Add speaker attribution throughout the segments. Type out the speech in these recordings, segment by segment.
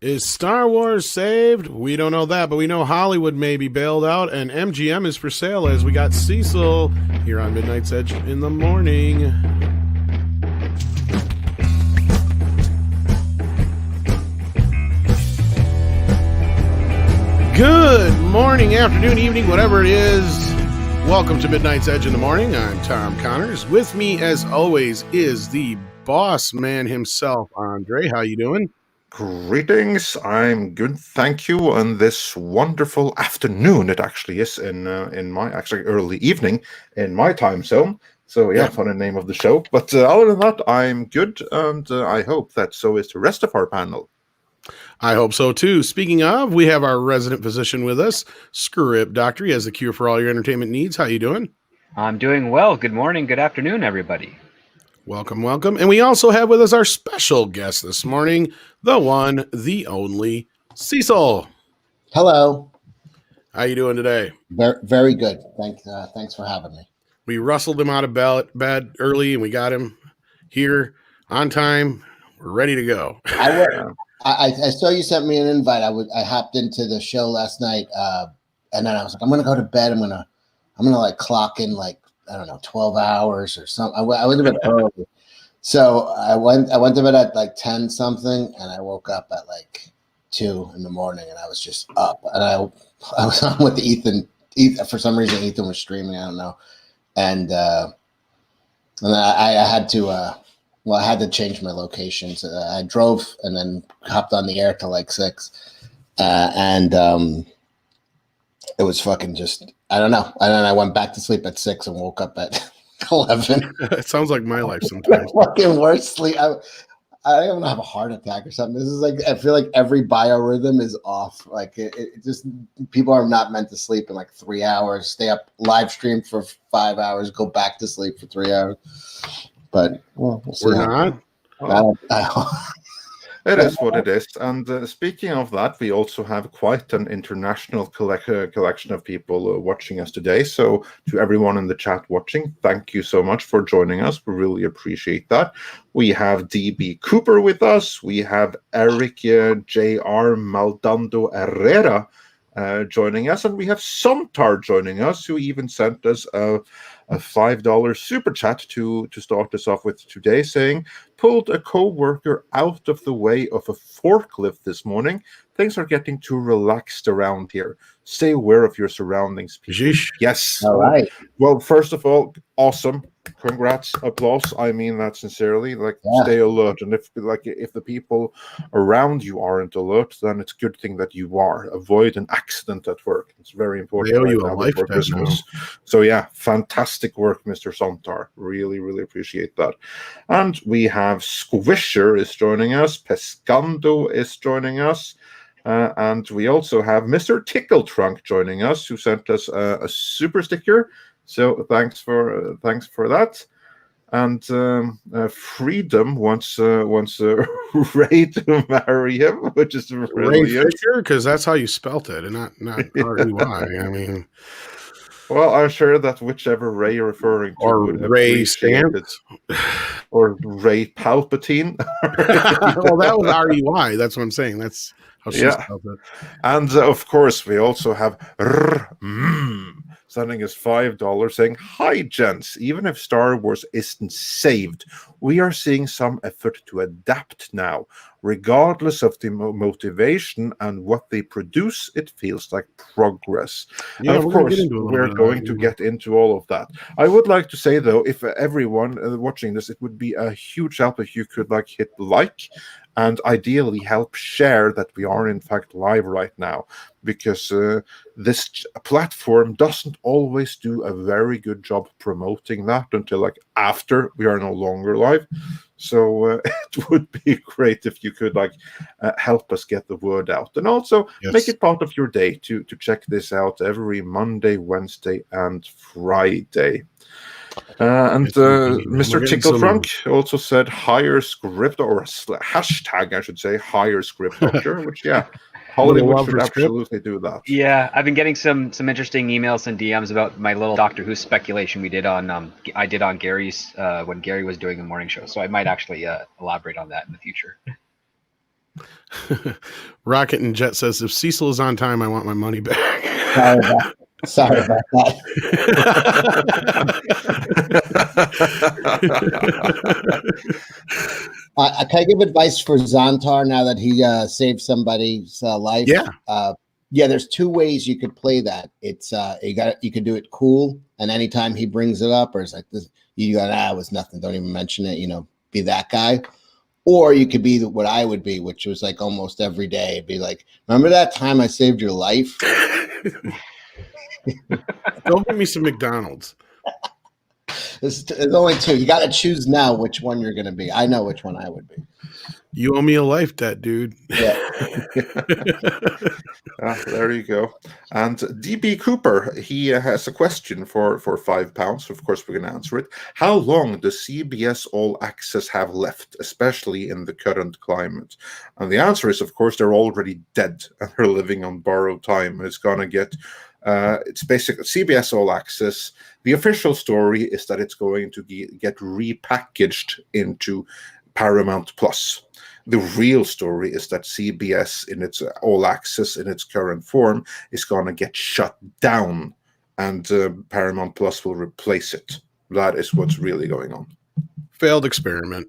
Speaker 1: Is Star Wars saved? We don't know that, but we know Hollywood may be bailed out, and MGM is for sale as we got Cecil here on Midnight's Edge in the morning. Good morning, afternoon, evening, whatever it is. Welcome to Midnight's Edge in the morning. I'm Tom Connors. With me, as always, is the boss man himself, Andre. How you doing?
Speaker 2: Greetings. I'm good, thank you. On this wonderful afternoon, it actually is in my actually early evening in my time zone. So yeah, fun name of the show. But other than that, I'm good, and I hope that so is the rest of our panel.
Speaker 1: I hope so too. Speaking of, we have our resident physician with us, Script Doctor. He has the cure for all your entertainment needs. How you doing?
Speaker 3: I'm doing well. Good morning, good afternoon, everybody.
Speaker 1: Welcome, welcome. And we also have with us our special guest this morning, the one, the only, Cecil.
Speaker 4: Hello.
Speaker 1: How you doing today?
Speaker 4: Very good. Thanks for having me.
Speaker 1: We rustled him out of bed early, and we got him here on time. We're ready to go.
Speaker 4: I saw you sent me an invite. I hopped into the show last night, and then I was like, I'm gonna go to bed. I'm gonna like clock in like, I don't know, 12 hours or something. I went to bed early. So I went to bed at like 10 something, and I woke up at like 2 in the morning, and I was just up. And I was on with Ethan. For some reason, Ethan was streaming. I don't know. And then I had to, I had to change my location. So I drove and then hopped on the air till like 6. And it was fucking just, I don't know. And then I went back to sleep at 6 and woke up at 11.
Speaker 1: It sounds like my life sometimes.
Speaker 4: Fucking worst sleep. I don't have a heart attack or something. This is like, I feel like every biorhythm is off. Like it just, people are not meant to sleep in like 3 hours, stay up live stream for 5 hours, go back to sleep for 3 hours. But we'll see.
Speaker 1: We're not.
Speaker 2: It is what it is. And speaking of that, we also have quite an international collection of people watching us today. So to everyone in the chat watching, thank you so much for joining us. We really appreciate that. We have DB Cooper with us. We have Eric J.R. Maldonado Herrera joining us. And we have Sontar joining us, who even sent us a $5 super chat to start us off with today, saying, pulled a co-worker out of the way of a forklift this morning. Things are getting too relaxed around here. Stay aware of your surroundings, people. Yes.
Speaker 4: All right.
Speaker 2: Well, first of all, awesome. Congrats, applause. I mean that sincerely. Stay alert, and if the people around you aren't alert, then it's a good thing that you are. Avoid an accident at work. It's very important.
Speaker 1: They owe you a lifetime now.
Speaker 2: So yeah, fantastic work, Mr. Sontar. Really, really appreciate that. And we have Squisher is joining us. Pescando is joining us. And we also have Mr. Tickle Trunk joining us, who sent us a super sticker. So thanks for that. And Freedom wants Ray to marry him, which is brilliant.
Speaker 1: Because that's how you spelt it, and not R-E-Y. I mean,
Speaker 2: well, I'm sure that whichever Ray you're referring to,
Speaker 1: or Ray Stamp,
Speaker 2: or Ray Palpatine.
Speaker 1: Well, that was R-E-Y. That's what I'm saying. That's how she spelled it.
Speaker 2: And of course, we also have sending us $5 saying, hi, gents. Even if Star Wars isn't saved, we are seeing some effort to adapt now. Regardless of the motivation and what they produce, it feels like progress.
Speaker 1: Yeah,
Speaker 2: and of course, we're going to get into all of that. I would like to say, though, if everyone watching this, it would be a huge help if you could hit like and ideally help share that we are in fact live right now, because this platform doesn't always do a very good job promoting that until after we are no longer live. So it would be great if you could help us get the word out, and also make it part of your day to check this out every Monday, Wednesday, and Friday. And Mr. Tickle Trunk also said hire script, or hashtag I should say, hire script doctor, which Hollywood should absolutely do that.
Speaker 3: Yeah, I've been getting some interesting emails and DMs about my little Doctor Who speculation we did on Gary's when Gary was doing the morning show. So I might actually elaborate on that in the future.
Speaker 1: Rocket and Jet says, if Cecil is on time, I want my money back.
Speaker 4: Sorry about that. Can I give advice for Xantar now that he saved somebody's life?
Speaker 1: Yeah.
Speaker 4: Yeah, there's two ways you could play that. It's you could do it cool, and anytime he brings it up, or it's like this, you go, it was nothing. Don't even mention it. Be that guy. Or you could be what I would be, which was like almost every day. It'd be like, remember that time I saved your life?
Speaker 1: Don't give me some McDonald's.
Speaker 4: There's only two. You got to choose now which one you're going to be. I know which one I would be.
Speaker 1: You owe me a life debt, dude.
Speaker 4: Yeah.
Speaker 2: There you go. And DB Cooper, he has a question for £5. Of course, we're going to answer it. How long does CBS All Access have left, especially in the current climate? And the answer is, of course, they're already dead and they're living on borrowed time. And it's going to get... it's basically CBS All Access. The official story is that it's going to get repackaged into Paramount Plus. The real story is that CBS in its All Access in its current form is going to get shut down, and Paramount Plus will replace it. That is what's really going on.
Speaker 1: Failed experiment.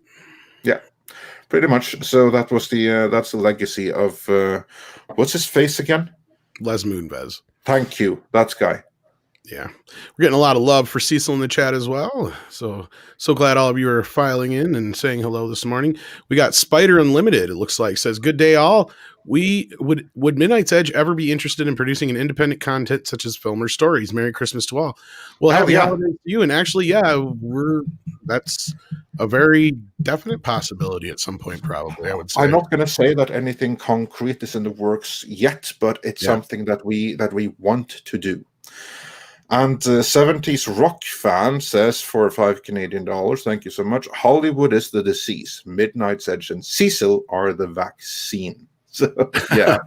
Speaker 2: Yeah, pretty much. So that was that's the legacy of what's his face again?
Speaker 1: Les Moonves.
Speaker 2: Thank you. That's guy.
Speaker 1: Yeah. We're getting a lot of love for Cecil in the chat as well. So glad all of you are filing in and saying hello this morning. We got Spider Unlimited, it looks like, says, good day all. Would Midnight's Edge ever be interested in producing an independent content such as film or stories? Merry Christmas to all. Well, happy holidays to you. And actually, that's a very definite possibility at some point, probably, I would say.
Speaker 2: I'm not going to say that anything concrete is in the works yet, but it's something that we want to do. And 70s rock fan says for $5 Canadian, thank you so much. Hollywood is the disease. Midnight's Edge and Cecil are the vaccine. So, yeah.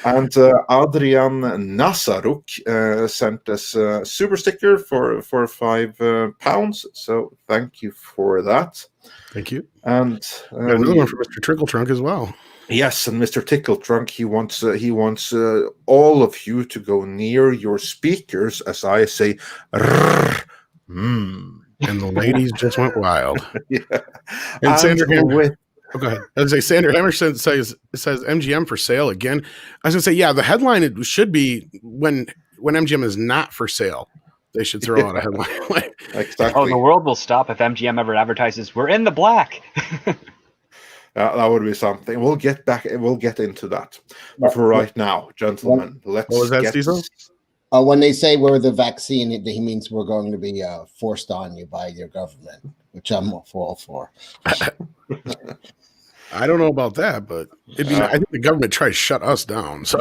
Speaker 2: And Adrian Nasaruk sent us a super sticker for £5. So thank you for that.
Speaker 1: Thank you.
Speaker 2: And
Speaker 1: another one for Mr. Trickle Trunk as well.
Speaker 2: Yes, and Mr. Tickle Trunk, he wants all of you to go near your speakers as I say,
Speaker 1: and the ladies just went wild.
Speaker 2: Yeah.
Speaker 1: And Sandra Hammer, go ahead. I was say Sandra Hammerson says MGM for sale again. I was gonna say, yeah, the headline it should be when MGM is not for sale. They should throw out a headline.
Speaker 2: Exactly.
Speaker 3: Oh, the world will stop if MGM ever advertises, "We're in the black."
Speaker 2: That would be something. We'll get into that. But for right now, gentlemen, let's
Speaker 1: Cecil?
Speaker 4: When they say we're the vaccine, he means we're going to be forced on you by your government, which I'm all for.
Speaker 1: I don't know about that, but I think the government tried to shut us down. So,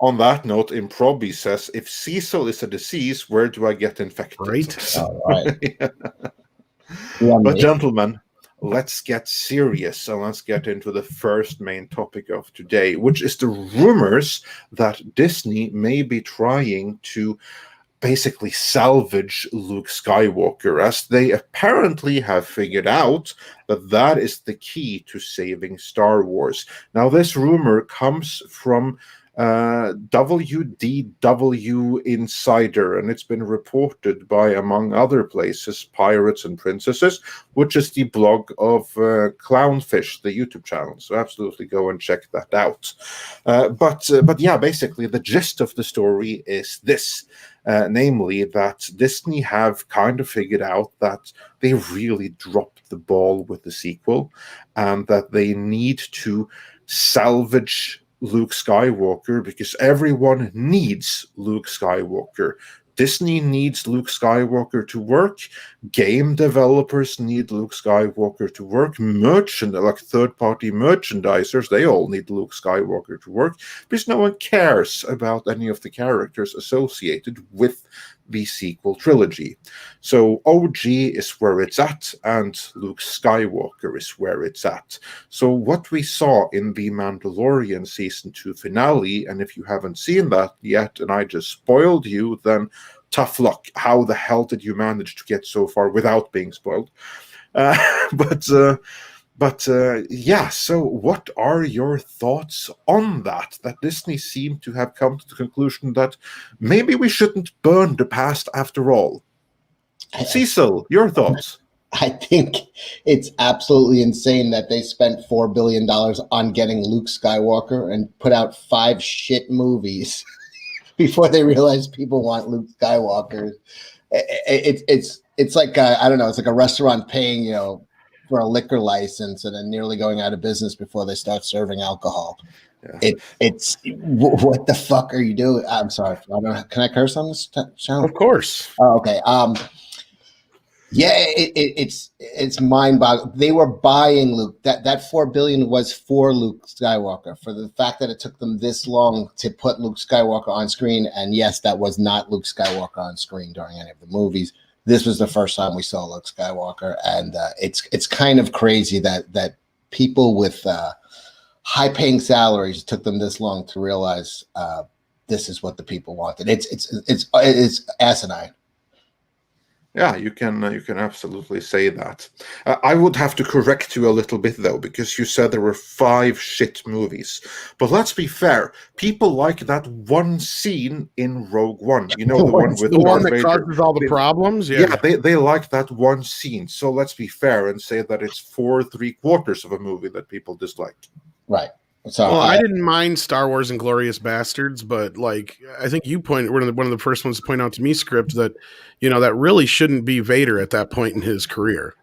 Speaker 2: on that note, Improbi says, if Cecil is a disease, where do I get infected?
Speaker 1: Right.
Speaker 4: All right.
Speaker 2: But gentlemen, let's get serious and let's get into the first main topic of today, which is the rumors that Disney may be trying to basically salvage Luke Skywalker, as they apparently have figured out that is the key to saving Star Wars. Now, this rumor comes from WDW Insider, and it's been reported by, among other places, Pirates and Princesses, which is the blog of Clownfish, the YouTube channel. So absolutely go and check that out. But yeah, basically the gist of the story is this. Namely, that Disney have kind of figured out that they really dropped the ball with the sequel, and that they need to salvage Luke Skywalker because everyone needs Luke Skywalker. Disney needs Luke Skywalker to work. Game developers need Luke Skywalker to work. Third-party merchandisers, they all need Luke Skywalker to work because no one cares about any of the characters associated with the sequel trilogy. So OG is where it's at, and Luke Skywalker is where it's at. So what we saw in the Mandalorian Season 2 finale, and if you haven't seen that yet, and I just spoiled you, then tough luck. How the hell did you manage to get so far without being spoiled? But But yeah, so what are your thoughts on that? That Disney seemed to have come to the conclusion that maybe we shouldn't burn the past after all. Cecil, your thoughts?
Speaker 4: I think it's absolutely insane that they spent $4 billion on getting Luke Skywalker and put out 5 shit movies before they realized people want Luke Skywalker. It's like I don't know. It's like a restaurant paying for a liquor license and then nearly going out of business before they start serving alcohol. Yeah. It's what the fuck are you doing? I'm sorry. I don't know. Can I curse on this channel?
Speaker 1: Of course.
Speaker 4: Oh, okay. Yeah, it's mind-boggling. They were buying Luke. That $4 billion was for Luke Skywalker. For the fact that it took them this long to put Luke Skywalker on screen, and yes, that was not Luke Skywalker on screen during any of the movies. This was the first time we saw Luke Skywalker, and it's kind of crazy that people with high-paying salaries took them this long to realize this is what the people wanted. It's asinine.
Speaker 2: Yeah, you can absolutely say that. I would have to correct you a little bit, though, because you said there were 5 shit movies. But let's be fair. People like that one scene in Rogue One. You know, the one with
Speaker 1: the one
Speaker 2: Darth
Speaker 1: that
Speaker 2: Vader.
Speaker 1: causes all the problems?
Speaker 2: Yeah, they like that one scene. So let's be fair and say that it's 4 3/4 of a movie that people dislike.
Speaker 4: Right. So
Speaker 1: well, I didn't mind Star Wars: Inglourious Bastards, but like I think you pointed one of the first ones to point out to me, Script, that that really shouldn't be Vader at that point in his career.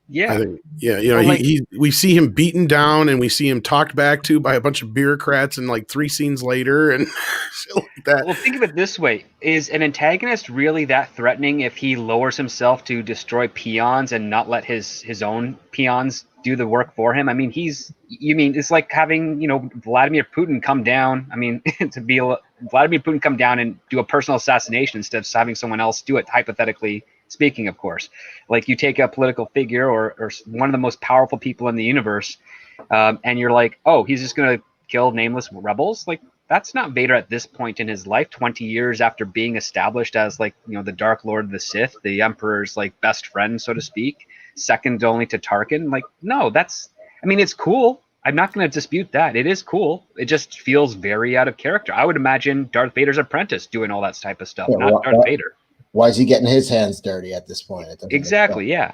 Speaker 3: Yeah,
Speaker 1: I think, we see him beaten down and we see him talked back to by a bunch of bureaucrats and like 3 scenes later and shit like that.
Speaker 3: Well, think of it this way: is an antagonist really that threatening if he lowers himself to destroy peons and not let his own peons do the work for him? I mean, it's like having Vladimir Putin come down. I mean, Vladimir Putin come down and do a personal assassination instead of having someone else do it, hypothetically speaking, of course. Like you take a political figure or one of the most powerful people in the universe, and you're like, oh, he's just going to kill nameless rebels? Like, that's not Vader at this point in his life, 20 years after being established as the Dark Lord of the Sith, the Emperor's best friend, so to speak, second only to Tarkin. Like, no, it's cool. I'm not going to dispute that. It is cool. It just feels very out of character. I would imagine Darth Vader's apprentice doing all that type of stuff, not Darth Vader.
Speaker 4: Why is he getting his hands dirty at this point?
Speaker 3: Exactly, yeah.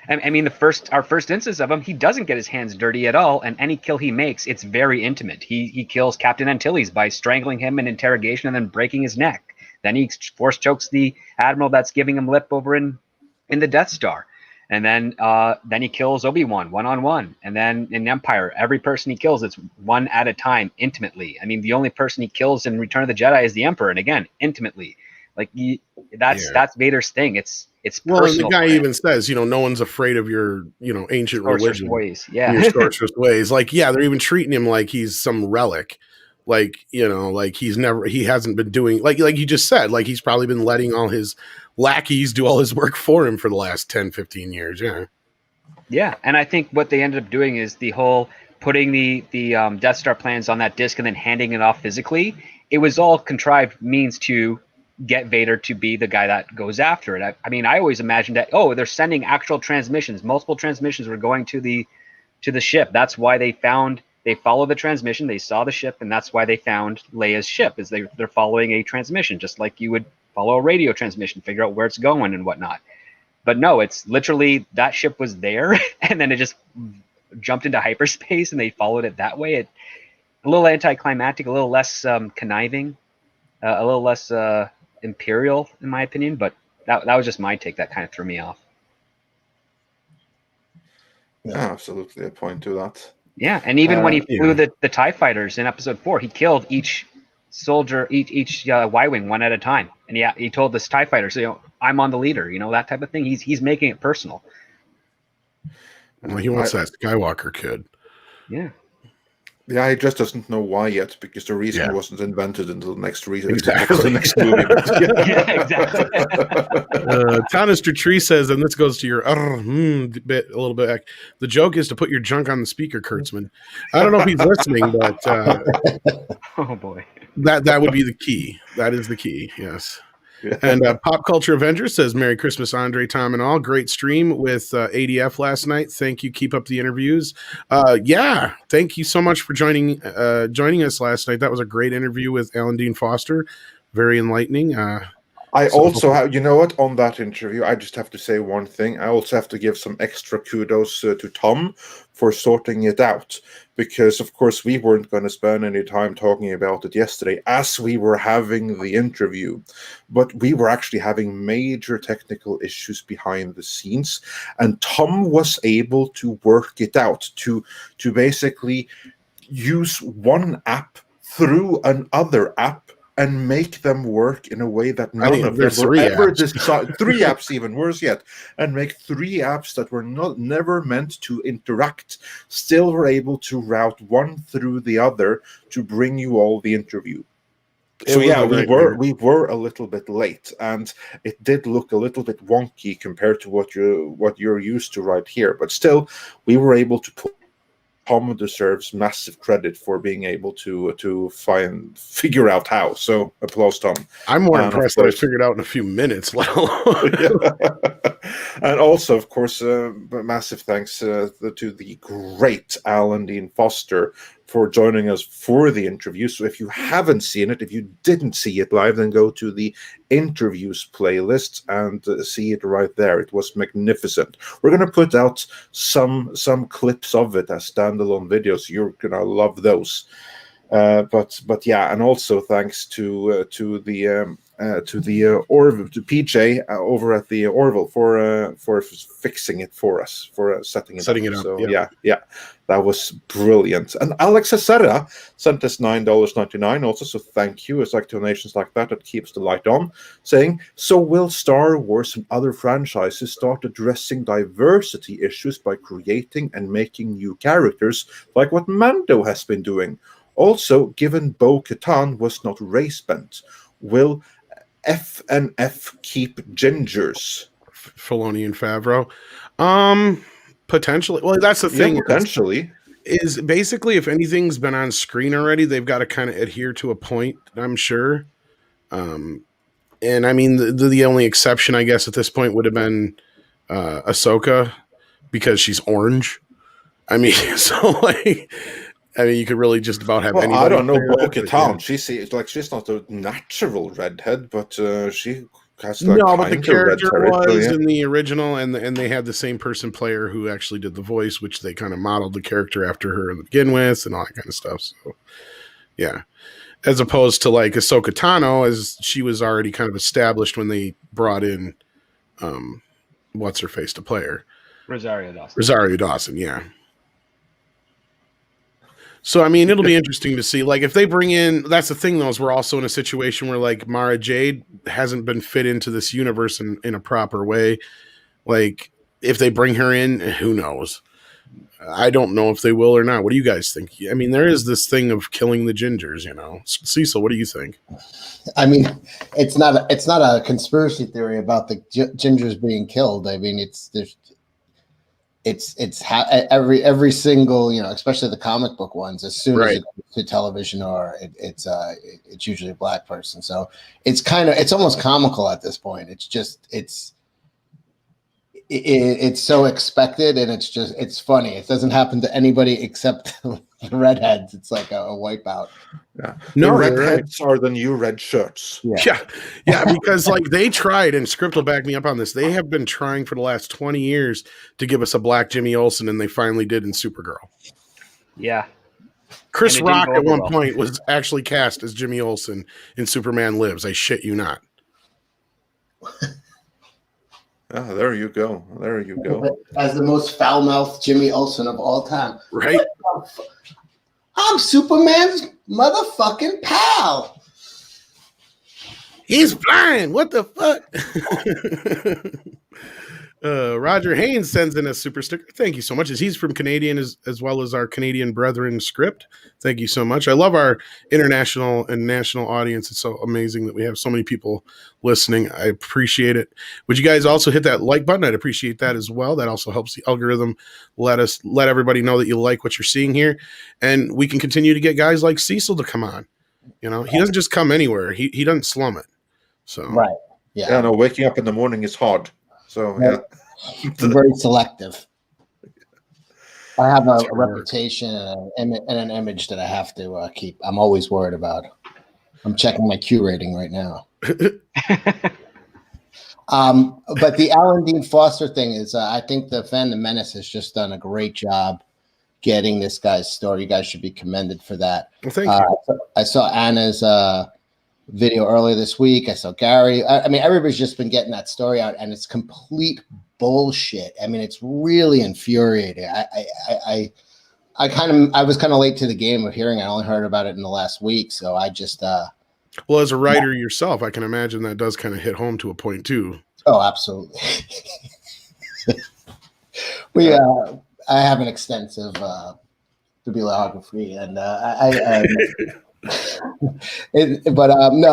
Speaker 3: I mean, our first instance of him, he doesn't get his hands dirty at all, and any kill he makes, it's very intimate. He kills Captain Antilles by strangling him in interrogation and then breaking his neck. Then he force chokes the admiral that's giving him lip over in the Death Star. And then he kills Obi-Wan one-on-one. And then in Empire, every person he kills, it's one at a time, intimately. I mean, the only person he kills in Return of the Jedi is the Emperor, and again, intimately. Like that's Vader's thing. It's
Speaker 1: well,
Speaker 3: personal.
Speaker 1: And the guy even says, no one's afraid of your, ancient religion
Speaker 3: ways. Yeah,
Speaker 1: your sorcerous ways. Like, yeah, they're even treating him like he's some relic. Like, like he hasn't been doing like you just said, like he's probably been letting all his lackeys do all his work for him for the last 10, 15 years. Yeah.
Speaker 3: Yeah. And I think what they ended up doing is the whole putting the Death Star plans on that disc and then handing it off physically. It was all contrived means to get Vader to be the guy that goes after it. I mean, I always imagined that, they're sending actual transmissions. Multiple transmissions were going to the ship. That's why they followed the transmission. They saw the ship, and that's why they found Leia's ship, is they're following a transmission, just like you would follow a radio transmission, figure out where it's going and whatnot. But no, it's literally that ship was there, and then it just jumped into hyperspace, and they followed it that way. A little anticlimactic, a little less conniving, a little less imperial, in my opinion. But that was just my take. That kind of threw me off.
Speaker 2: Yeah, absolutely a point to that.
Speaker 3: Yeah, and even when he flew the TIE fighters in Episode 4, he killed each soldier, each Y-wing one at a time. And he told this TIE fighter, so I'm on the leader, that type of thing. He's making it personal.
Speaker 1: Well, he wants that Skywalker kid.
Speaker 3: Yeah.
Speaker 2: Yeah, he just doesn't know why yet, because the reason wasn't invented until the next reason.
Speaker 1: Exactly.
Speaker 2: The next movie.
Speaker 3: Yeah, exactly.
Speaker 1: Tonister Tree says, and this goes to your bit a little bit. The joke is to put your junk on the speaker, Kurtzman. I don't know if he's listening, but
Speaker 3: oh boy,
Speaker 1: that would be the key. That is the key. Yes. And Pop Culture Avenger says, Merry Christmas, Andre, Tom, and all. Great stream with ADF last night. Thank you. Keep up the interviews. Yeah, thank you so much for joining us last night. That was a great interview with Alan Dean Foster. Very enlightening.
Speaker 2: I also have, you know what, on that interview, I just have to say one thing. I also have to give some extra kudos to Tom for sorting it out, because, of course, we weren't going to spend any time talking about it yesterday as we were having the interview, but we were actually having major technical issues behind the scenes, and Tom was able to work it out, to basically use one app through another app and make them work in a way that none of them were ever decided. 3 apps, even worse yet, and make 3 apps that were never meant to interact, still were able to route one through the other to bring you all the interview. So yeah, we were a little bit late, and it did look a little bit wonky compared to what you're used to right here. But still, we were able to put. Tom deserves massive credit for being able to figure out how. So applause, Tom.
Speaker 1: I'm more impressed that I figured out in a few minutes, let alone.
Speaker 2: And also, of course, massive thanks to the great Alan Dean Foster for joining us for the interview. So if you haven't seen it, if you didn't see it live, then go to the interviews playlist and see it right there. It was magnificent. We're going to put out some clips of it as standalone videos. You're going to love those. But yeah, and also thanks to PJ over at the Orville for fixing it for us, for setting it up. So yeah, that was brilliant. And Alex Acera sent us $9.99 also, so thank you. It's like donations like that keeps the light on, saying, so will Star Wars and other franchises start addressing diversity issues by creating and making new characters like what Mando has been doing? Also, given Bo-Katan was not race-bent, will FNF keep gingers?
Speaker 1: Filoni and Favreau? Potentially. Well, that's the thing.
Speaker 2: Yeah, potentially.
Speaker 1: Is basically, if anything's been on screen already, they've got to kind of adhere to a point, I'm sure. And I mean, the only exception, I guess, at this point would have been Ahsoka, because she's orange. I mean, so like... I mean, you could really just about have anybody.
Speaker 2: I don't know Bo-Katan. She's not a natural redhead, but she has
Speaker 1: but the character was in the original, and they had the same person player who actually did the voice, which they kind of modeled the character after her to begin with, and all that kind of stuff. So, yeah, as opposed to like Ahsoka Tano, as she was already kind of established when they brought in, what's her face to play her, Rosario Dawson, yeah. So, I mean, it'll be interesting to see. Like, if they bring in... That's the thing, though, is we're also in a situation where, like, Mara Jade hasn't been fit into this universe in a proper way. Like, if they bring her in, who knows? I don't know if they will or not. What do you guys think? I mean, there is this thing of killing the gingers, you know. Cecil, what do you think?
Speaker 4: I mean, it's not a conspiracy theory about the gingers being killed. I mean, every single, you know, especially the comic book ones, as soon as it goes to television, or it's usually a black person. So it's almost comical at this point. It's just it's so expected, and it's funny. It doesn't happen to anybody except the redheads. It's like a wipeout.
Speaker 2: Yeah. No, redheads are the new red shirts.
Speaker 1: Yeah, because like they tried, and Script will back me up on this. They have been trying for the last 20 years to give us a black Jimmy Olsen, and they finally did in Supergirl.
Speaker 3: Yeah.
Speaker 1: Chris Rock at one point was actually cast as Jimmy Olsen in Superman Lives. I shit you not.
Speaker 2: Oh, there you go. There you go.
Speaker 4: As the most foul-mouthed Jimmy Olsen of all time.
Speaker 1: Right?
Speaker 4: I'm Superman's motherfucking pal.
Speaker 1: He's flying. What the fuck? Roger Haynes sends in a super sticker. Thank you so much. As he's from Canadian as well as our Canadian brethren Script. Thank you so much. I love our international and national audience. It's so amazing that we have so many people listening. I appreciate it. Would you guys also hit that like button? I'd appreciate that as well. That also helps the algorithm let everybody know that you like what you're seeing here. And we can continue to get guys like Cecil to come on. You know, he doesn't just come anywhere. He doesn't slum it. So
Speaker 4: right.
Speaker 2: Yeah, no, waking up in the morning is hard. So yeah,
Speaker 4: I'm very selective. I have a reputation and an image that I have to keep. I'm always worried about. I'm checking my Q rating right now. But the Alan Dean Foster thing is, I think the Phantom Menace has just done a great job getting this guy's story. You guys should be commended for that.
Speaker 1: Well, thank you.
Speaker 4: I saw Anna's video earlier this week. I saw Gary. I mean, everybody's just been getting that story out, and it's complete bullshit. I mean, it's really infuriating. I was kind of late to the game of hearing. I only heard about it in the last week, so I just.
Speaker 1: Well, as a writer yourself, I can imagine that does kind of hit home to a point too.
Speaker 4: Oh, absolutely. I have an extensive bibliography, and no,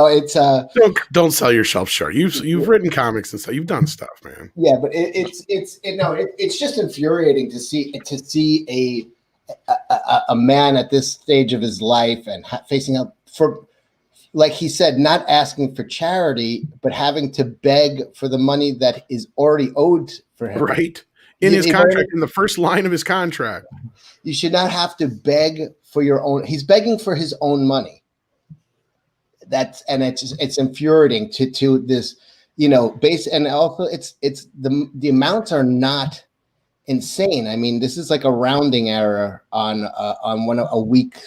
Speaker 4: it's
Speaker 1: don't sell yourself short. You've written comics and stuff. You've done stuff, man.
Speaker 4: Yeah, but it's just infuriating to see a man at this stage of his life and facing up for, like he said, not asking for charity, but having to beg for the money that is already owed for him.
Speaker 1: Right. In his contract, in the first line of his contract.
Speaker 4: You should not have to beg for your own. He's begging for his own money. It's infuriating to this, base. And also it's the amounts are not insane. I mean, this is like a rounding error on a week.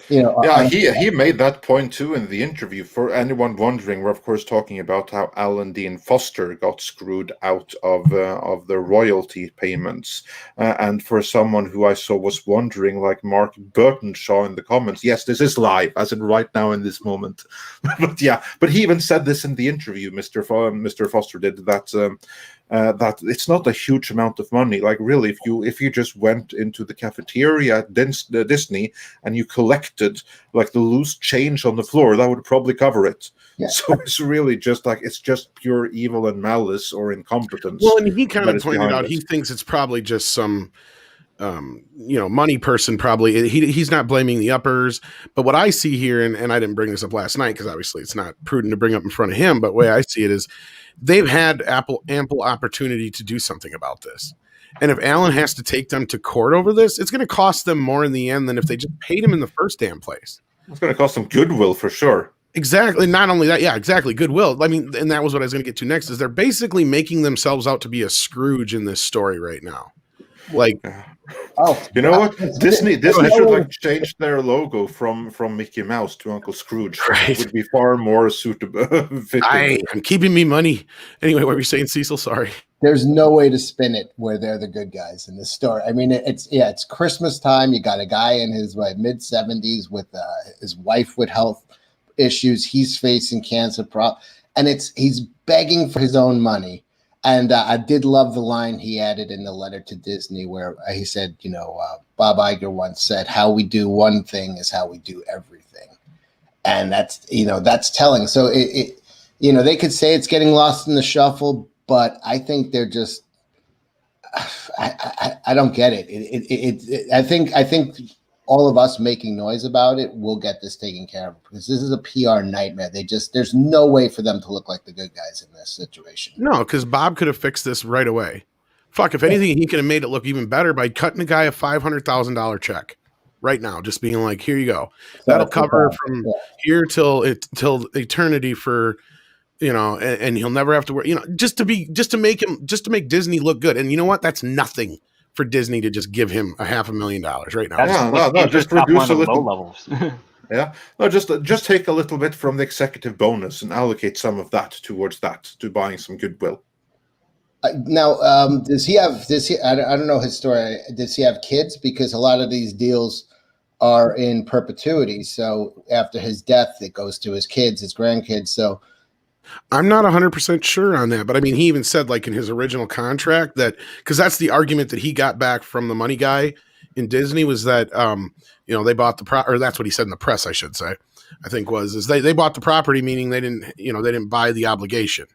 Speaker 2: Yeah, he made that point too in the interview. For anyone wondering, we're of course talking about how Alan Dean Foster got screwed out of the royalty payments, and for someone who I saw was wondering, like Mark Burtonshaw in the comments, yes, this is live, as in right now in this moment. but he even said this in the interview. Mr. Foster did that. That it's not a huge amount of money. Like really, if you just went into the cafeteria at Disney and you collected like the loose change on the floor, that would probably cover it. Yeah. So it's really just it's just pure evil and malice or incompetence.
Speaker 1: Well, and he kind of pointed out he thinks it's probably just some money person. Probably he's not blaming the uppers, but what I see here, and I didn't bring this up last night because obviously it's not prudent to bring up in front of him, but the way I see it is they've had ample opportunity to do something about this. And if Alan has to take them to court over this, it's going to cost them more in the end than if they just paid him in the first damn place.
Speaker 2: It's going to cost them goodwill for sure.
Speaker 1: Exactly. Not only that, yeah, exactly. Goodwill. I mean, and that was what I was going to get to next, is they're basically making themselves out to be a Scrooge in this story right now. Like,
Speaker 2: you know what? Disney should change their logo from Mickey Mouse to Uncle Scrooge.
Speaker 1: Right.
Speaker 2: It would be far more suitable.
Speaker 1: I'm keeping me money. Anyway, what were you saying, Cecil? Sorry.
Speaker 4: There's no way to spin it where they're the good guys in this story. I mean, it's Christmas time. You got a guy in his mid-70s with his wife with health issues. He's facing cancer and he's begging for his own money. And I did love the line he added in the letter to Disney where he said, Bob Iger once said, how we do one thing is how we do everything. And that's telling. So they could say it's getting lost in the shuffle, but I think they're just, I don't get it. I think all of us making noise about it will get this taken care of, because this is a PR nightmare. There's no way for them to look like the good guys in this situation.
Speaker 1: No, because Bob could have fixed this right away. Fuck, if anything, he could have made it look even better by cutting a guy a $500,000 check right now, just being like, here you go. That'll cover from here till eternity for, and he'll never have to work, just to make Disney look good. And you know what? That's nothing for Disney to just give him $500,000 right now.
Speaker 2: No, just reduce a little. Low levels. Yeah, no, just take a little bit from the executive bonus and allocate some of that towards that, to buying some goodwill.
Speaker 4: Now, does he? I don't know his story. Does he have kids? Because a lot of these deals are in perpetuity. So after his death, it goes to his kids, his grandkids. So
Speaker 1: I'm not 100% sure on that, but I mean, he even said, like, in his original contract that, because that's the argument that he got back from the money guy in Disney, was that they bought or that's what he said in the press, I should say, I think is they bought the property, meaning they didn't buy the obligation.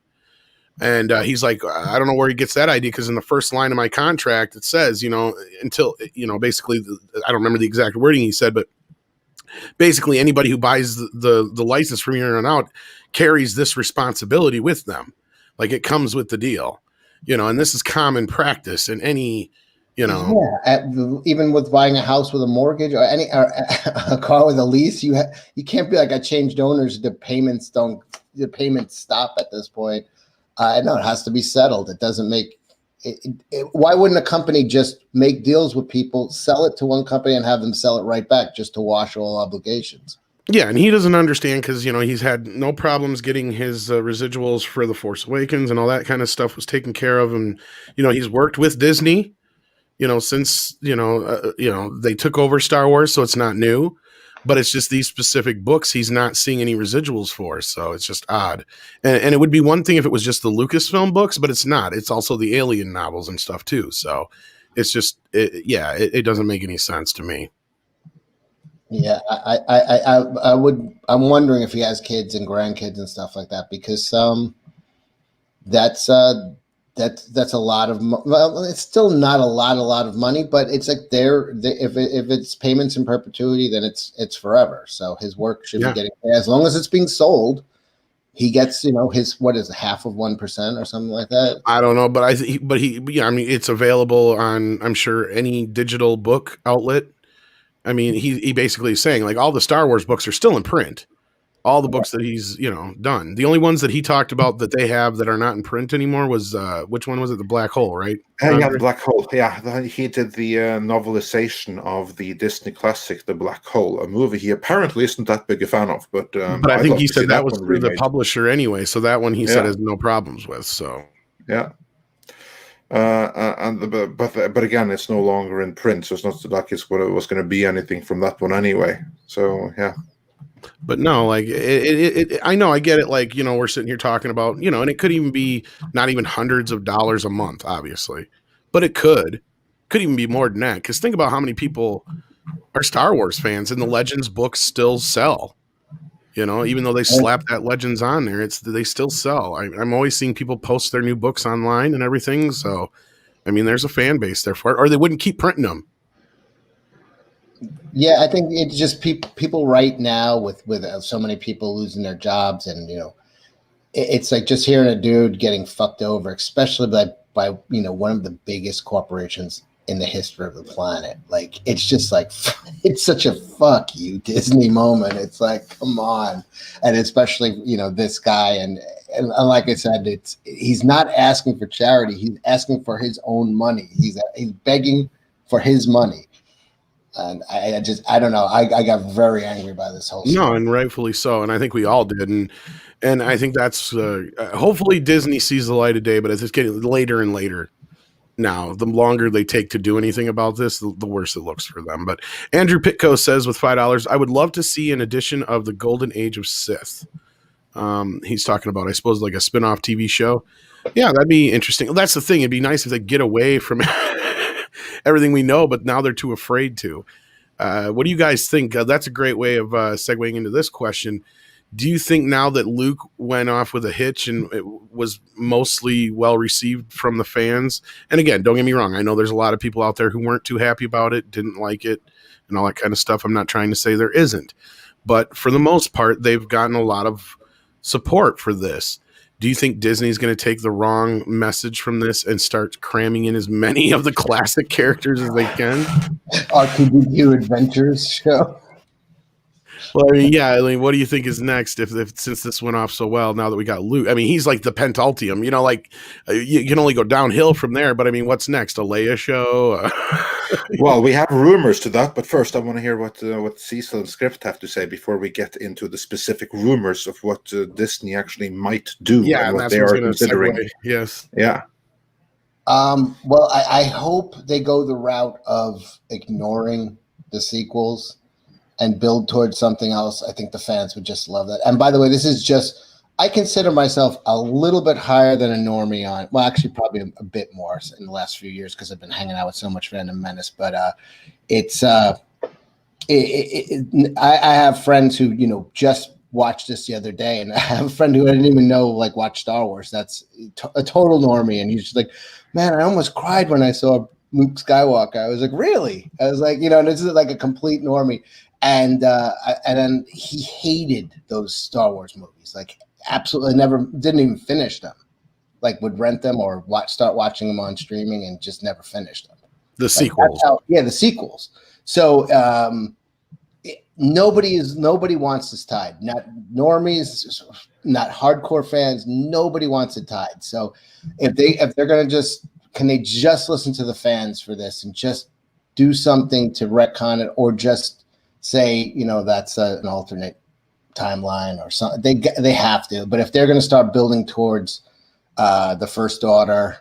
Speaker 1: And he's like, I don't know where he gets that idea, because in the first line of my contract it says, until basically, I don't remember the exact wording he said, but basically anybody who buys the license from here on out carries this responsibility with them. Like it comes with the deal, and this is common practice in any,
Speaker 4: even with buying a house with a mortgage or a car with a lease, you can't be like, I changed owners. The payments stop at this point. No, it has to be settled. It doesn't make why wouldn't a company just make deals with people, sell it to one company and have them sell it right back just to wash all obligations?
Speaker 1: Yeah, and he doesn't understand because, he's had no problems getting his residuals for The Force Awakens and all that kind of stuff was taken care of. And, he's worked with Disney, since, they took over Star Wars. So it's not new, but it's just these specific books he's not seeing any residuals for. So it's just odd. And it would be one thing if it was just the Lucasfilm books, but it's not. It's also the Alien novels and stuff too. So it's just, it doesn't make any sense to me.
Speaker 4: Yeah, I'm wondering if he has kids and grandkids and stuff like that, because that's a lot of well, it's still not a lot of money, but it's like if it's payments in perpetuity, then it's forever. So his work should be getting, as long as it's being sold, he gets his, what is it, 0.5% or something like that.
Speaker 1: I don't know, but it's available on, I'm sure, any digital book outlet. I mean, he basically is saying like all the Star Wars books are still in print. All the books that he's, done. The only ones that he talked about that they have that are not in print anymore was, which one was it? The Black Hole, right?
Speaker 2: Yeah, the Black Hole. Yeah, he did the novelization of the Disney classic, The Black Hole, a movie he apparently isn't that big a fan of. But
Speaker 1: I think he said that was through the publisher anyway. So that one he said has no problems with. So
Speaker 2: yeah. But again, it's no longer in print, so it's not like it was going to be anything from that one anyway. So yeah.
Speaker 1: But no, like I know, I get it. Like, we're sitting here talking about, and it could even be not even hundreds of dollars a month, obviously, but it could even be more than that. Because think about how many people are Star Wars fans and the Legends books still sell. Even though they slap that Legends on there, they still sell. I'm always seeing people post their new books online and everything. So, I mean, there's a fan base there for it, or they wouldn't keep printing them.
Speaker 4: Yeah, I think it's just people right now with so many people losing their jobs, and it's like just hearing a dude getting fucked over, especially by one of the biggest corporations in the history of the planet. Like, it's just like, it's such a fuck you Disney moment. It's like, come on. And especially this guy, and like I said, he's not asking for charity, he's asking for his own money. He's begging for his money. And I don't know. I got very angry by this whole story.
Speaker 1: No, and rightfully so. And I think we all did. And I think that's hopefully Disney sees the light of day, but as it's getting later and later now, the longer they take to do anything about this, the worse it looks for them. But Andrew Pitko says with $5, I would love to see an edition of the Golden Age of Sith. He's talking about, I suppose, like a spin-off TV show. Yeah, that'd be interesting. That's the thing. It'd be nice if they get away from everything we know, but now they're too afraid to. What do you guys think? That's a great way of segueing into this question. Do you think now that Luke went off with a hitch and it was mostly well received from the fans? And again, don't get me wrong. I know there's a lot of people out there who weren't too happy about it, didn't like it, and all that kind of stuff. I'm not trying to say there isn't. But for the most part, they've gotten a lot of support for this. Do you think Disney's going to take the wrong message from this and start cramming in as many of the classic characters as they can?
Speaker 4: R2-D2 Adventures show.
Speaker 1: Well, I mean, what do you think is next if since this went off so well now that we got Luke? I mean, he's like the Pentaltium, you can only go downhill from there, but I mean, what's next? A Leia show?
Speaker 2: Well, we have rumors to that, but first I want to hear what Cecil and Script have to say before we get into the specific rumors of what Disney actually might do and what they are considering.
Speaker 1: Yes.
Speaker 2: Yeah.
Speaker 4: Well, I hope they go the route of ignoring the sequels and build towards something else. I think the fans would just love that. And by the way, this is just, I consider myself a little bit higher than a normie on, well, actually probably a bit more in the last few years because I've been hanging out with so much Phantom Menace. But I have friends who, just watched this the other day, and I have a friend who I didn't even know watched Star Wars. That's a total normie. And he's just like, man, I almost cried when I saw Luke Skywalker. I was like, really? I was like, and this is like a complete normie. and then he hated those Star Wars movies, like absolutely didn't even finish them. Like would rent them or start watching them on streaming and just never finished them.
Speaker 1: The sequels.
Speaker 4: The sequels. So nobody wants this tied. Not normies, not hardcore fans. Nobody wants it tied. So if they're gonna can they just listen to the fans for this and just do something to retcon it, or just say, that's an alternate timeline or something. They have to. But if they're gonna start building towards the First Order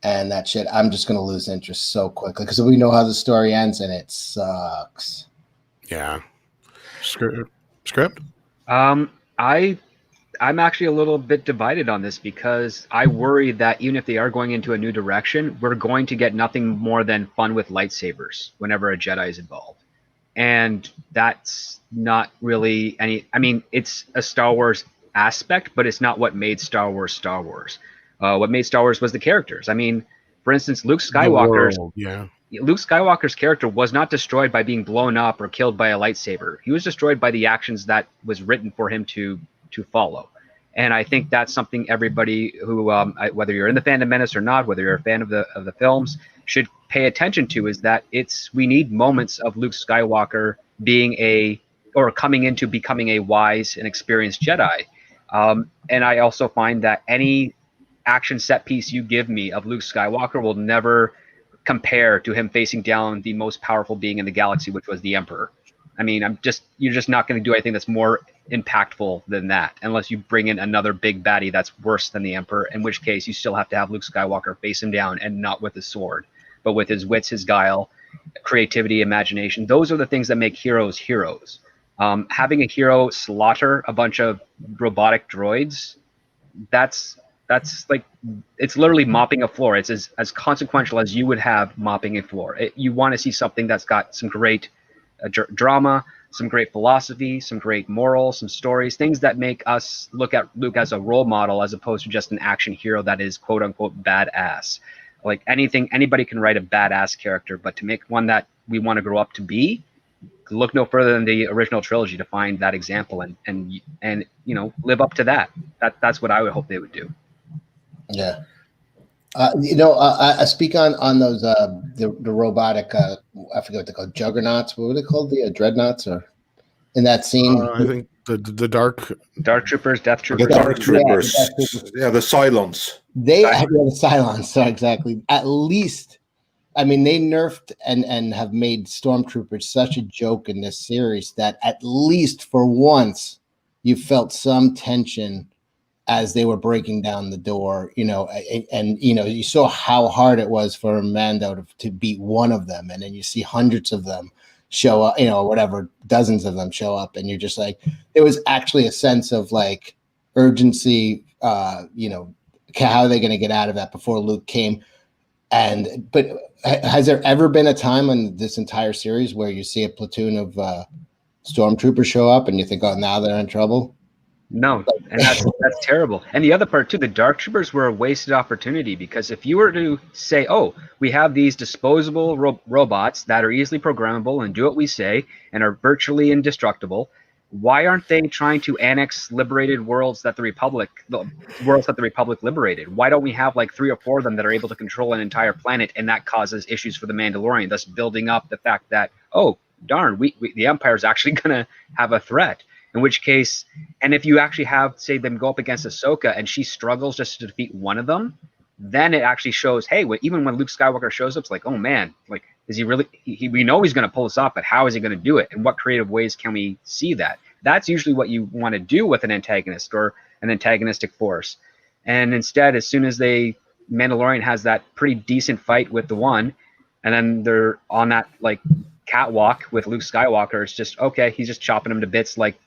Speaker 4: and that shit, I'm just gonna lose interest so quickly because we know how the story ends and it sucks.
Speaker 1: Yeah. Script?
Speaker 3: I'm actually a little bit divided on this because I worry that even if they are going into a new direction, we're going to get nothing more than fun with lightsabers whenever a Jedi is involved. And that's not really it's a Star Wars aspect, but it's not what made Star Wars Star Wars. What made Star Wars was the characters. I mean, for instance, Luke Skywalker's character was not destroyed by being blown up or killed by a lightsaber. He was destroyed by the actions that was written for him to follow. And I think that's something everybody who, whether you're in the fandom menace or not, whether you're a fan of the films, should pay attention to, is that we need moments of Luke Skywalker coming into becoming a wise and experienced Jedi. And I also find that any action set piece you give me of Luke Skywalker will never compare to him facing down the most powerful being in the galaxy, which was the Emperor. I mean, you're just not going to do anything that's more impactful than that, unless you bring in another big baddie that's worse than the Emperor, in which case you still have to have Luke Skywalker face him down, and not with a sword, but with his wits, his guile, creativity, imagination. Those are the things that make heroes heroes. Having a hero slaughter a bunch of robotic droids, that's like, it's literally mopping a floor. It's as consequential as you would have mopping a floor. You want to see something that's got some great drama, some great philosophy, some great morals, some stories, things that make us look at Luke as a role model as opposed to just an action hero that is quote unquote badass. Like anybody can write a badass character, but to make one that we want to grow up to be, look no further than the original trilogy to find that example and live up to that. That's what I would hope they would do.
Speaker 4: Yeah. I speak on those the robotic I forget what they're called, juggernauts. What were they called? The dreadnoughts, or in that scene?
Speaker 1: I think the dark
Speaker 3: troopers, death troopers,
Speaker 2: the dark troopers, the Cylons.
Speaker 4: The Cylons. So exactly. At least, I mean, they nerfed and have made stormtroopers such a joke in this series that at least for once you felt some tension as they were breaking down the door, and you saw how hard it was for Mando to beat one of them, and then you see hundreds of them show up, whatever, dozens of them show up, and you're just like, there was actually a sense of like urgency, how are they going to get out of that before Luke came? But has there ever been a time in this entire series where you see a platoon of stormtroopers show up and you think, oh, now they're in trouble?
Speaker 3: No, and that's terrible. And the other part too, the Dark Troopers were a wasted opportunity, because if you were to say, oh, we have these disposable robots that are easily programmable and do what we say and are virtually indestructible, why aren't they trying to annex liberated worlds that the worlds that the Republic liberated? Why don't we have like 3 or 4 of them that are able to control an entire planet, and that causes issues for the Mandalorian, thus building up the fact that, oh, darn, the Empire is actually going to have a threat. In which case, and if you actually have, say, them go up against Ahsoka and she struggles just to defeat one of them, then it actually shows, hey, even when Luke Skywalker shows up, it's like, oh man, like, is he really, we know he's going to pull this off, but how is he going to do it? And what creative ways can we see that? That's usually what you want to do with an antagonist or an antagonistic force. And instead, as soon as Mandalorian has that pretty decent fight with the one, and then they're on that like catwalk with Luke Skywalker, it's just, okay, he's just chopping them to bits like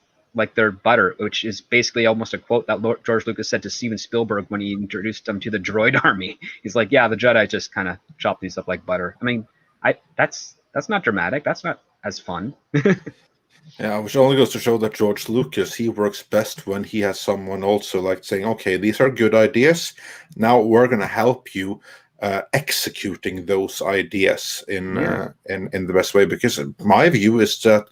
Speaker 3: they're butter, which is basically almost a quote that George Lucas said to Steven Spielberg when he introduced them to the droid army. He's like, yeah, the Jedi just kind of chop these up like butter. I mean, that's not dramatic. That's not as fun.
Speaker 2: Yeah, which only goes to show that George Lucas, he works best when he has someone also like saying, okay, these are good ideas. Now we're going to help you executing those ideas in the best way. Because my view is that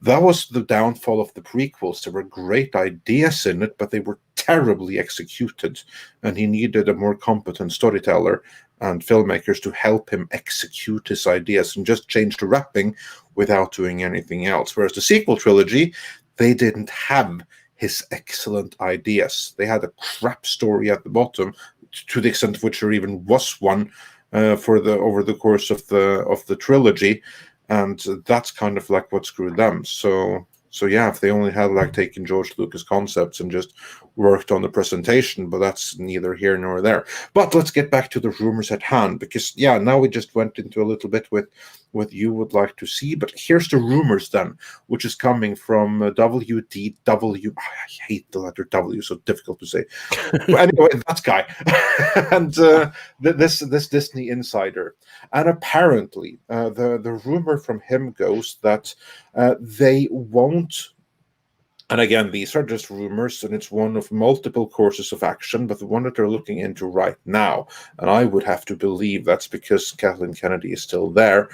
Speaker 2: That was the downfall of the prequels. There were great ideas in it, but they were terribly executed, and he needed a more competent storyteller and filmmakers to help him execute his ideas and just change the wrapping without doing anything else. Whereas the sequel trilogy, they didn't have his excellent ideas. They had a crap story at the bottom, to the extent of which there even was one over the course of the trilogy. And that's kind of like what screwed them. So yeah, if they only had like taken George Lucas concepts and just worked on the presentation, but that's neither here nor there. But let's get back to the rumors at hand, because yeah, now we just went into a little bit with what you would like to see. But here's the rumors then, which is coming from WDW. I hate the letter W, so difficult to say. But anyway, that guy and this Disney insider, and apparently the rumor from him goes that they won't. And again, these are just rumors, and it's one of multiple courses of action, but the one that they're looking into right now, and I would have to believe that's because Kathleen Kennedy is still there,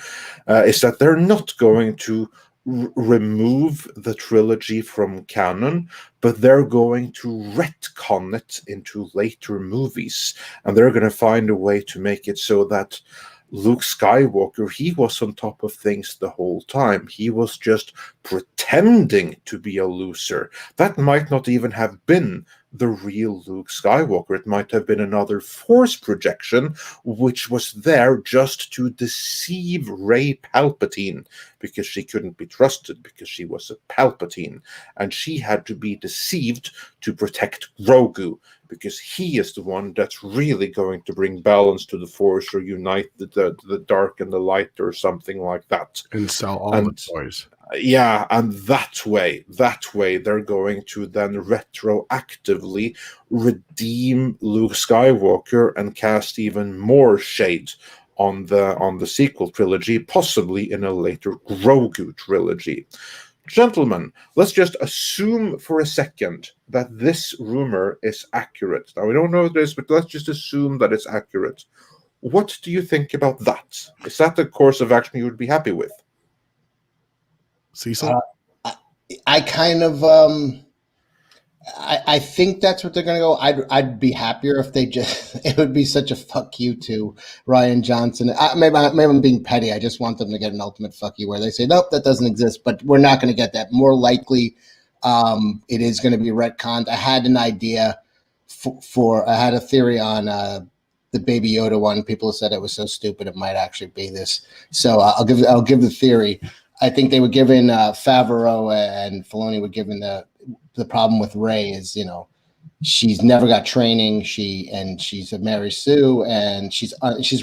Speaker 2: is that they're not going to remove the trilogy from canon, but they're going to retcon it into later movies, and they're going to find a way to make it so that Luke Skywalker, he was on top of things the whole time. He was just pretending to be a loser. That might not even have been the real Luke Skywalker. It might have been another Force projection, which was there just to deceive Rey Palpatine, because she couldn't be trusted, because she was a Palpatine, and she had to be deceived to protect Grogu, because he is the one that's really going to bring balance to the Force, or unite the dark and the light, or something like that.
Speaker 1: And sell all the toys.
Speaker 2: Yeah, and that way, they're going to then retroactively redeem Luke Skywalker and cast even more shade on the sequel trilogy, possibly in a later Grogu trilogy. Gentlemen, let's just assume for a second that this rumor is accurate. Now, we don't know this, but let's just assume that it's accurate. What do you think about that? Is that the course of action you would be happy with?
Speaker 1: Cecil?
Speaker 4: I kind of I think that's what they're going to go. I'd be happier if they just. It would be such a fuck you to Rian Johnson. Maybe I'm being petty. I just want them to get an ultimate fuck you where they say nope, that doesn't exist. But we're not going to get that. More likely, it is going to be retconned. I had an idea I had a theory on the Baby Yoda one. People said it was so stupid it might actually be this. So I'll give the theory. I think they were given Favreau and Filoni were given the problem with Rey is, she's never got training. She's a Mary Sue, and she's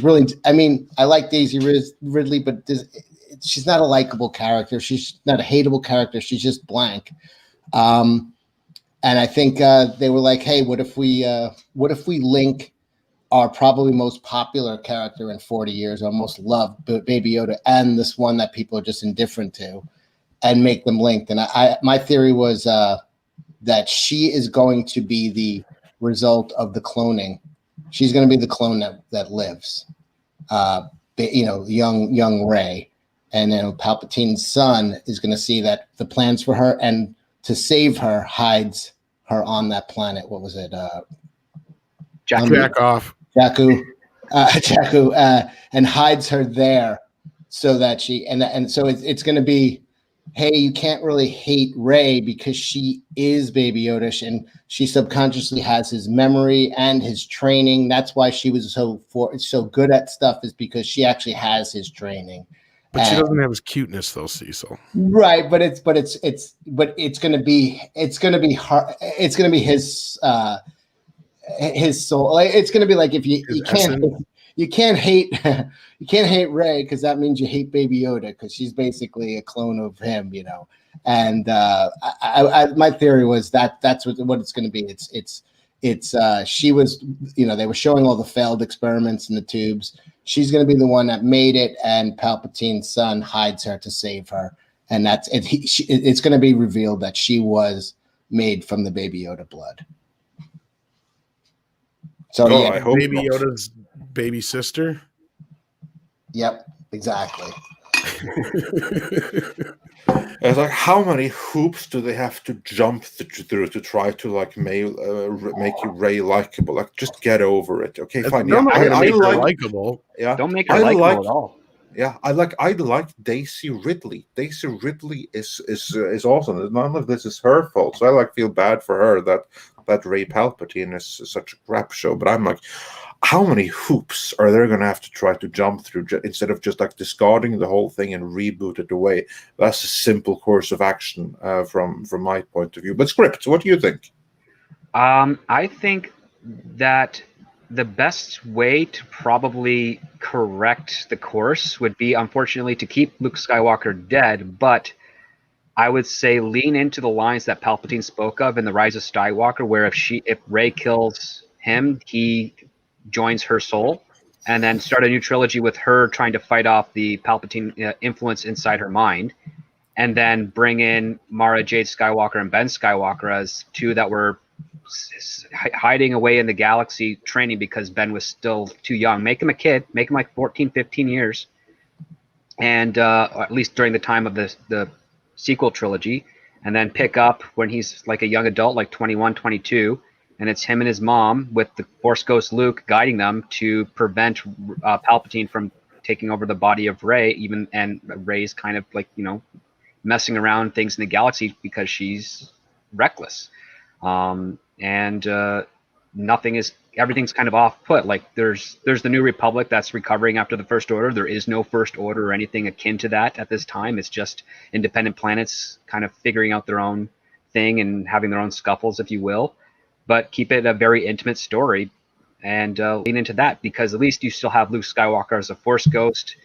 Speaker 4: really. I mean, I like Daisy Ridley, but she's not a likable character. She's not a hateable character. She's just blank. And I think they were like, hey, what if we link our probably most popular character in 40 years, our most loved Baby Yoda, and this one that people are just indifferent to, and make them linked. And my theory was that she is going to be the result of the cloning. She's going to be the clone that lives, young Rey. And then Palpatine's son is going to see that the plans for her and to save her hides her on that planet. What was it?
Speaker 1: Jakku,
Speaker 4: and hides her there so that she and so it's going to be, hey, you can't really hate Rey because she is Baby Yoda and she subconsciously has his memory and his training. That's why she was so good at stuff, is because she actually has his training.
Speaker 1: But she doesn't have his cuteness though, Cecil.
Speaker 4: Right, but it's going to be hard. It's going to be his soul. Like, it's going to be like if you can't hate Rey because that means you hate Baby Yoda because she's basically a clone of him, And my theory was that's what it's going to be. It's she was, they were showing all the failed experiments in the tubes. She's going to be the one that made it, and Palpatine's son hides her to save her, and that's it. It's going to be revealed that she was made from the Baby Yoda blood. So
Speaker 2: I hope
Speaker 1: Baby
Speaker 2: not.
Speaker 1: Yoda's baby sister.
Speaker 4: Yep, exactly.
Speaker 2: It's like, how many hoops do they have to jump through to try to like make you Ray likable? Like, just get over it. Okay, fine.
Speaker 1: They're
Speaker 2: Yeah,
Speaker 1: not going to
Speaker 2: I
Speaker 1: make her
Speaker 2: like.
Speaker 1: likable.
Speaker 2: Yeah,
Speaker 3: Don't make her
Speaker 2: I like.
Speaker 3: likable at all.
Speaker 2: Yeah, I like Daisy Ridley. Daisy Ridley is awesome. None of this is her fault. So I like feel bad for her that Ray Palpatine is such a crap show. But I'm like, how many hoops are they going to have to try to jump through instead of just like discarding the whole thing and reboot it away? That's a simple course of action from my point of view. But script, what do you think?
Speaker 3: I think that the best way to probably correct the course would be, unfortunately, to keep Luke Skywalker dead, but I would say lean into the lines that Palpatine spoke of in The Rise of Skywalker, where if Rey kills him, he joins her soul, and then start a new trilogy with her trying to fight off the Palpatine influence inside her mind, and then bring in Mara Jade Skywalker and Ben Skywalker as two that were hiding away in the galaxy training because Ben was still too young. Make him a kid, make him like 14, 15 years, and at least during the time of the sequel trilogy, and then pick up when he's like a young adult, like 21, 22, and it's him and his mom with the Force Ghost Luke guiding them to prevent Palpatine from taking over the body of Rey, and Rey's kind of like, messing around things in the galaxy because she's reckless. And everything's kind of off put. Like there's the New Republic that's recovering after the First Order. There is no First Order or anything akin to that at this time. It's just independent planets kind of figuring out their own thing and having their own scuffles, if you will. But keep it a very intimate story and lean into that, because at least you still have Luke Skywalker as a Force ghost,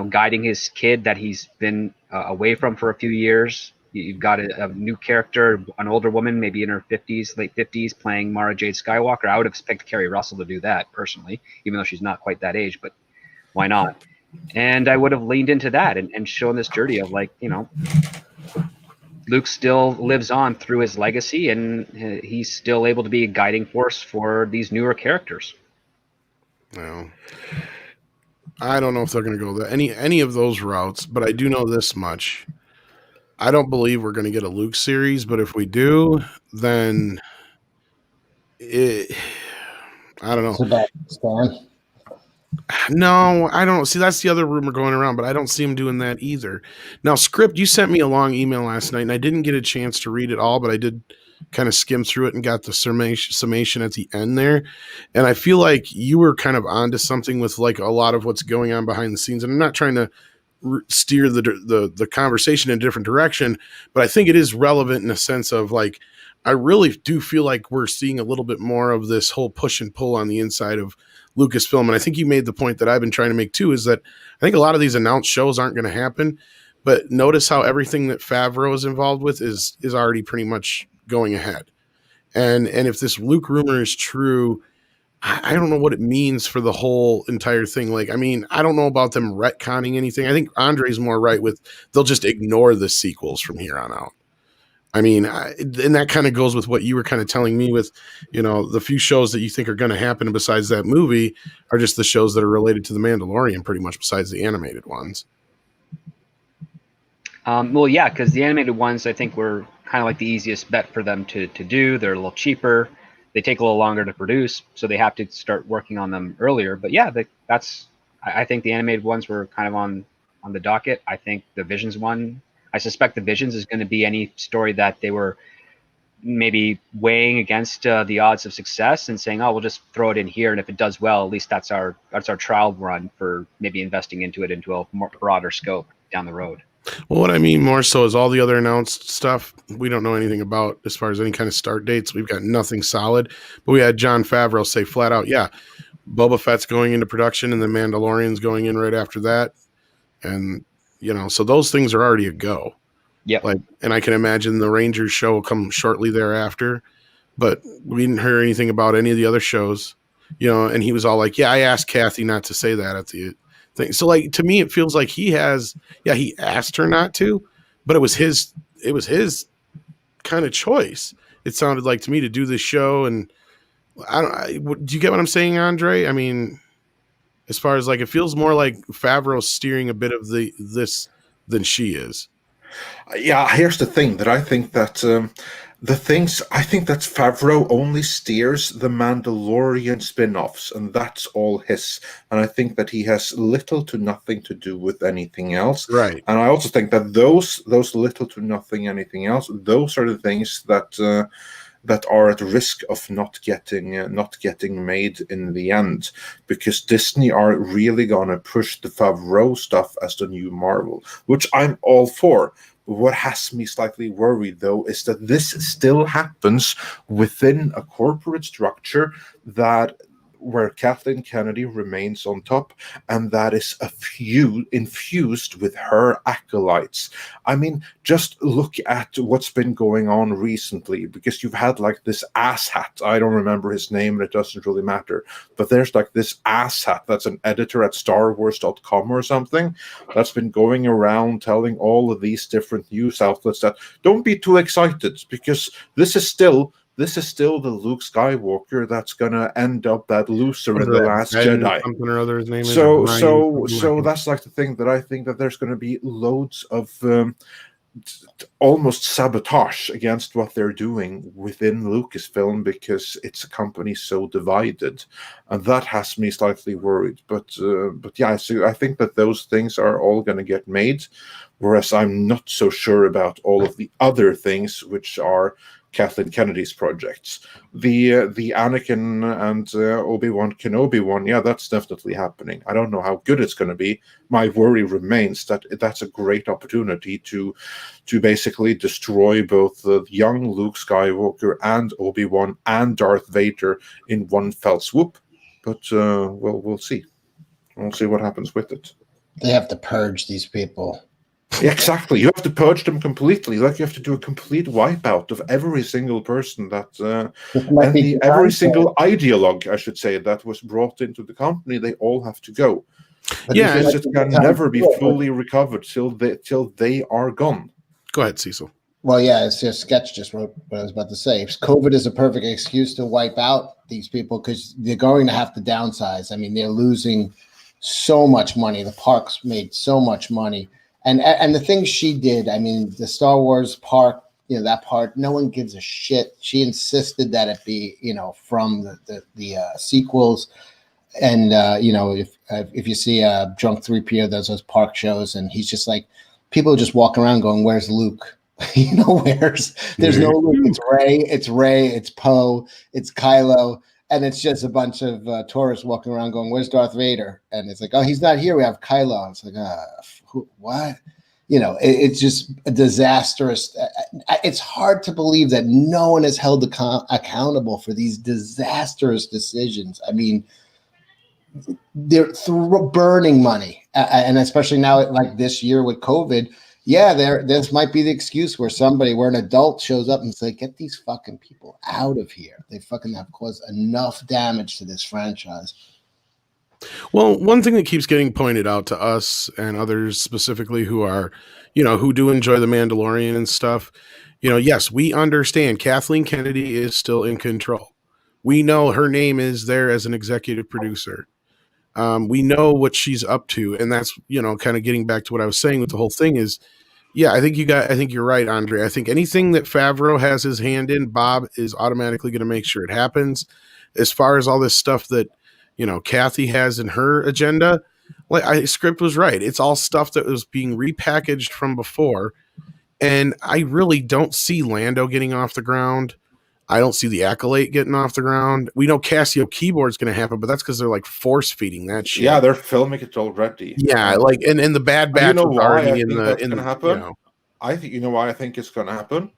Speaker 3: guiding his kid that he's been away from for a few years. You've got a new character, an older woman, maybe in her 50s, late 50s, playing Mara Jade Skywalker. I would expect Kerry Russell to do that, personally, even though she's not quite that age, but why not? And I would have leaned into that and shown this journey of, like, Luke still lives on through his legacy, and he's still able to be a guiding force for these newer characters.
Speaker 1: Well, I don't know if they're going to go any of those routes, but I do know this much. I don't believe we're going to get a Luke series, but if we do, then I don't know.
Speaker 4: Sebastian.
Speaker 1: No, I don't see. That's the other rumor going around, but I don't see him doing that either. Now, Script, you sent me a long email last night, and I didn't get a chance to read it all, but I did kind of skim through it and got the summation at the end there. And I feel like you were kind of onto something with like a lot of what's going on behind the scenes. And I'm not trying to steer the conversation in a different direction, but I think it is relevant in a sense of like, I really do feel like we're seeing a little bit more of this whole push and pull on the inside of Lucasfilm. And I think you made the point that I've been trying to make too, is that I think a lot of these announced shows aren't going to happen, but notice how everything that Favreau is involved with is already pretty much going ahead. And if this Luke rumor is true, I don't know what it means for the whole entire thing. Like, I mean, I don't know about them retconning anything. I think Andre's more right with they'll just ignore the sequels from here on out. I mean, and that kind of goes with what you were kind of telling me with, the few shows that you think are going to happen besides that movie are just the shows that are related to The Mandalorian, pretty much, besides the animated ones.
Speaker 3: Well, yeah, because the animated ones, I think, were kind of like the easiest bet for them to do. They're a little cheaper. They take a little longer to produce, so they have to start working on them earlier. But yeah, I think the animated ones were kind of on the docket. I think the Visions one, I suspect the Visions is going to be any story that they were maybe weighing against the odds of success and saying, oh, we'll just throw it in here, and if it does well, at least that's our trial run for maybe investing into a more broader scope down the road.
Speaker 1: Well, what I mean more so is all the other announced stuff we don't know anything about as far as any kind of start dates. We've got nothing solid, but we had Jon Favreau say flat out, yeah, Boba Fett's going into production and the Mandalorian's going in right after that. And, so those things are already a go.
Speaker 3: Yeah.
Speaker 1: And I can imagine the Rangers show will come shortly thereafter, but we didn't hear anything about any of the other shows, and he was all like, yeah, I asked Kathy not to say that at the thing. So like, to me, it feels like he asked her not to, but it was his kind of choice. It sounded like to me to do this show. And do you get what I'm saying, Andre? I mean, As far as like, it feels more like Favreau steering a bit of this than she is.
Speaker 2: Yeah, here's the thing that I think that I think that Favreau only steers the Mandalorian spin-offs, and that's all his. And I think that he has little to nothing to do with anything else.
Speaker 1: Right.
Speaker 2: And I also think that those little to nothing anything else, those are the things that are at risk of not getting made in the end, because Disney are really gonna push the Favreau stuff as the new Marvel, which I'm all for. What has me slightly worried, though, is that this still happens within a corporate structure that where Kathleen Kennedy remains on top, and that is infused with her acolytes. I mean, just look at what's been going on recently, because you've had like this asshat. I don't remember his name, and it doesn't really matter. But there's like this asshat that's an editor at StarWars.com or something that's been going around telling all of these different news outlets that don't be too excited, because this is still the Luke Skywalker that's gonna end up that loser in The Last Jedi.
Speaker 1: Something or other his name is.
Speaker 2: So that's like the thing that I think that there's going to be loads of almost sabotage against what they're doing within Lucasfilm, because it's a company so divided, and that has me slightly worried. But yeah, so I think that those things are all going to get made, whereas I'm not so sure about all of the other things, which are Kathleen Kennedy's projects. The Anakin and Obi-Wan Kenobi one, yeah, that's definitely happening. I don't know how good it's going to be. My worry remains that that's a great opportunity to basically destroy both the young Luke Skywalker and Obi-Wan and Darth Vader in one fell swoop. But we'll see. We'll see what happens with it.
Speaker 4: They have to purge these people.
Speaker 2: Exactly. You have to purge them completely. Like, you have to do a complete wipeout of every single person that, every single ideologue, I should say, that was brought into the company. They all have to go.
Speaker 1: Yeah,
Speaker 2: because it can never be fully recovered till they are gone.
Speaker 1: Go ahead, Cecil.
Speaker 4: Well, yeah, it's just Sketch just wrote what I was about to say. COVID is a perfect excuse to wipe out these people, because they're going to have to downsize. I mean, they're losing so much money. The parks made so much money. And the things she did, I mean, the Star Wars park, that part, no one gives a shit. She insisted that it be, from the sequels. And, if you see Drunk 3PO does those park shows, and he's just like, people just walk around going, where's Luke? There's no Luke. It's Ray, it's Poe, it's Kylo. And it's just a bunch of tourists walking around going, where's Darth Vader? And it's like, oh, he's not here. We have Kylo. It's like, what? It's just a disastrous. It's hard to believe that no one is held accountable for these disastrous decisions. I mean, they're burning money. And especially now, like this year with COVID, yeah, this might be the excuse where an adult shows up and says, get these fucking people out of here. They fucking have caused enough damage to this franchise.
Speaker 1: Well, one thing that keeps getting pointed out to us and others specifically who are, who do enjoy The Mandalorian and stuff, yes, we understand Kathleen Kennedy is still in control. We know her name is there as an executive producer. We know what she's up to, and that's, kind of getting back to what I was saying with the whole thing is, yeah, I think you're right, Andre. I think anything that Favreau has his hand in, Bob is automatically going to make sure it happens. As far as all this stuff that, Kathy has in her agenda, script was right. It's all stuff that was being repackaged from before. And I really don't see Lando getting off the ground. I don't see the Acolyte getting off the ground. We know Casio Keyboard's going to happen, but that's because they're like force feeding that shit.
Speaker 2: Yeah, they're filming it already.
Speaker 1: Yeah, and the Bad Batch was already in the
Speaker 2: happen. I think why I think it's going to happen.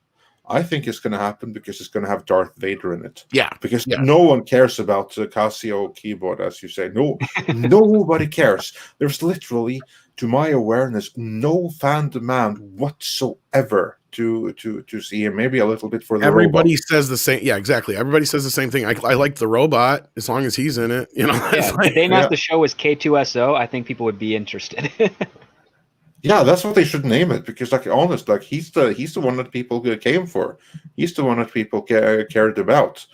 Speaker 2: I think it's going to happen because it's going to have Darth Vader in it.
Speaker 1: Yeah,
Speaker 2: because no one cares about the Casio Keyboard, as you say. No, nobody cares. There's literally, to my awareness, no fan demand whatsoever to see him. Maybe a little bit for the
Speaker 1: everybody
Speaker 2: robot.
Speaker 1: Says the same. Yeah, exactly. Everybody says the same thing. I like the robot as long as he's in it.
Speaker 3: Yeah, if they announced the show as K2SO, I think people would be interested.
Speaker 2: Yeah, that's what they should name it, because, he's the one that people came for. He's the one that people cared about.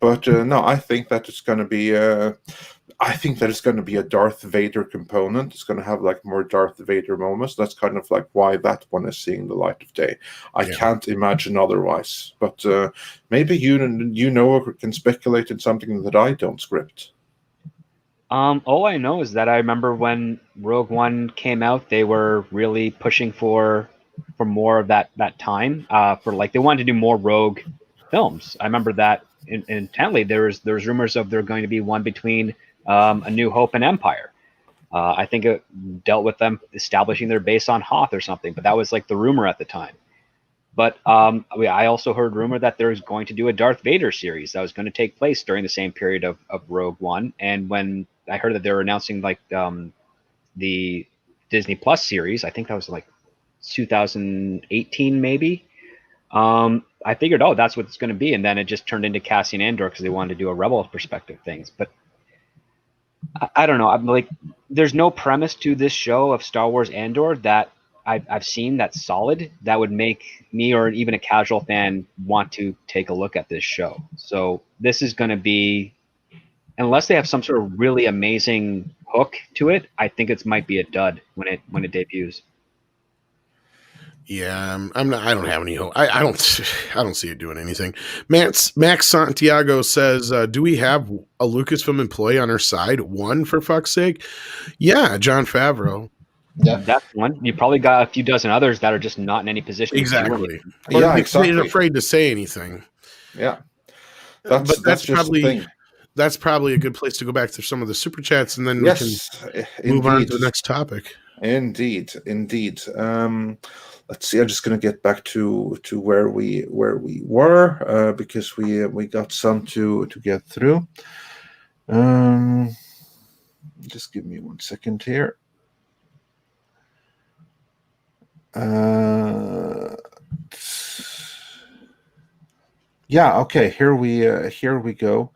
Speaker 2: But no, I think that it's going to be. I think that it's going to be a Darth Vader component. It's going to have like more Darth Vader moments. That's kind of like why that one is seeing the light of day. I can't imagine otherwise. But maybe you know or can speculate in something that I don't script.
Speaker 3: All I know is that I remember when Rogue One came out, they were really pushing for more of that time. For like they wanted to do more Rogue films. I remember that intently. There was rumors of there going to be one between A New Hope and Empire. I think it dealt with them establishing their base on Hoth or something, but that was like the rumor at the time. But I also heard rumor that there's going to do a Darth Vader series that was going to take place during the same period of Rogue One. And when I heard that they were announcing like the Disney Plus series, I think that was like 2018 maybe. I figured, oh, that's what it's going to be, and then it just turned into Cassian Andor because they wanted to do a Rebel perspective things. But I don't know. I'm like, there's no premise to this show of Star Wars Andor that I've seen that's solid that would make me or even a casual fan want to take a look at this show. So this is going to be, unless they have some sort of really amazing hook to it, I think it might be a dud when it debuts.
Speaker 1: Yeah, I'm not. I don't have any hope. I don't see it doing anything. Max Santiago says, "Do we have a Lucasfilm employee on our side? One, for fuck's sake." Yeah, Jon Favreau.
Speaker 4: Yeah,
Speaker 3: that's one. You probably got a few dozen others that are just not in any position.
Speaker 1: Exactly.
Speaker 2: Yeah, exactly.
Speaker 1: He's afraid to say anything.
Speaker 2: Yeah,
Speaker 1: that's probably a good place to go back to some of the super chats, and then we can move on to the next topic.
Speaker 2: Indeed. Let's see. I'm just going to get back to where we were because we got some to get through. Just give me 1 second here. Yeah. Okay. Here we go.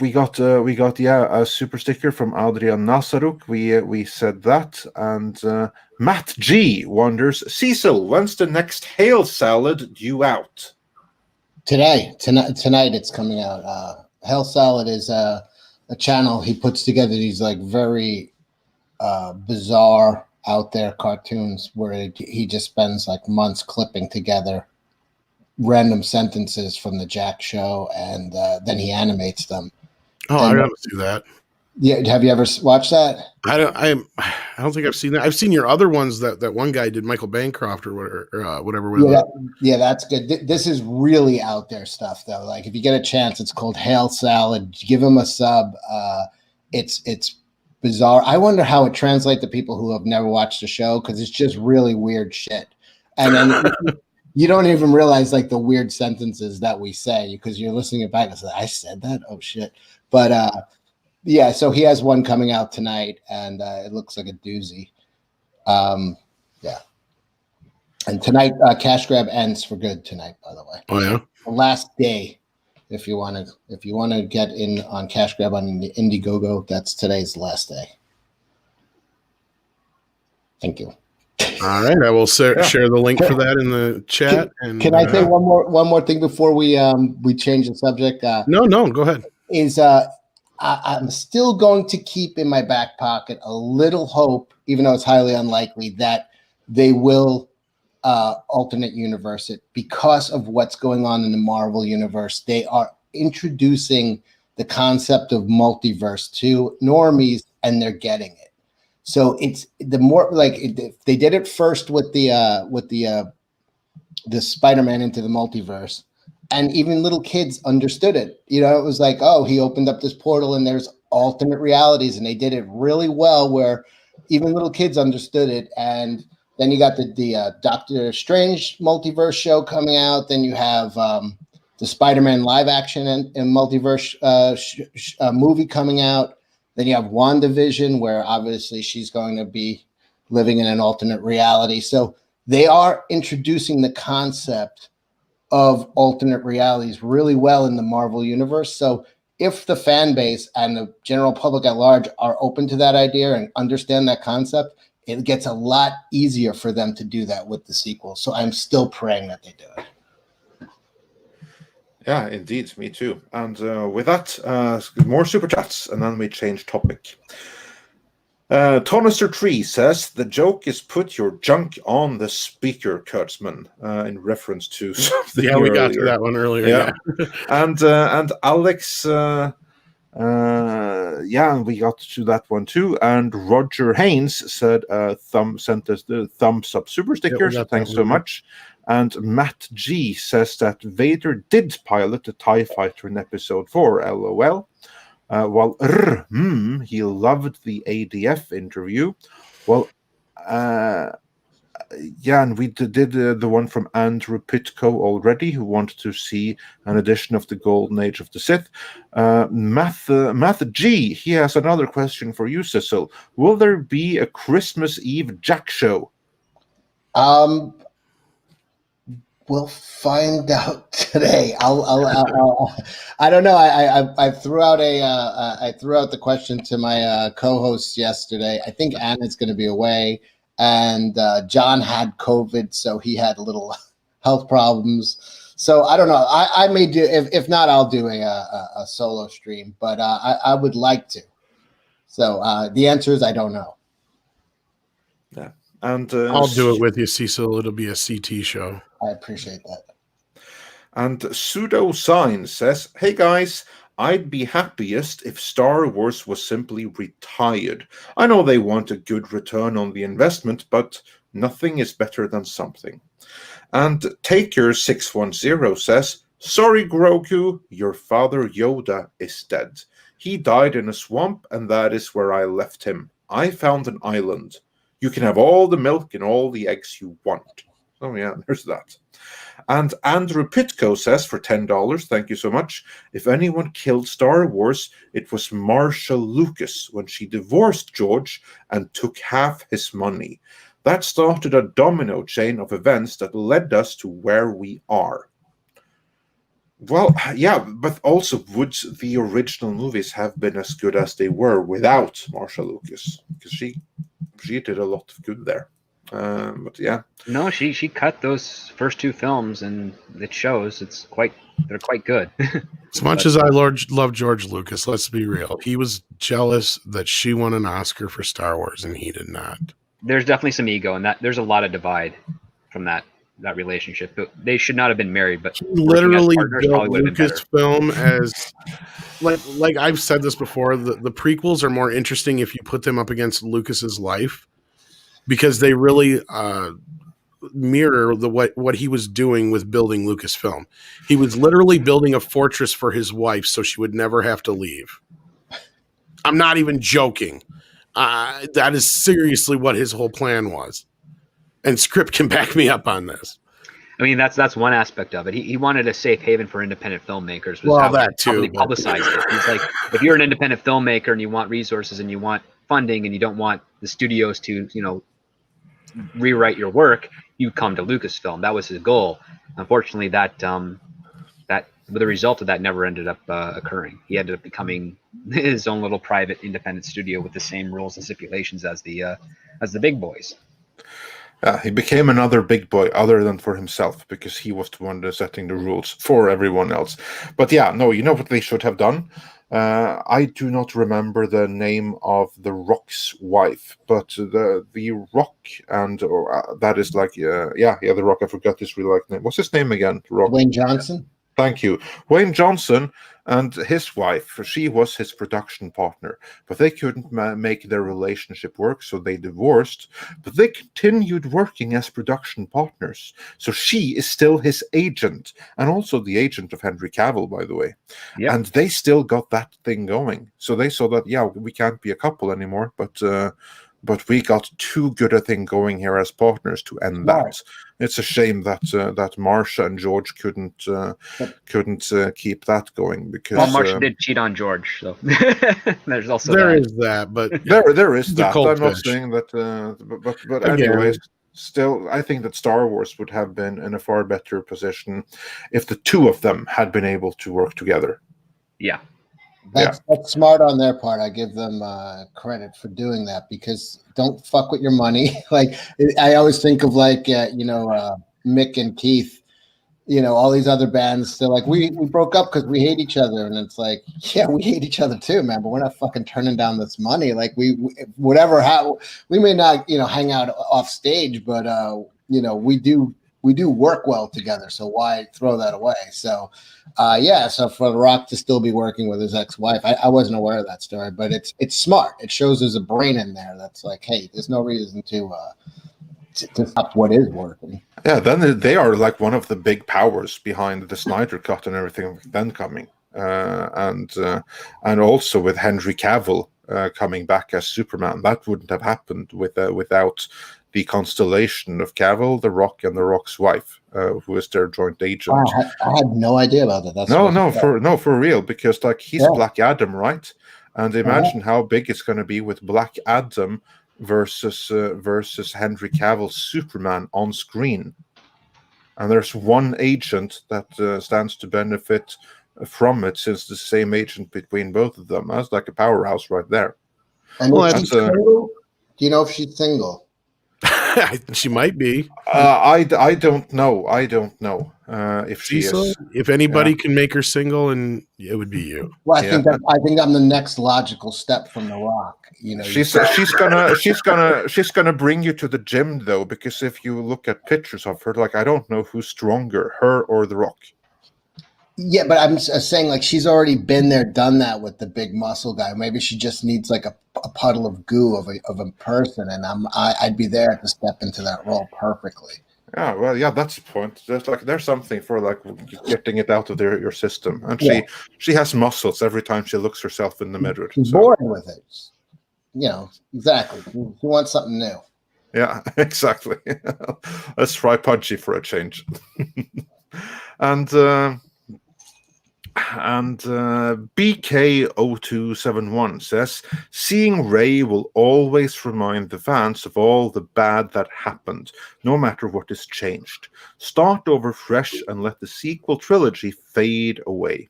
Speaker 2: We got a super sticker from Adrian Nasaruk. We said that, and Matt G wonders, Cecil, when's the next Hail Salad due out?
Speaker 4: tonight it's coming out. Hell Salad is a channel he puts together these like very bizarre out there cartoons where he just spends like months clipping together random sentences from the Jack show, and then he animates them.
Speaker 1: Oh, I gotta see that.
Speaker 4: Yeah, have you ever watched that?
Speaker 1: I don't think I've seen that. I've seen your other ones that one guy did, Michael Bancroft or whatever.
Speaker 4: Yeah, that's good. This is really out there stuff though. Like if you get a chance, it's called Hail Salad. Give him a sub. It's bizarre. I wonder how it translates to people who have never watched the show because it's just really weird shit. And then you don't even realize like the weird sentences that we say because you're listening it back and say, I said that? Oh shit. But yeah, so he has one coming out tonight and it looks like a doozy. Yeah. And tonight, Cash Grab ends for good tonight, by the way.
Speaker 1: Oh yeah.
Speaker 4: The last day. If you want to get in on Cash Grab on the Indiegogo, that's today's last day. Thank you.
Speaker 1: All right, I will share the link for that in the chat.
Speaker 4: Can I say one more thing before we change the subject?
Speaker 1: No, go ahead.
Speaker 4: I'm still going to keep in my back pocket a little hope, even though it's highly unlikely, that they will alternate universe it because of what's going on in the Marvel universe. They are introducing the concept of multiverse to normies, and they're getting it. So it's the more like they did it first with the Spider-Man Into the Multiverse, and even little kids understood it. You know, it was like, oh, he opened up this portal and there's alternate realities, and they did it really well where even little kids understood it. And then you got the Doctor Strange multiverse show coming out. Then you have the Spider-Man live action and multiverse movie coming out. Then you have WandaVision, where obviously she's going to be living in an alternate reality. So they are introducing the concept of alternate realities really well in the Marvel universe. So if the fan base and the general public at large are open to that idea and understand that concept, it gets a lot easier for them to do that with the sequel. So I'm still praying that they do it.
Speaker 2: Yeah, indeed, me too. And with that, more super chats, and then we change topic. Tonister Tree says the joke is put your junk on the speaker, Kurtzman, in reference to something
Speaker 1: Yeah, we
Speaker 2: earlier.
Speaker 1: got to that one earlier. Yeah.
Speaker 2: And Alex, we got to that one too. And Roger Haynes said, sent us the thumbs up super stickers. Thanks so much. And Matt G says that Vader did pilot the TIE Fighter in episode 4, LOL. While he loved the ADF interview. Well, and we did the one from Andrew Pitko already, who wanted to see an edition of the Golden Age of the Sith. Math G, he has another question for you, Cecil. Will there be a Christmas Eve Jack show?
Speaker 4: We'll find out today. I don't know. I threw out the question to my co-host yesterday. I think Anna's going to be away, and John had COVID, so he had a little health problems. So I don't know. I may do. If not, I'll do a solo stream. But I would like to. So the answer is I don't know.
Speaker 2: Yeah, and
Speaker 1: I'll do it with you, Cecil. It'll be a CT show.
Speaker 4: I appreciate that.
Speaker 2: And Pseudo Sign says, hey guys, I'd be happiest if Star Wars was simply retired. I know they want a good return on the investment, but nothing is better than something. And Taker610 says, sorry Grogu, your father Yoda is dead. He died in a swamp and that is where I left him. I found an island. You can have all the milk and all the eggs you want. Oh, yeah, there's that. And Andrew Pitko says for $10, thank you so much, if anyone killed Star Wars, it was Marsha Lucas when she divorced George and took half his money. That started a domino chain of events that led us to where we are. Well, yeah, but also would the original movies have been as good as they were without Marsha Lucas? Because she did a lot of good there. But yeah,
Speaker 3: no, she cut those first two films, and it shows. They're quite good.
Speaker 1: As much as I love George Lucas, let's be real. He was jealous that she won an Oscar for Star Wars, and he did not.
Speaker 3: There's definitely some ego, and that there's a lot of divide from that relationship. But they should not have been married. But
Speaker 1: he literally built Lucasfilm as like I've said this before. The prequels are more interesting if you put them up against Lucas's life, because they really mirror what he was doing with building Lucasfilm. He was literally building a fortress for his wife so she would never have to leave. I'm not even joking. That is seriously what his whole plan was. And Script can back me up on this.
Speaker 3: I mean, that's one aspect of it. He wanted a safe haven for independent filmmakers.
Speaker 1: Well, that too.
Speaker 3: He publicized it. He's like, if you're an independent filmmaker and you want resources and you want funding and you don't want the studios to, rewrite your work, you come to Lucasfilm. That was his goal. Unfortunately, that the result of that never ended up occurring. He ended up becoming his own little private independent studio with the same rules and stipulations as the big boys.
Speaker 2: He became another big boy other than for himself, because he was the one setting the rules for everyone else. But yeah, no, you know what they should have done? I do not remember the name of the Rock's wife, but the Rock, and that is like the Rock. I forgot his real life name. What's his name again? Rock.
Speaker 4: Dwayne Johnson.
Speaker 2: Thank you. Wayne Johnson and his wife, she was his production partner, but they couldn't make their relationship work, so they divorced, but they continued working as production partners. So she is still his agent, and also the agent of Henry Cavill, by the way. Yep. And they still got that thing going. So they saw that, we can't be a couple anymore, but we got too good a thing going here as partners to end that. It's a shame that Marsha and George couldn't keep that going, because
Speaker 3: Marsha did cheat on George, so there's also
Speaker 2: there is that, but there is that. I'm not saying that, but anyways, still, I think that Star Wars would have been in a far better position if the two of them had been able to work together.
Speaker 3: Yeah.
Speaker 4: That's smart on their part. I give them credit for doing that, because don't fuck with your money. Like, I always think of Mick and Keith. all these other bands, they're like, we broke up because we hate each other. And it's like, yeah, we hate each other too, man, but we're not fucking turning down this money. Like we may not, hang out off stage, but, we do work well together. So why throw that away? So, so for The Rock to still be working with his ex-wife, I wasn't aware of that story, but it's smart. It shows there's a brain in there that's like, hey, there's no reason to stop what is working.
Speaker 2: Yeah, then they are like one of the big powers behind the Snyder Cut and everything then coming, and also with Henry Cavill coming back as Superman. That wouldn't have happened without the constellation of Cavill, The Rock, and The Rock's wife, who is their joint agent.
Speaker 4: Oh, I had no idea about that.
Speaker 2: That's for real, because like he's Black Adam, right? And imagine how big it's going to be with Black Adam versus Henry Cavill's Superman on screen. And there's one agent that stands to benefit from it, since the same agent between both of them. That's like a powerhouse right there.
Speaker 4: And do you know if she's single?
Speaker 1: She might be.
Speaker 2: I don't know. If she
Speaker 1: Cecil,
Speaker 2: is.
Speaker 1: if anybody can make her single, and it would be you.
Speaker 4: Well, I think I'm the next logical step from The Rock.
Speaker 2: She's gonna bring you to the gym though, because if you look at pictures of her, like I don't know who's stronger, her or The Rock.
Speaker 4: Yeah, but I'm saying like she's already been there, done that with the big muscle guy. Maybe she just needs like a puddle of goo of a person, and I'd be there to step into that role perfectly.
Speaker 2: Yeah, well, yeah, that's the point. There's something for like getting it out of your system, and she has muscles every time she looks herself in the mirror.
Speaker 4: She's bored with it. Exactly. She wants something new.
Speaker 2: Yeah, exactly. Let's try Punchy for a change. And BK0271 says, seeing Ray will always remind the fans of all the bad that happened, no matter what is changed. Start over fresh and let the sequel trilogy fade away.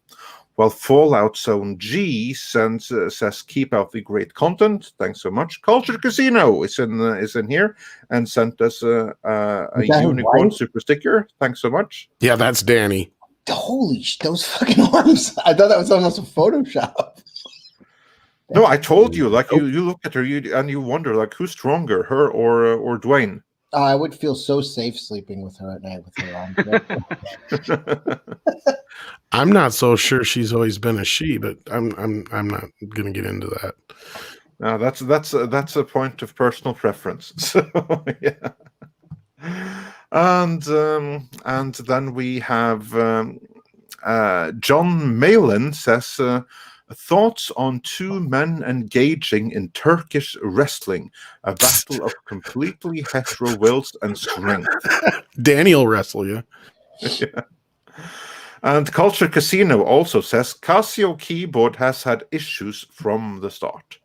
Speaker 2: While Fallout Zone G says, keep out the great content. Thanks so much. Culture Casino is in here and sent us a unicorn super sticker. Thanks so much.
Speaker 1: Yeah, that's Danny.
Speaker 4: Holy those fucking arms! I thought that was almost a Photoshop.
Speaker 2: No, I told you. Like you look at her, and you wonder, like, who's stronger, her or Dwayne?
Speaker 4: Oh, I would feel so safe sleeping with her at night with her arms.
Speaker 1: I'm not so sure she's always been a she, but I'm not going to get into that.
Speaker 2: No, that's a point of personal preference. So yeah. And then we have John Malin says, thoughts on two men engaging in Turkish wrestling, a battle of completely hetero wills and strength.
Speaker 1: Danny will wrestle you.
Speaker 2: Yeah. And Culture Casino also says Casio keyboard has had issues from the start.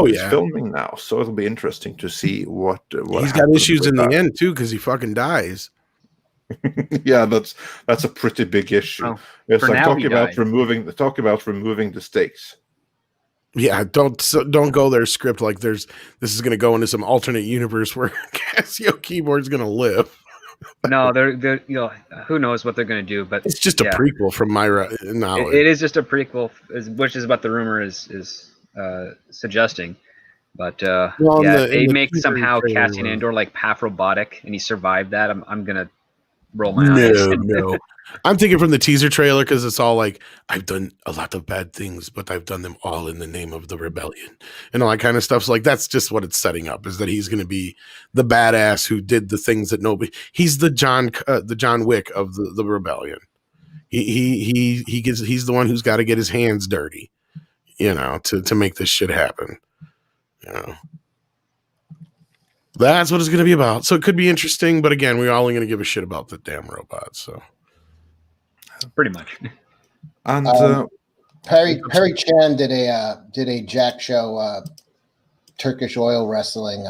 Speaker 2: He's filming now, so it'll be interesting to see what
Speaker 1: he's got issues in the end too, because he fucking dies.
Speaker 2: Yeah, that's a pretty big issue.
Speaker 3: Oh,
Speaker 2: it's like talk about removing the stakes.
Speaker 1: Yeah, don't go there script like this is going to go into some alternate universe where Casio keyboard's going to live.
Speaker 3: No, they're who knows what they're going to do, but
Speaker 1: it's just a prequel from my knowledge.
Speaker 3: It is just a prequel, which is what the rumor is suggesting. But they make somehow Cassian Andor like half robotic, and he survived that. I'm gonna roll my eyes.
Speaker 1: No. I'm thinking from the teaser trailer, because it's all like, I've done a lot of bad things, but I've done them all in the name of the rebellion and all that kind of stuff. So like, that's just what it's setting up, is that he's going to be the badass who did the things that he's the John Wick of the rebellion. He's the one who's got to get his hands dirty, to make this shit happen. That's what it's going to be about. So it could be interesting, but again, we're all going to give a shit about the damn robots. So
Speaker 3: pretty much.
Speaker 2: And
Speaker 4: Perry Chan did a Jack Show Turkish oil wrestling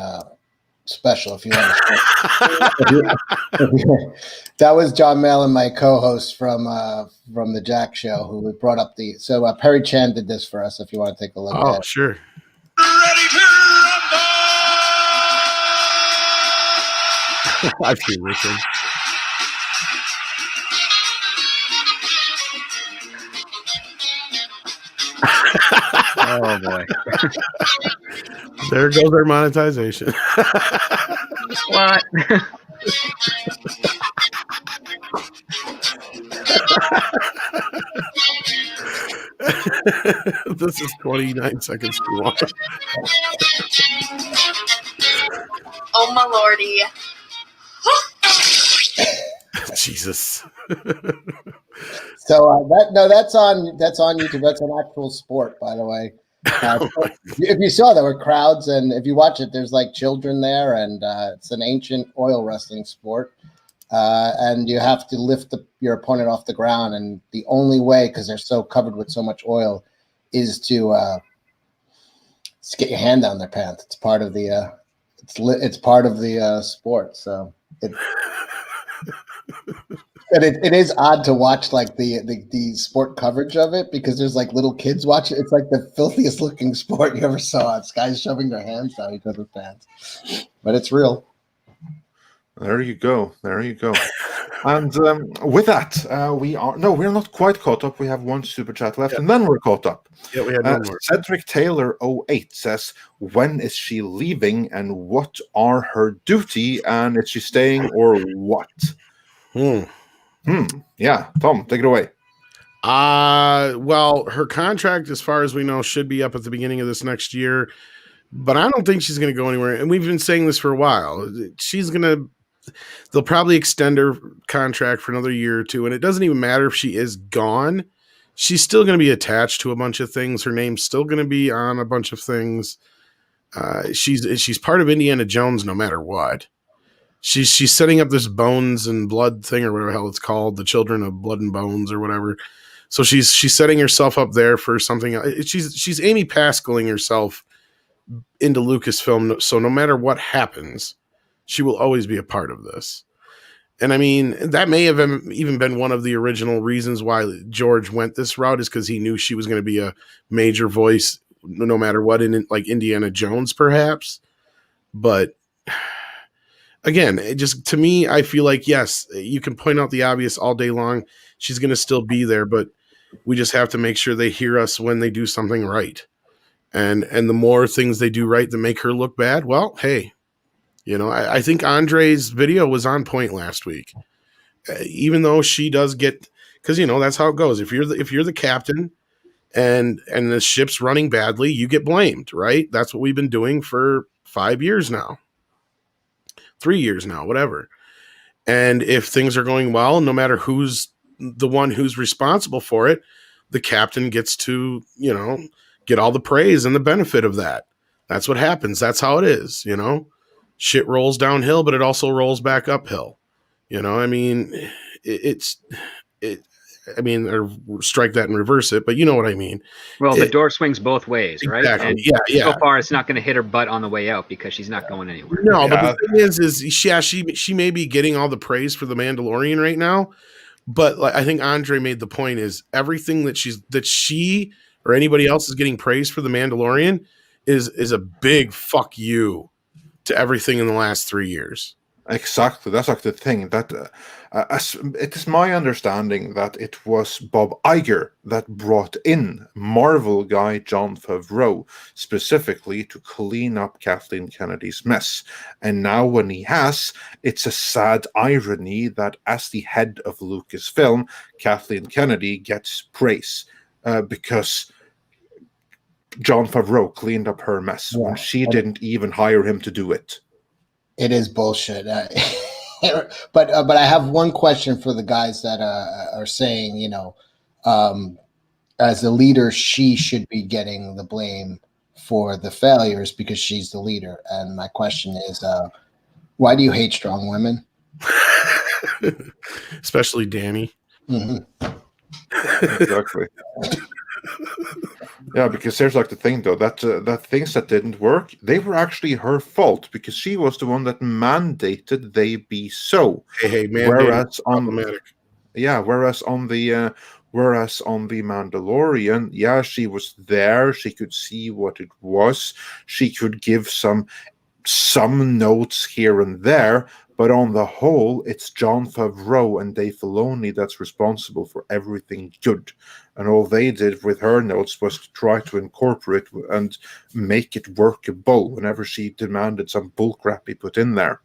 Speaker 4: special. If you want to, that was John Malin, my co-host from the Jack Show, who brought up Perry Chan did this for us. If you want to take a look at it. Oh,
Speaker 1: sure.
Speaker 5: Ready to rumble!
Speaker 1: I've seen this one.
Speaker 3: Oh boy.
Speaker 1: There goes our monetization.
Speaker 3: What?
Speaker 1: This is 29 seconds too long.
Speaker 5: Oh my lordy.
Speaker 1: Jesus.
Speaker 4: So that's on YouTube. That's an actual sport, by the way. If you saw, there were crowds, and if you watch it, there's like children there, and it's an ancient oil wrestling sport. And you have to lift your opponent off the ground, and the only way, because they're so covered with so much oil, is to just get your hand down their pants. It's part of the it's part of the sport. So and it is odd to watch like the sport coverage of it, because there's like little kids watching. It's like the filthiest looking sport you ever saw. It's guys shoving their hands down each other's pants, but it's real.
Speaker 2: There you go. There you go. And with that, we're not quite caught up. We have one super chat left, and then we're caught up.
Speaker 1: Yeah, we had one more.
Speaker 2: Cedric Taylor 08 says, when is she leaving and what are her duty, and is she staying or what? Yeah, Tom, take it away.
Speaker 1: Well, her contract, as far as we know, should be up at the beginning of this next year, but I don't think she's going to go anywhere. And we've been saying this for a while. They'll probably extend her contract for another year or two. And it doesn't even matter if she is gone. She's still going to be attached to a bunch of things. Her name's still going to be on a bunch of things. She's part of Indiana Jones no matter what. She's setting up this bones and blood thing, or whatever the hell it's called, the Children of Blood and Bones or whatever. So she's setting herself up there for something. She's Amy Pascaling herself into Lucasfilm. So no matter what happens, she will always be a part of this. And I mean, that may have even been one of the original reasons why George went this route, is because he knew she was going to be a major voice no matter what, in like Indiana Jones, perhaps. But again, to me, I feel like, yes, you can point out the obvious all day long. She's going to still be there, but we just have to make sure they hear us when they do something right. And the more things they do right that make her look bad, well, hey, I think Andre's video was on point last week. Even though she does get, because that's how it goes. If you're the captain and the ship's running badly, you get blamed, right? That's what we've been doing for 5 years now, 3 years now, whatever. And if things are going well, no matter who's the one who's responsible for it, the captain gets to, get all the praise and the benefit of that. That's what happens. That's how it is, Shit rolls downhill, but it also rolls back uphill. I mean, or strike that and reverse it, but you know what I mean.
Speaker 3: Well, the door swings both ways, right?
Speaker 1: Exactly.
Speaker 3: And
Speaker 1: yeah.
Speaker 3: So far, it's not going to hit her butt on the way out, because she's not going anywhere.
Speaker 1: No, but the thing is she may be getting all the praise for the Mandalorian right now, but like, I think Andre made the point, is everything that she or anybody else is getting praise for the Mandalorian is a big fuck you to everything in the last 3 years.
Speaker 2: Exactly. That's like the thing that it is my understanding that it was Bob Iger that brought in Marvel guy Jon Favreau specifically to clean up Kathleen Kennedy's mess. And now when he has, it's a sad irony that as the head of Lucasfilm, Kathleen Kennedy gets praise because Jon Favreau cleaned up her mess when she didn't even hire him to do it.
Speaker 4: It is bullshit. But I have one question for the guys that are saying, as a leader, she should be getting the blame for the failures because she's the leader. And my question is, why do you hate strong women?
Speaker 1: Especially Danny.
Speaker 4: Mm-hmm.
Speaker 2: Exactly. Yeah, because there's like the thing though that things that didn't work, they were actually her fault because she was the one that mandated they be so.
Speaker 1: Hey, man.
Speaker 2: Whereas on the Mandalorian, yeah, she was there. She could see what it was. She could give some notes here and there, But on the whole, it's Jon Favreau and Dave Filoni that's responsible for everything good. And all they did with her notes was to try to incorporate and make it workable whenever she demanded some bullcrap be put in there.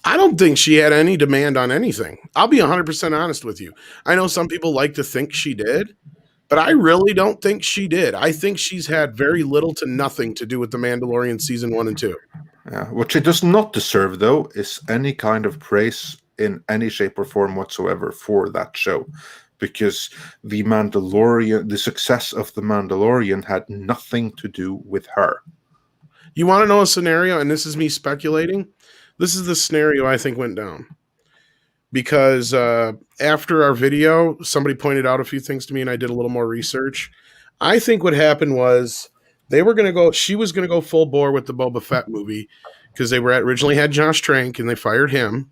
Speaker 1: I don't think she had any demand on anything. I'll be 100% honest with you. I know some people like to think she did, but I really don't think she did. I think she's had very little to nothing to do with The Mandalorian season 1 and 2.
Speaker 2: What she does not deserve, though, is any kind of praise in any shape or form whatsoever for that show. Because the success of The Mandalorian had nothing to do with her.
Speaker 1: You want to know a scenario, and this is me speculating? This is the scenario I think went down. Because after our video, somebody pointed out a few things to me, and I did a little more research. I think what happened was she was going to go full bore with the Boba Fett movie because they originally had Josh Trank and they fired him.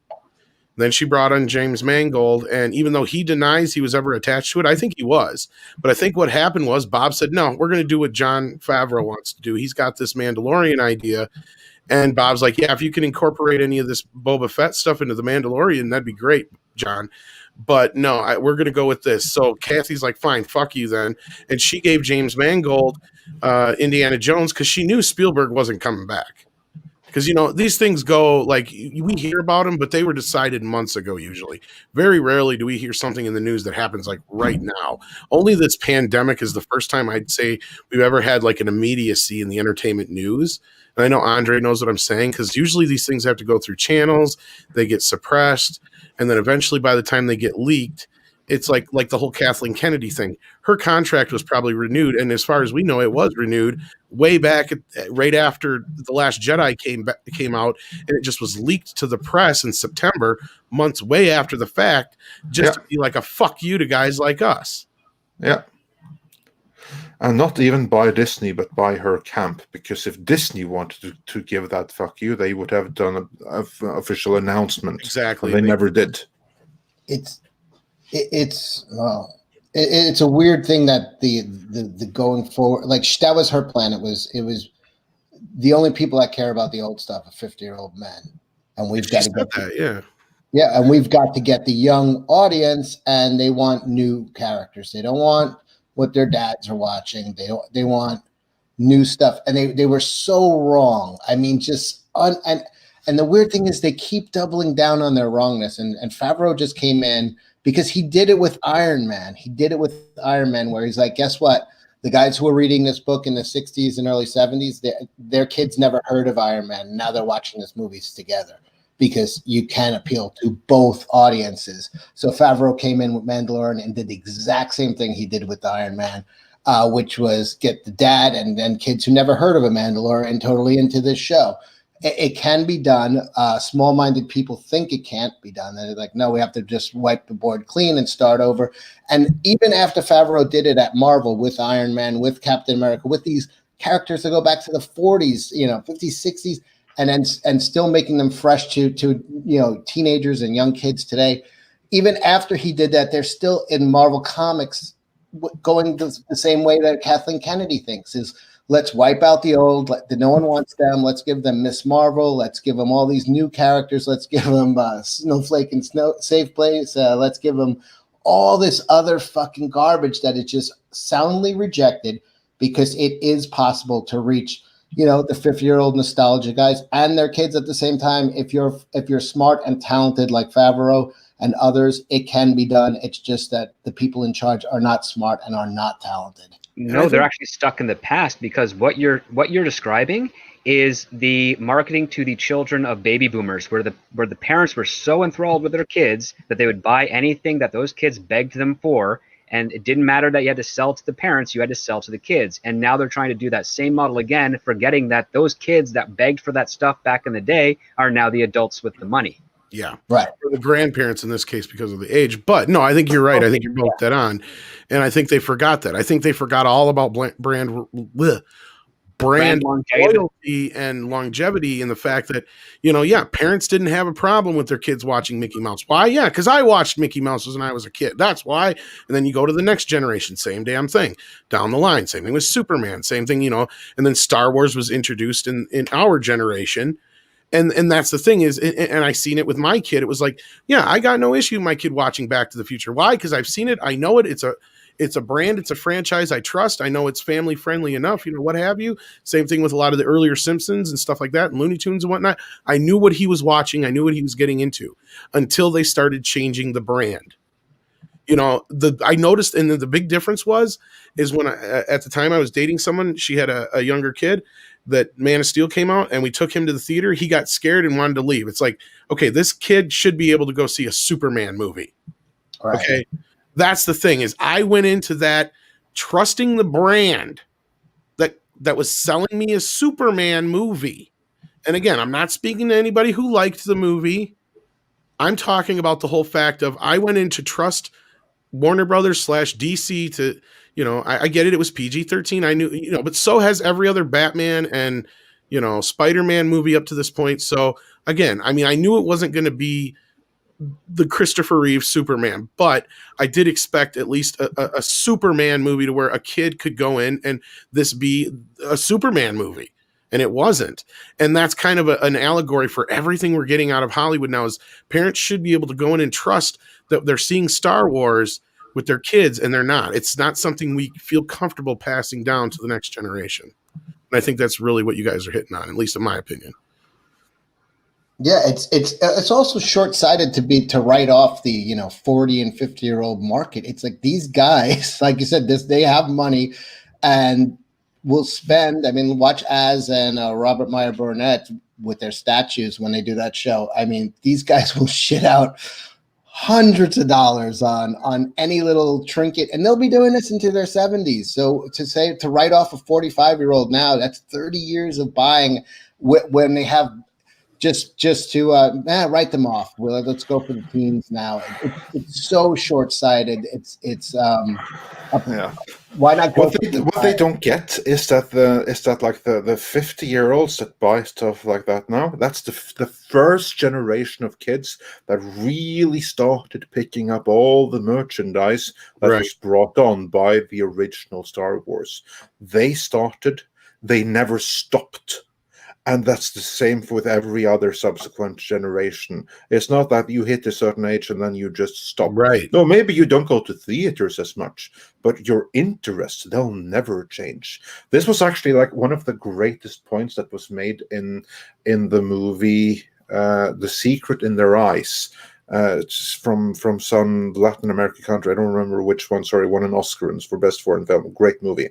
Speaker 1: Then she brought on James Mangold, and even though he denies he was ever attached to it, I think he was. But I think what happened was Bob said, no, we're going to do what Jon Favreau wants to do. He's got this Mandalorian idea. And Bob's like, yeah, if you can incorporate any of this Boba Fett stuff into the Mandalorian, that'd be great, John. But no, we're going to go with this. So Kathy's like, fine, fuck you then. And she gave James Mangold Indiana Jones because she knew Spielberg wasn't coming back. Because, these things go, like, we hear about them, but they were decided months ago usually. Very rarely do we hear something in the news that happens, like, right now. Only this pandemic is the first time I'd say we've ever had, like, an immediacy in the entertainment news. And I know Andre knows what I'm saying, because usually these things have to go through channels, they get suppressed, and then eventually by the time they get leaked, it's like the whole Kathleen Kennedy thing. Her contract was probably renewed, and as far as we know, it was renewed way back right after The Last Jedi came out, and it just was leaked to the press in September, months way after the fact, just to be like a fuck you to guys like us.
Speaker 2: Yeah. And not even by Disney, but by her camp. Because if Disney wanted to give that fuck you, they would have done an official announcement.
Speaker 1: Exactly.
Speaker 2: And they never did.
Speaker 4: It's a weird thing that the going forward, like, that was her plan. It was the only people that care about the old stuff are 50-year-old men, and we've got to get
Speaker 1: that,
Speaker 4: and we've got to get the young audience, and they want new characters. They don't want what their dads are watching. They want new stuff, and they were so wrong. I mean, and the weird thing is they keep doubling down on their wrongness, and Favreau just came in. Because he did it with Iron Man. He did it with Iron Man, where he's like, guess what? The guys who were reading this book in the 60s and early 70s, their kids never heard of Iron Man. Now they're watching these movies together because you can appeal to both audiences. So Favreau came in with Mandalorian and did the exact same thing he did with Iron Man, which was get the dad and then kids who never heard of a Mandalorian totally into this show. It can be done. Small-minded people think it can't be done. They're like, no, we have to just wipe the board clean and start over. And even after Favreau did it at Marvel with Iron Man, with Captain America, with these characters that go back to the 40s, 50s, 60s, and still making them fresh to teenagers and young kids today. Even after he did that, they're still in Marvel Comics going the same way that Kathleen Kennedy thinks is, let's wipe out the old. No one wants them. Let's give them Miss Marvel. Let's give them all these new characters. Let's give them Snowflake and Safe Place. Let's give them all this other fucking garbage that is just soundly rejected, because it is possible to reach, the 50-year-old nostalgia guys and their kids at the same time. If you're smart and talented like Favreau and others, it can be done. It's just that the people in charge are not smart and are not talented.
Speaker 3: No, they're actually stuck in the past, because what you're describing is the marketing to the children of baby boomers, where the parents were so enthralled with their kids that they would buy anything that those kids begged them for, and it didn't matter that you had to sell to the parents, you had to sell to the kids. And now they're trying to do that same model again, forgetting that those kids that begged for that stuff back in the day are now the adults with the money.
Speaker 1: Yeah.
Speaker 4: Right.
Speaker 1: For the grandparents in this case because of the age. But no, I think you're right. I think you're both dead on. And I think they forgot that. I think they forgot all about brand loyalty and longevity, and the fact that, parents didn't have a problem with their kids watching Mickey Mouse. Why? Yeah, because I watched Mickey Mouse when I was a kid. That's why. And then you go to the next generation, same damn thing. Down the line, same thing with Superman, same thing, and then Star Wars was introduced in our generation. And that's the thing is, and I seen it with my kid. It was like, yeah, I got no issue with my kid watching Back to the Future. Why? Because I've seen it. I know it. It's a brand. It's a franchise I trust. I know it's family friendly enough, what have you. Same thing with a lot of the earlier Simpsons and stuff like that, and Looney Tunes and whatnot. I knew what he was watching. I knew what he was getting into until they started changing the brand. I noticed, and the big difference is when at the time I was dating someone, she had a younger kid, that Man of Steel came out and we took him to the theater. He got scared and wanted to leave. It's like, okay, this kid should be able to go see a Superman movie.
Speaker 4: Right.
Speaker 1: Okay. That's the thing is I went into that trusting the brand that was selling me a Superman movie. And again, I'm not speaking to anybody who liked the movie. I'm talking about the whole fact of I went in to trust Warner Brothers / DC to, I get it. It was PG-13. I knew, but so has every other Batman and, Spider-Man movie up to this point. So again, I knew it wasn't going to be the Christopher Reeve Superman, but I did expect at least a Superman movie to where a kid could go in and this be a Superman movie. And it wasn't. And that's kind of an allegory for everything we're getting out of Hollywood now is parents should be able to go in and trust that they're seeing Star Wars with their kids, and they're not. It's not something we feel comfortable passing down to the next generation. And I think that's really what you guys are hitting on, at least in my opinion.
Speaker 4: Yeah, it's also short-sighted to write off the 40 and 50-year-old market. It's like these guys, like you said, they have money and will spend. Watch Az and Robert Meyer Burnett with their statues when they do that show. These guys will shit out hundreds of dollars on any little trinket, and they'll be doing this into their 70s. So to write off a 45-year-old now, that's 30 years of buying when they have just to write them off. Well, let's go for the teens now. It's so short-sighted.
Speaker 2: Yeah.
Speaker 4: Why not go?
Speaker 2: What they don't get is that the 50-year-olds that buy stuff like that now, that's the first generation of kids that really started picking up all the merchandise that was brought on by the original Star Wars. They never stopped. And that's the same with every other subsequent generation. It's not that you hit a certain age and then you just stop.
Speaker 1: Right.
Speaker 2: No, maybe you don't go to theaters as much, but your interests, they'll never change. This was actually like one of the greatest points that was made in the movie The Secret in Their Eyes. It's from some Latin American country. I don't remember which one. Sorry, won an Oscar for Best Foreign Film. Great movie.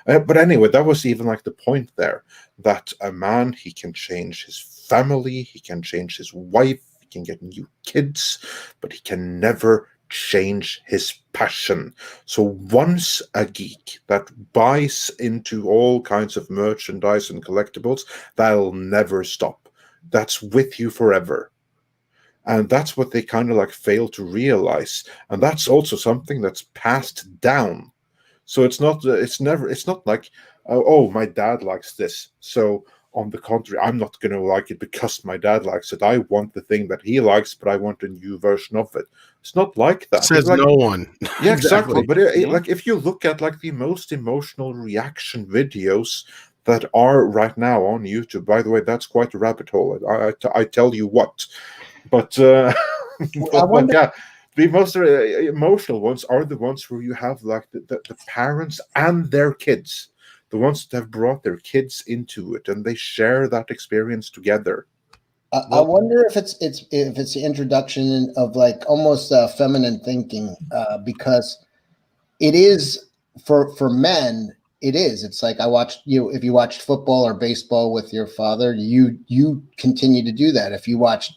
Speaker 2: But anyway, that was even like the point there, that a man, he can change his family, he can change his wife, he can get new kids, but he can never change his passion. So once a geek that buys into all kinds of merchandise and collectibles, that'll never stop. That's with you forever. And that's what they kind of like fail to realize. And that's also something that's passed down. So it's not like, oh, my dad likes this, so on the contrary, I'm not going to like it because my dad likes it. I want the thing that he likes, but I want a new version of it. It's not like that.
Speaker 1: Says
Speaker 2: like,
Speaker 1: no one.
Speaker 2: Yeah, exactly. But like if you look at like the most emotional reaction videos that are right now on YouTube, by the way, that's quite a rabbit hole. I tell you what. But,
Speaker 4: I wonder.
Speaker 2: Yeah, the most emotional ones are the ones where you have like the parents and their kids, the ones that have brought their kids into it, and they share that experience together.
Speaker 4: I wonder if it's the introduction of like almost feminine thinking, because it is for men. It is. It's like if you watched football or baseball with your father, you continue to do that. If you watched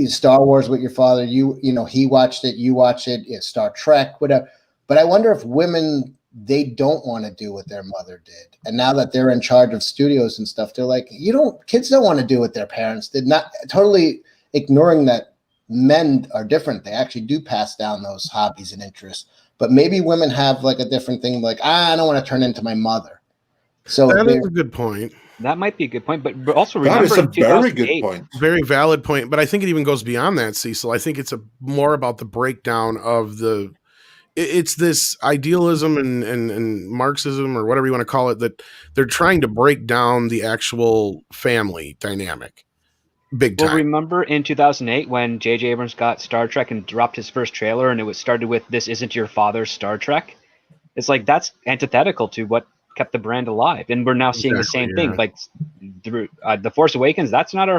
Speaker 4: Star Wars with your father, he watched it, you watch it, Star Trek, whatever. But I wonder if women, they don't want to do what their mother did. And now that they're in charge of studios and stuff, they're like, kids don't want to do what their parents did. Not totally ignoring that men are different. They actually do pass down those hobbies and interests. But maybe women have like a different thing, like, I don't want to turn into my mother. So
Speaker 1: that is a good point.
Speaker 3: That might be a good point, but also remember,
Speaker 2: that is a very good point.
Speaker 1: Very valid point, but I think it even goes beyond that, Cecil. I think it's more about the breakdown of it's this idealism and Marxism, or whatever you want to call it, that they're trying to break down the actual family dynamic. big
Speaker 3: Well,
Speaker 1: time.
Speaker 3: remember in 2008 when J.J. Abrams got Star Trek and dropped his first trailer, and it started with "This isn't your father's Star Trek." It's like that's antithetical to what kept the brand alive, and we're now seeing the
Speaker 1: Exactly,
Speaker 3: same thing. Like the Force Awakens, that's not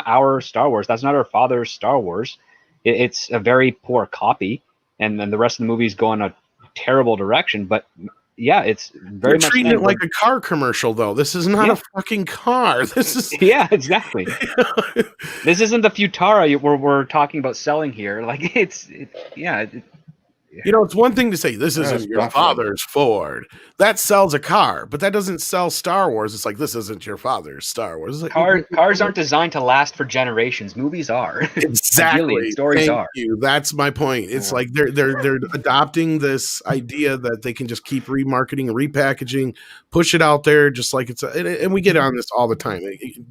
Speaker 3: our Star Wars. That's not our father's Star Wars. It's a very poor copy, and then the rest of the movies go in a terrible direction. But yeah, it's very
Speaker 1: You're
Speaker 3: much
Speaker 1: treating
Speaker 3: saying
Speaker 1: it like a car commercial, though. This is not a fucking car. This is
Speaker 3: yeah, exactly. This isn't the Futara we're talking about selling here. Like
Speaker 1: You know, it's one thing to say this
Speaker 2: That's
Speaker 1: isn't your
Speaker 2: baffling.
Speaker 1: father's Ford. That sells a car, but that doesn't sell Star Wars. It's like this isn't your father's Star Wars. It's like,
Speaker 3: cars aren't designed to last for generations. Movies are.
Speaker 1: exactly.
Speaker 3: Ideally, stories
Speaker 1: Thank
Speaker 3: are.
Speaker 1: you. That's my point. It's like they're adopting this idea that they can just keep remarketing, repackaging, push it out there, just like it's. And we get on this all the time,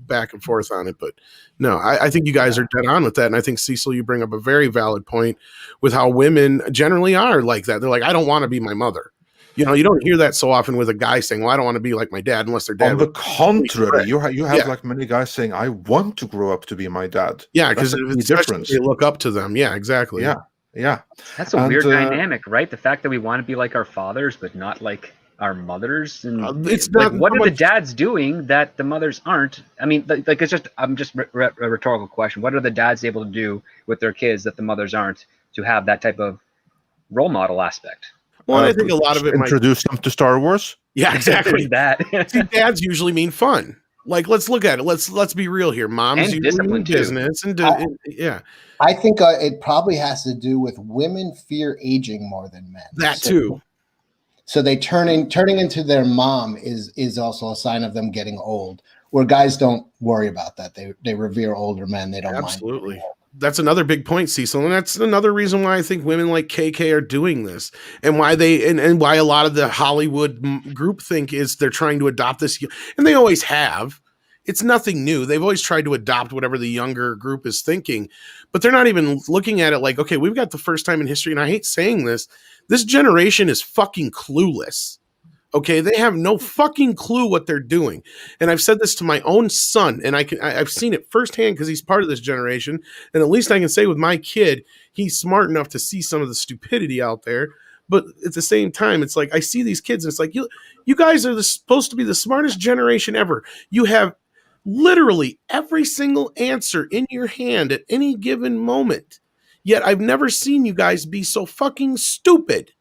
Speaker 1: back and forth on it. But no, I think you guys are dead on with that, and I think Cecil, you bring up a very valid point with how women generally are like that. They're like, I don't want to be my mother. You know, you don't hear that so often with a guy saying, well, I don't want to be like my dad unless their dad.
Speaker 2: On the contrary, you have like many guys saying, I want to grow up to be my dad.
Speaker 1: Yeah, because they look up to them. Yeah, exactly.
Speaker 2: Yeah.
Speaker 3: That's a weird dynamic, right? The fact that we want to be like our fathers, but not like our mothers, and
Speaker 1: it's
Speaker 3: like,
Speaker 1: not.
Speaker 3: what are the dads doing that the mothers aren't? I mean, like it's just a rhetorical question. What are the dads able to do with their kids that the mothers aren't to have that type of role model aspect?
Speaker 1: Well, I think a lot of it
Speaker 2: introduce them to Star Wars.
Speaker 1: Yeah, exactly.
Speaker 3: That.
Speaker 1: See, dads usually mean fun. Like, let's look at it. Let's be real here. Moms usually mean business, yeah.
Speaker 4: I think it probably has to do with women fear aging more than men.
Speaker 1: That too.
Speaker 4: So they turning into their mom is also a sign of them getting old. Where guys don't worry about that. They revere older men. They don't
Speaker 1: Absolutely.
Speaker 4: mind.
Speaker 1: That's another big point, Cecil, and that's another reason why I think women like KK are doing this, and why and why a lot of the Hollywood groupthink is they're trying to adopt this, and they always have. It's nothing new. They've always tried to adopt whatever the younger group is thinking, but they're not even looking at it like, okay, we've got the first time in history, and I hate saying this generation is fucking clueless. Okay, they have no fucking clue what they're doing. And I've said this to my own son, and I've seen it firsthand because he's part of this generation. And at least I can say with my kid, he's smart enough to see some of the stupidity out there. But at the same time, it's like I see these kids, and it's like you guys are supposed to be the smartest generation ever. You have literally every single answer in your hand at any given moment. Yet I've never seen you guys be so fucking stupid.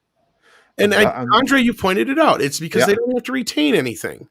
Speaker 1: And Andre, you pointed it out. It's because they don't have to retain anything.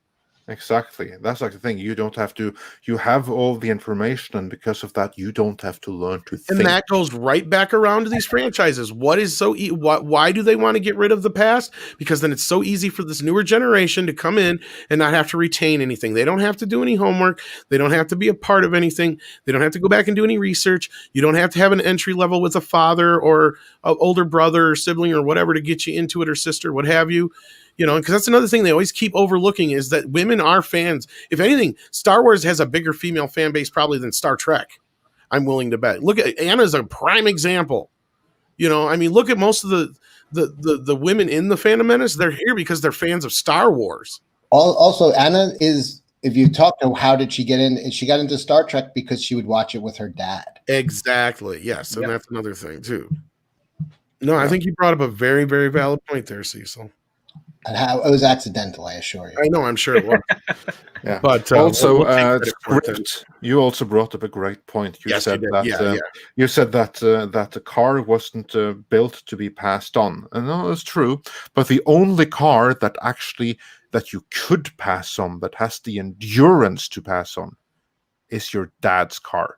Speaker 2: Exactly. That's like the thing. You don't have to. You have all the information, and because of that, you don't have to learn to think.
Speaker 1: And that goes right back around to these franchises. What is so? Why do they want to get rid of the past? Because then it's so easy for this newer generation to come in and not have to retain anything. They don't have to do any homework. They don't have to be a part of anything. They don't have to go back and do any research. You don't have to have an entry level with a father or an older brother or sibling or whatever to get you into it, or sister, what have you. You know, because that's another thing they always keep overlooking is that women are fans. If anything, Star Wars has a bigger female fan base probably than Star Trek. I'm willing to bet. Look at Anna's a prime example. You know, I mean, look at most of the women in the Phantom Menace. They're here because they're fans of Star Wars.
Speaker 4: Also, Anna is. If you talk to how did she get in? She got into Star Trek because she would watch it with her dad.
Speaker 1: Exactly. Yes, and that's another thing too. No, I think you brought up a very, very valid point there, Cecil.
Speaker 4: And how it was accidental, I assure you.
Speaker 1: I know, I'm sure it was.
Speaker 2: Yeah,
Speaker 1: but
Speaker 2: also, you also brought up a great point. You said that you said that the car wasn't built to be passed on, and no, it's true. But the only car that you could pass on, that has the endurance to pass on, is your dad's car.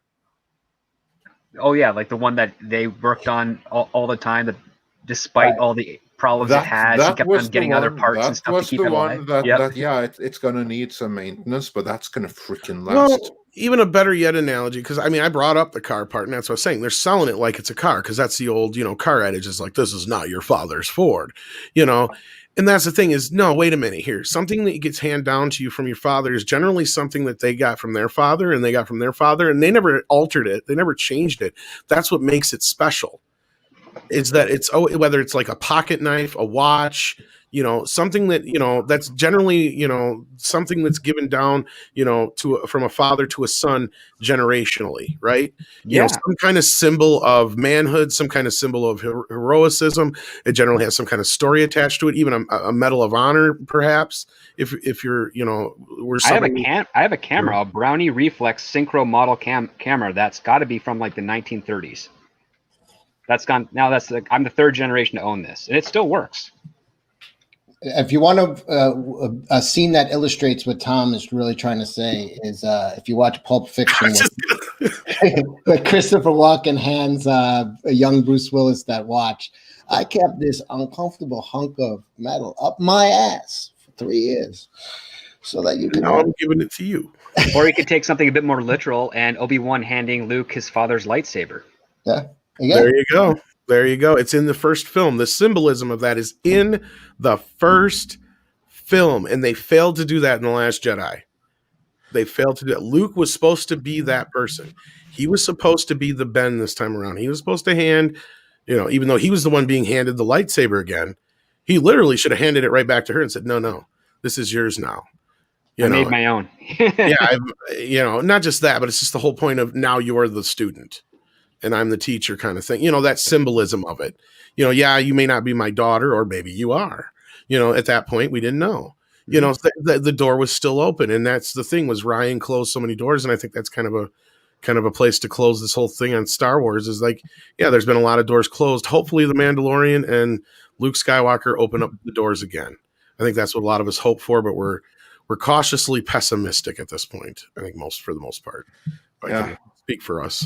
Speaker 3: Oh yeah, like the one that they worked on all the time, that despite all the problems it had, she kept on getting other parts and stuff to keep it alive.
Speaker 2: It's going to need some maintenance, but that's going to freaking last.
Speaker 1: Well, even a better yet analogy, because I mean, I brought up the car part, and that's what I was saying. They're selling it like it's a car, because that's the old, car adage is like, this is not your father's Ford, And that's the thing is, no, wait a minute here. Something that gets handed down to you from your father is generally something that they got from their father, and they got from their father, and they never altered it. They never changed it. That's what makes it special. Is that it's whether it's like a pocket knife, a watch, something that, that's generally, something that's given down, from a father to a son generationally, right?
Speaker 3: Yeah.
Speaker 1: Some kind of symbol of manhood, some kind of symbol of heroicism. It generally has some kind of story attached to it, even a medal of honor, perhaps. If you're, we're
Speaker 3: I have a camera,
Speaker 1: Yeah.
Speaker 3: a Brownie Reflex Synchro model camera that's got to be from like the 1930s. That's gone now. I'm the third generation to own this, and it still works.
Speaker 4: If you want a scene that illustrates what Tom is really trying to say is if you watch Pulp Fiction with Christopher Walken hands a young Bruce Willis that watch, I kept this uncomfortable hunk of metal up my ass for 3 years so that you can.
Speaker 1: Now I'm giving it to you.
Speaker 3: Or you could take something a bit more literal and Obi-Wan handing Luke his father's lightsaber.
Speaker 4: Yeah.
Speaker 1: There you go. There you go. It's in the first film. The symbolism of that is in the first film, and they failed to do that in The Last Jedi. They failed to do it. Luke was supposed to be that person. He was supposed to be the Ben this time around. He was supposed to hand, even though he was the one being handed the lightsaber again, he literally should have handed it right back to her and said, no, this is yours now.
Speaker 3: I made my own.
Speaker 1: Yeah, not just that, but it's just the whole point of now you're the student and I'm the teacher kind of thing. That symbolism of it. You may not be my daughter, or maybe you are. At that point, we didn't know. The door was still open, and that's the thing, was Ryan closed so many doors, and I think that's kind of a place to close this whole thing on Star Wars. Is like, there's been a lot of doors closed. Hopefully, the Mandalorian and Luke Skywalker open up the doors again. I think that's what a lot of us hope for, but we're cautiously pessimistic at this point. I think for the most part. I can speak for us.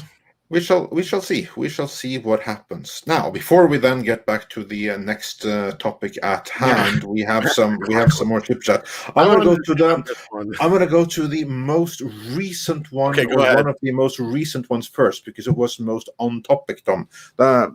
Speaker 2: We shall see. We shall see what happens. Now, before we then get back to the next topic at hand, we have some more chip chat. I'm going to go to the most recent one,
Speaker 1: okay, go ahead.
Speaker 2: One of the most recent ones first, because it was most on topic, Tom.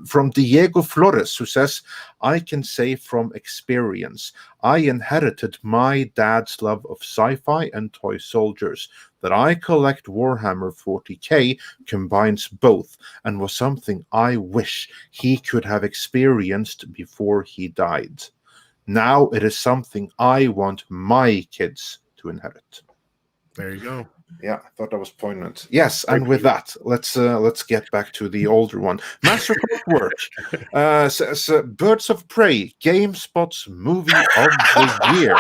Speaker 2: From Diego Flores, who says, I can say from experience, I inherited my dad's love of sci-fi and toy soldiers. That I collect Warhammer 40k combines both, and was something I wish he could have experienced before he died. Now it is something I want my kids to inherit.
Speaker 1: There you go.
Speaker 2: Yeah, I thought that was poignant. Yes, and with that, let's get back to the older one. Master Work says Birds of Prey, GameSpot's movie of the year.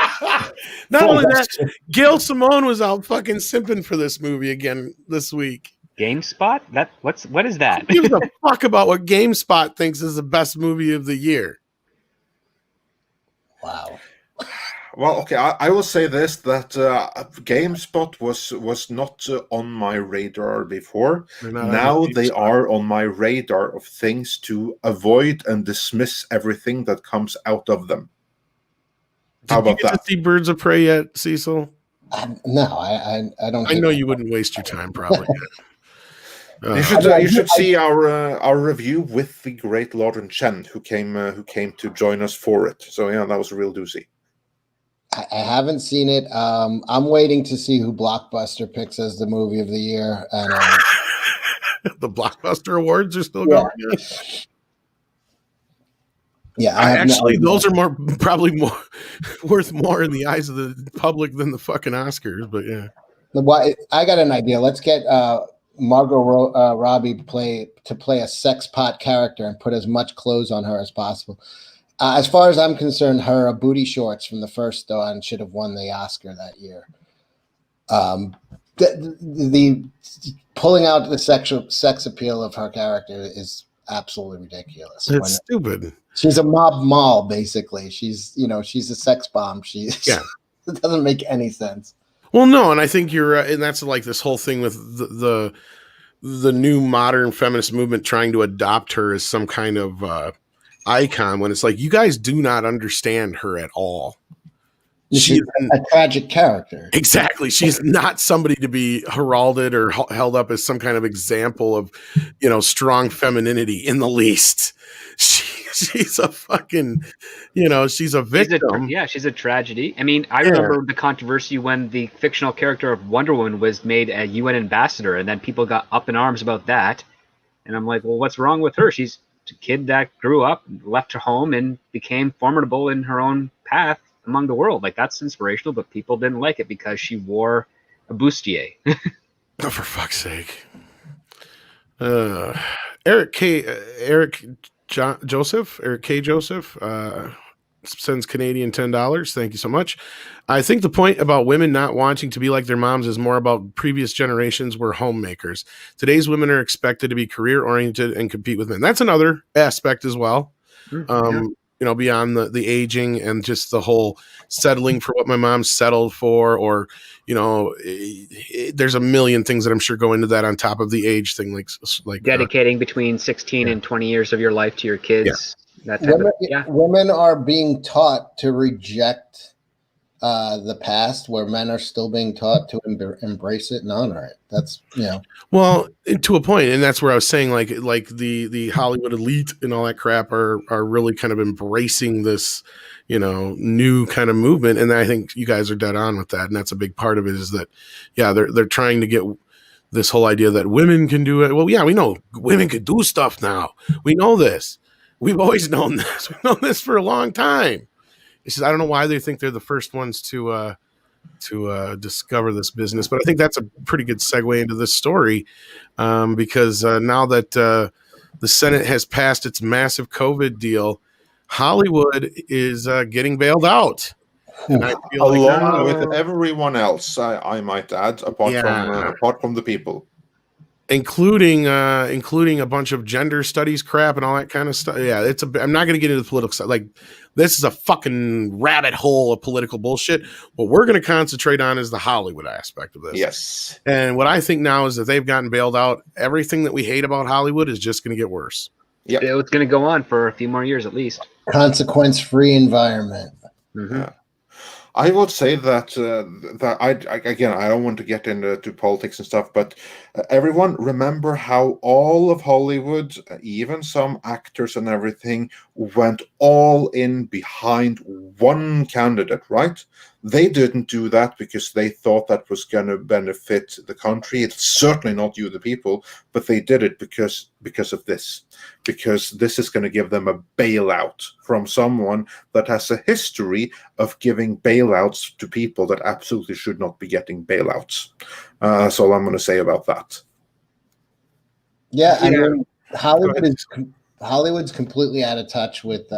Speaker 1: Not only that, Gail Simone was out fucking simping for this movie again this week.
Speaker 3: GameSpot? What is that?
Speaker 1: Who gives a fuck about what GameSpot thinks is the best movie of the year?
Speaker 4: Wow.
Speaker 2: Well, okay, I will say this, that GameSpot was not on my radar before. Now they are on my radar of things to avoid and dismiss everything that comes out of them. How about that? Did you get
Speaker 1: to see Birds of Prey yet, Cecil?
Speaker 4: No, I don't.
Speaker 1: I know you wouldn't waste your time, probably.
Speaker 2: You should see our review with the great Lauren Chen, who came to join us for it. So yeah, that was a real doozy.
Speaker 4: I haven't seen it. I'm waiting to see who Blockbuster picks as the movie of the year. And
Speaker 1: the Blockbuster Awards are still going.
Speaker 4: Yeah,
Speaker 1: actually, those are probably more worth more in the eyes of the public than the fucking Oscars. But yeah,
Speaker 4: I got an idea. Let's get Margot Robbie play a sex pot character and put as much clothes on her as possible. As far as I'm concerned, her booty shorts from the first one should have won the Oscar that year. The pulling out the sex appeal of her character is absolutely ridiculous.
Speaker 1: It's stupid.
Speaker 4: She's a mob mall, basically. She's a sex bomb. It doesn't make any sense.
Speaker 1: Well, no, and I think you're, and that's like this whole thing with the new modern feminist movement trying to adopt her as some kind of icon, when it's like, you guys do not understand her at all.
Speaker 4: She's a tragic character.
Speaker 1: Exactly. She's not somebody to be heralded or held up as some kind of example of, strong femininity in the least. She's a fucking, she's a victim.
Speaker 3: She's a tragedy. I mean, I remember the controversy when the fictional character of Wonder Woman was made a UN ambassador, and then people got up in arms about that. And I'm like, well, what's wrong with her? She's kid that grew up, left her home, and became formidable in her own path among the world. Like, that's inspirational, but people didn't like it because she wore a bustier.
Speaker 1: Oh, for fuck's sake. Eric K. Joseph sends Canadian $10. Thank you so much. I think the point about women not wanting to be like their moms is more about previous generations were homemakers. Today's women are expected to be career oriented and compete with men. That's another aspect as well. You know, beyond the aging and just the whole settling for what my mom settled for, or, you know, there's a million things that I'm sure go into that on top of the age thing, like
Speaker 3: dedicating between 16 and 20 years of your life to your kids. That type
Speaker 4: women are being taught to reject the past, where men are still being taught to embrace it and honor it. That's, you know.
Speaker 1: Well, to a point, and that's where I was saying, like the Hollywood elite and all that crap are really kind of embracing this, you know, new kind of movement. And I think you guys are dead on with that. And that's a big part of it, is that, yeah, they're trying to get this whole idea that women can do it. Well, yeah, we know women can do stuff now. We know this. We've always known this. We've known this for a long time. It's just, I don't know why they think they're the first ones to discover this business, but I think that's a pretty good segue into this story, because now that the Senate has passed its massive COVID deal, Hollywood is getting bailed out. And I feel
Speaker 2: along with everyone else, I might add, apart from the people.
Speaker 1: Including a bunch of gender studies crap and all that kind of stuff. Yeah, I'm not going to get into the political side. Like, this is a fucking rabbit hole of political bullshit. What we're going to concentrate on is the Hollywood aspect of this.
Speaker 2: Yes.
Speaker 1: And what I think now is that they've gotten bailed out. Everything that we hate about Hollywood is just going to get worse.
Speaker 3: Yeah, it's going to go on for a few more years at least.
Speaker 4: Consequence-free environment.
Speaker 3: Mm-hmm.
Speaker 2: Yeah. I would say that I don't want to get into politics and stuff, but everyone remember how all of Hollywood, even some actors and everything, went all in behind one candidate, right? They didn't do that because they thought that was going to benefit the country. It's certainly not you, the people, but they did it because of this. Because this is going to give them a bailout from someone that has a history of giving bailouts to people that absolutely should not be getting bailouts. That's all I'm going to say about that.
Speaker 4: Yeah, I mean, Hollywood's completely out of touch with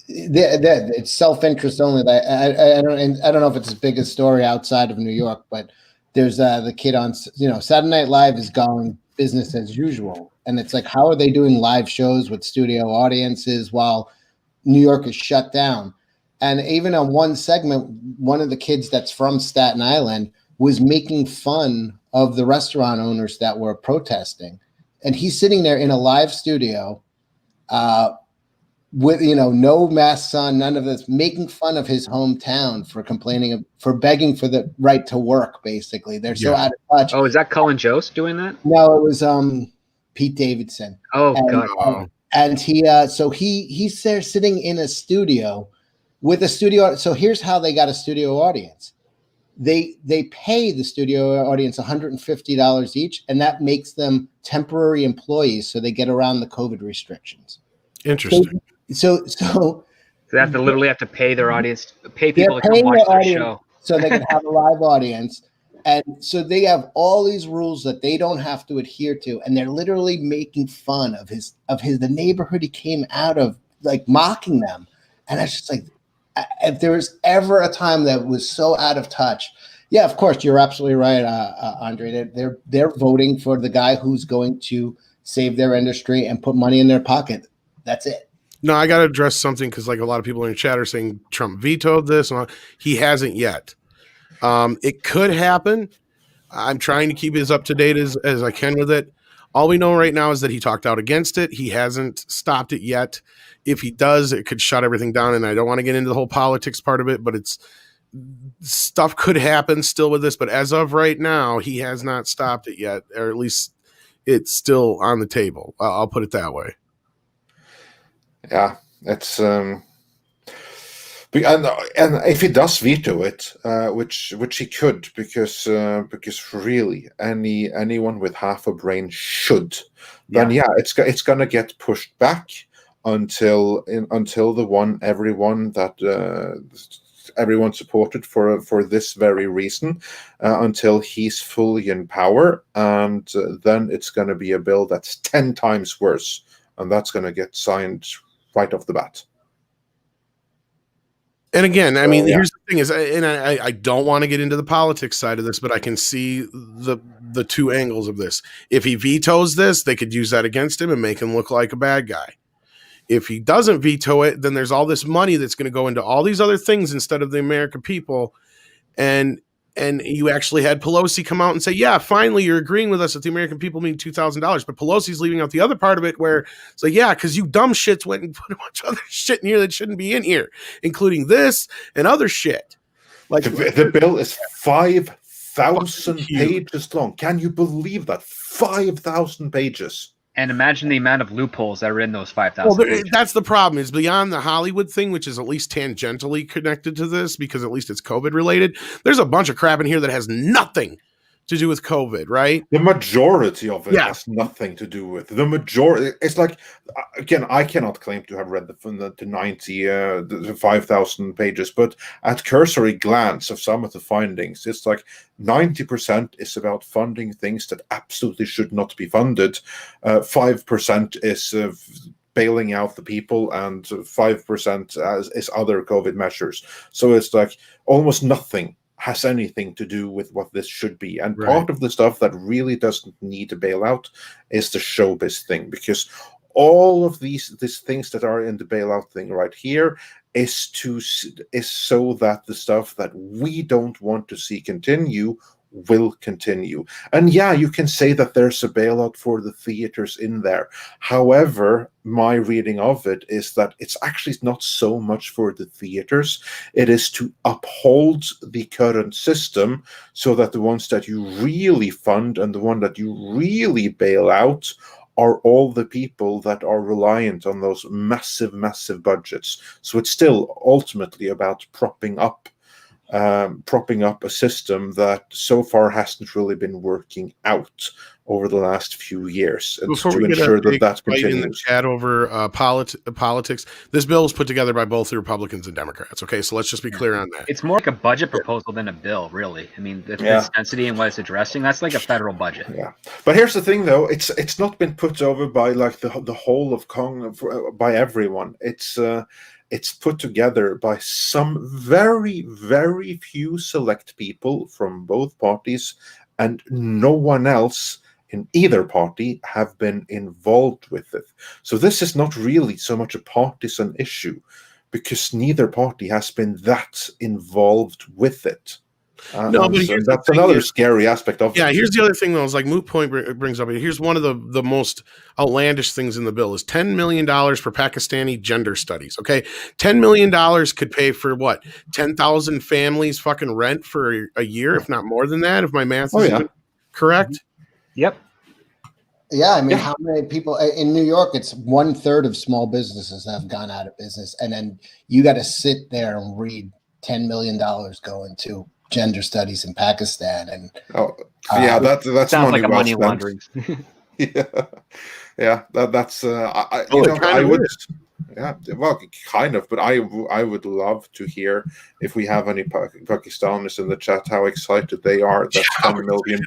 Speaker 4: it's self-interest only. I don't know if it's as big a story outside of New York, but there's the kid on, you know, Saturday Night Live is going business as usual, and it's like, how are they doing live shows with studio audiences while New York is shut down? And even on one segment, one of the kids that's from Staten Island was making fun of the restaurant owners that were protesting, and he's sitting there in a live studio with, you know, no masks on, none of this, making fun of his hometown for complaining, for begging for the right to work. Basically, they're so out of touch.
Speaker 3: Oh, is that Colin Jost doing that?
Speaker 4: No, it was Pete Davidson.
Speaker 3: Oh, God.
Speaker 4: And he's there sitting in a studio with a studio. So here's how they got a studio audience. They pay the studio audience $150 each, and that makes them temporary employees, so they get around the COVID restrictions.
Speaker 1: Interesting.
Speaker 4: So
Speaker 3: they have to literally pay their audience, pay people to come watch their show,
Speaker 4: so they can have a live audience. And so they have all these rules that they don't have to adhere to, and they're literally making fun of the neighborhood he came out of, like mocking them. And I was just like, if there was ever a time that was so out of touch, yeah, of course, you're absolutely right, Andre. They're voting for the guy who's going to save their industry and put money in their pocket. That's it.
Speaker 1: No, I got to address something, because like a lot of people in the chat are saying Trump vetoed this. He hasn't yet. It could happen. I'm trying to keep as up to date as I can with it. All we know right now is that he talked out against it. He hasn't stopped it yet. If he does, it could shut everything down. And I don't want to get into the whole politics part of it, but stuff could happen still with this. But as of right now, he has not stopped it yet, or at least it's still on the table. I'll put it that way.
Speaker 2: Yeah, it's And if he does veto it, which he could, because really anyone with half a brain should, then it's going to get pushed back until everyone supported for this very reason, until he's fully in power, and then it's going to be a bill that's 10 times worse, and that's going to get signed right off the bat.
Speaker 1: And again, I mean, here's the thing is, and I don't want to get into the politics side of this, but I can see the two angles of this. If he vetoes this, they could use that against him and make him look like a bad guy. If he doesn't veto it, then there's all this money that's going to go into all these other things instead of the American people. And you actually had Pelosi come out and say, yeah, finally you're agreeing with us that the American people need $2,000. But Pelosi's leaving out the other part of it where it's like, yeah, because you dumb shits went and put a bunch of other shit in here that shouldn't be in here, including this and other shit. Like
Speaker 2: the bill is 5,000 pages long. Can you believe that? 5,000 pages.
Speaker 3: And imagine the amount of loopholes that are in those 5,000.
Speaker 1: Well, that's the problem. Is beyond the Hollywood thing, which is at least tangentially connected to this, because at least it's COVID related. There's a bunch of crap in here that has nothing to do with COVID, right?
Speaker 2: The majority of it has nothing to do with the majority. It's like, again, I cannot claim to have read the 5,000 pages, but at cursory glance of some of the findings, it's like 90% is about funding things that absolutely should not be funded. 5% is bailing out the people, and 5% is other COVID measures. So it's like almost nothing has anything to do with what this should be. And part of the stuff that really doesn't need a bailout is the showbiz thing, because all of these things that are in the bailout thing right here is so that the stuff that we don't want to see continue will continue. And yeah, you can say that there's a bailout for the theaters in there. However, my reading of it is that it's actually not so much for the theaters. It is to uphold the current system so that the ones that you really fund and the one that you really bail out are all the people that are reliant on those massive, massive budgets. So it's still ultimately about propping up a system that so far hasn't really been working out over the last few years, and to ensure that continues.
Speaker 1: In the chat over politics, this bill was put together by both the Republicans and Democrats. Okay, so let's just be clear on that.
Speaker 3: It's more like a budget proposal than a bill, really. I mean, the density and what it's addressing, that's like a federal budget.
Speaker 2: Yeah, but here's the thing, though: it's not been put over by like the whole of Congress, by everyone. It's put together by some very, very few select people from both parties, and no one else in either party have been involved with it. So this is not really so much a partisan issue, because neither party has been that involved with it.
Speaker 1: No, but
Speaker 2: so that's another scary aspect of it.
Speaker 1: Yeah, here's the other thing, though, is like Moot Point brings up. Here's one of the most outlandish things in the bill is $10 million for Pakistani gender studies. Okay, $10 million could pay for what? 10,000 families fucking rent for a year, if not more than that, if my math is even correct.
Speaker 3: Yep.
Speaker 4: Yeah, I mean, how many people in New York? It's 1/3 of small businesses that have gone out of business, and then you got to sit there and read $10 million going to gender studies in Pakistan, and
Speaker 2: that's
Speaker 3: sounds like a money laundering.
Speaker 2: That's I would. Yeah, well, kind of, but I would love to hear if we have any Pakistanis in the chat how excited they are that $10 million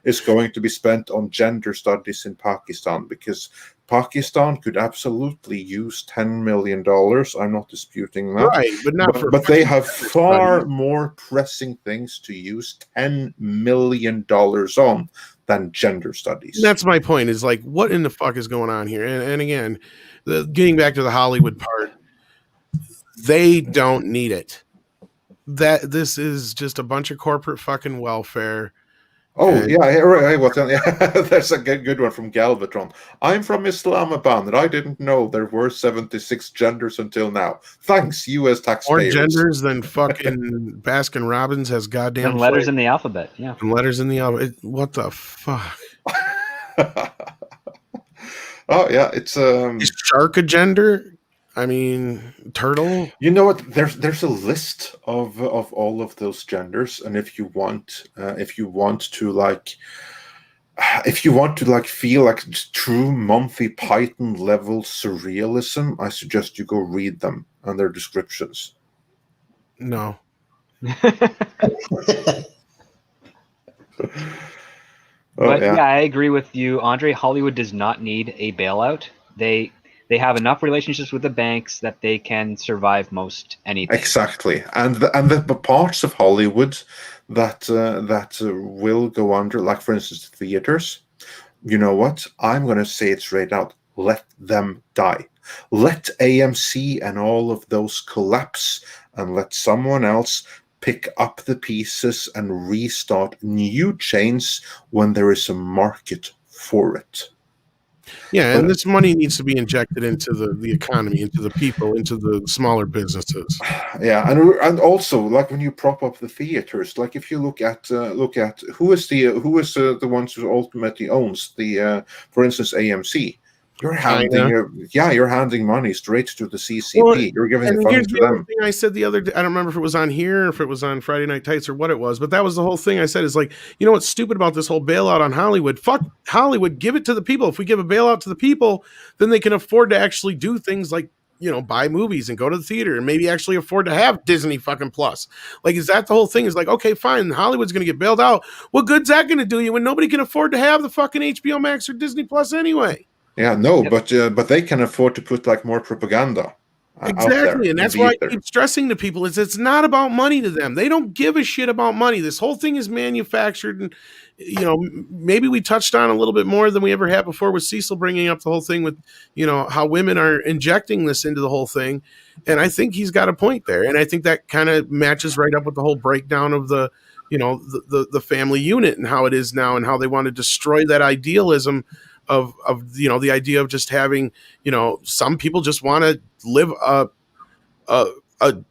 Speaker 2: is going to be spent on gender studies in Pakistan, because Pakistan could absolutely use $10 million. I'm not disputing that.
Speaker 1: Right, but not
Speaker 2: but they have far more pressing things to use $10 million on than gender studies.
Speaker 1: That's my point, is like, what in the fuck is going on here? And again, getting back to the Hollywood part, they don't need it. That this is just a bunch of corporate fucking welfare.
Speaker 2: Oh, yeah, right. That's a good one from Galvatron. I'm from Islamabad, and I didn't know there were 76 genders until now. Thanks, U.S. taxpayers.
Speaker 1: More genders than fucking Baskin Robbins has goddamn...
Speaker 3: And letters in the alphabet, yeah.
Speaker 1: And letters in the alphabet. What the fuck?
Speaker 2: Oh, yeah, it's...
Speaker 1: Is shark a gender? I mean, turtle.
Speaker 2: You know what? There's a list of all of those genders, and if you want to like feel like true Monty Python level surrealism, I suggest you go read them and their descriptions.
Speaker 1: No.
Speaker 3: But yeah, I agree with you, Andre. Hollywood does not need a bailout. They have enough relationships with the banks that they can survive most anything.
Speaker 2: Exactly, and the parts of Hollywood that will go under, like for instance, theaters. You know what? I'm going to say it straight out. Let them die. Let AMC and all of those collapse, and let someone else pick up the pieces and restart new chains when there is a market for it.
Speaker 1: Yeah, and this money needs to be injected into the economy, into the people, into the smaller businesses.
Speaker 2: Yeah, and also like when you prop up the theaters, like if you look at who is the ones who ultimately owns the for instance AMC. You're handing money straight to the CCP.
Speaker 1: Well,
Speaker 2: you're giving
Speaker 1: and
Speaker 2: the funds
Speaker 1: here's
Speaker 2: to
Speaker 1: the other
Speaker 2: them.
Speaker 1: thing I said the other day. I don't remember if it was on here or if it was on Friday Night Tights or what it was, but that was the whole thing I said is like, you know what's stupid about this whole bailout on Hollywood? Fuck Hollywood, give it to the people. If we give a bailout to the people, then they can afford to actually do things like, you know, buy movies and go to the theater and maybe actually afford to have Disney fucking Plus. Like, is that the whole thing? Is like, okay, fine, Hollywood's going to get bailed out. What good's that going to do you when nobody can afford to have the fucking HBO Max or Disney Plus anyway?
Speaker 2: Yeah, no, but they can afford to put like more propaganda out there.
Speaker 1: Exactly, and that's why I keep stressing to people is it's not about money to them. They don't give a shit about money. This whole thing is manufactured, and you know, maybe we touched on a little bit more than we ever had before with Cecil bringing up the whole thing with, you know, how women are injecting this into the whole thing, and I think he's got a point there, and I think that kind of matches right up with the whole breakdown of the, you know, the family unit and how it is now, and how they want to destroy that idealism of you know, the idea of just having, you know, some people just want to live a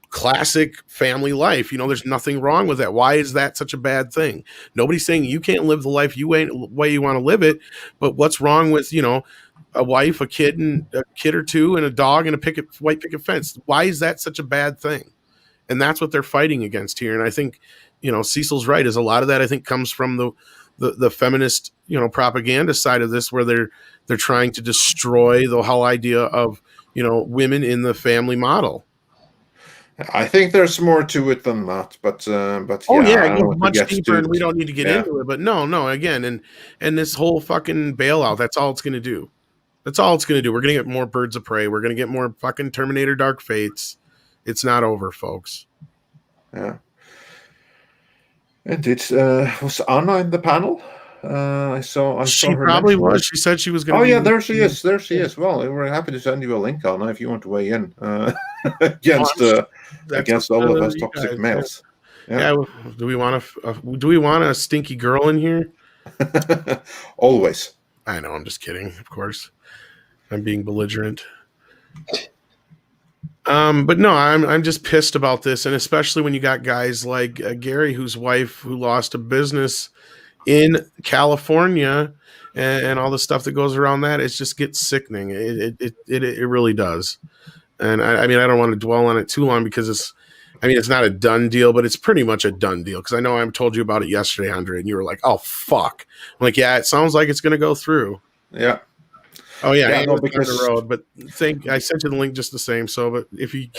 Speaker 1: classic family life. You know, there's nothing wrong with that. Why is that such a bad thing? Nobody's saying you can't live the life way you want to live it, but what's wrong with, you know, a wife, a kid or two, and a dog and a white picket fence? Why is that such a bad thing? And that's what they're fighting against here. And I think, you know, Cecil's right, is a lot of that I think comes from the feminist, you know, propaganda side of this, where they're trying to destroy the whole idea of, you know, women in the family model.
Speaker 2: I think there's more to it than that, but
Speaker 1: oh yeah, it goes much deeper, and we don't need to get into it. But no, again, and this whole fucking bailout, that's all it's going to do. That's all it's going to do. We're going to get more Birds of Prey. We're going to get more fucking Terminator Dark Fates. It's not over, folks.
Speaker 2: Yeah. And it was Anna in the panel. I saw
Speaker 1: she
Speaker 2: her
Speaker 1: probably
Speaker 2: mention.
Speaker 1: was. She said she was going to.
Speaker 2: Oh yeah, there she is. There she is. Well, we're happy to send you a link, Anna, if you want to weigh in against all of us toxic males.
Speaker 1: Yeah. Do we want a stinky girl in here?
Speaker 2: Always.
Speaker 1: I know. I'm just kidding. Of course, I'm being belligerent. But no, I'm just pissed about this, and especially when you got guys like Gary, whose wife who lost a business in California, and all the stuff that goes around that. It just gets sickening. It really does. And I mean, I don't want to dwell on it too long because it's not a done deal, but it's pretty much a done deal. Because I know I told you about it yesterday, Andre, and you were like, "Oh fuck!" I'm like, "Yeah, it sounds like it's going to go through."
Speaker 2: Yeah.
Speaker 1: Oh yeah, no, because on the road. But I sent you the link just the same. So, but if you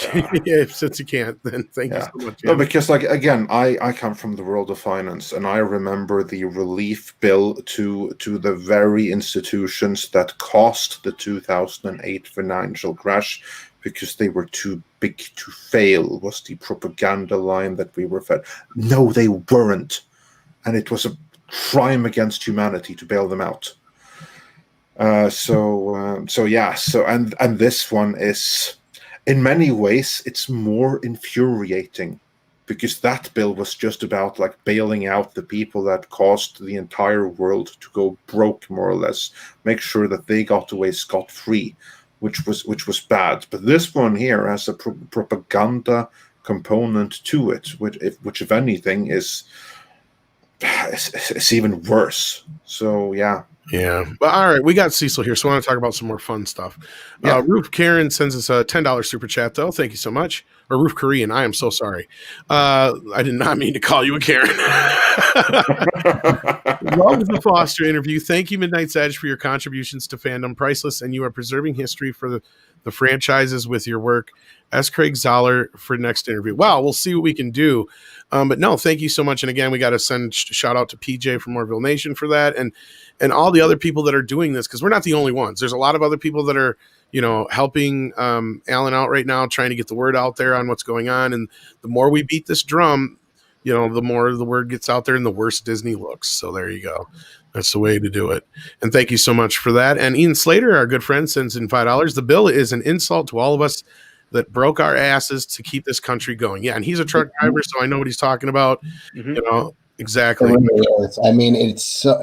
Speaker 1: since you can't, then thank you so much.
Speaker 2: No, because like again, I come from the world of finance, and I remember the relief bill to the very institutions that caused the 2008 financial crash, because they were too big to fail, was the propaganda line that we were fed. No, they weren't, and it was a crime against humanity to bail them out. So this one is, in many ways, it's more infuriating, because that bill was just about like bailing out the people that caused the entire world to go broke, more or less, make sure that they got away scot-free, which was bad. But this one here has a propaganda component to it, which if anything is even worse. So yeah.
Speaker 1: Yeah. But all right, we got Cecil here, so I want to talk about some more fun stuff.
Speaker 2: Yeah.
Speaker 1: Roof Karen sends us a $10 super chat, though. Thank you so much. Or Roof Korean, I am so sorry. I did not mean to call you a Karen. Love the Foster interview. Thank you, Midnight's Edge, for your contributions to fandom. Priceless, and you are preserving history for the franchises with your work. Ask Craig Zoller for next interview. Wow, we'll see what we can do. But no, thank you so much. And again, we got to send shout out to PJ from Morville Nation for that, and all the other people that are doing this, because we're not the only ones. There's a lot of other people that are, helping Alan out right now, trying to get the word out there on what's going on. And the more we beat this drum, the more the word gets out there and the worse Disney looks. So there you go. That's the way to do it. And thank you so much for that. And Ian Slater, our good friend, sends in $5. The bill is an insult to all of us that broke our asses to keep this country going. Yeah, and he's a truck driver, so I know what he's talking about.
Speaker 3: Mm-hmm.
Speaker 1: Exactly.
Speaker 4: It really is. I mean, it's so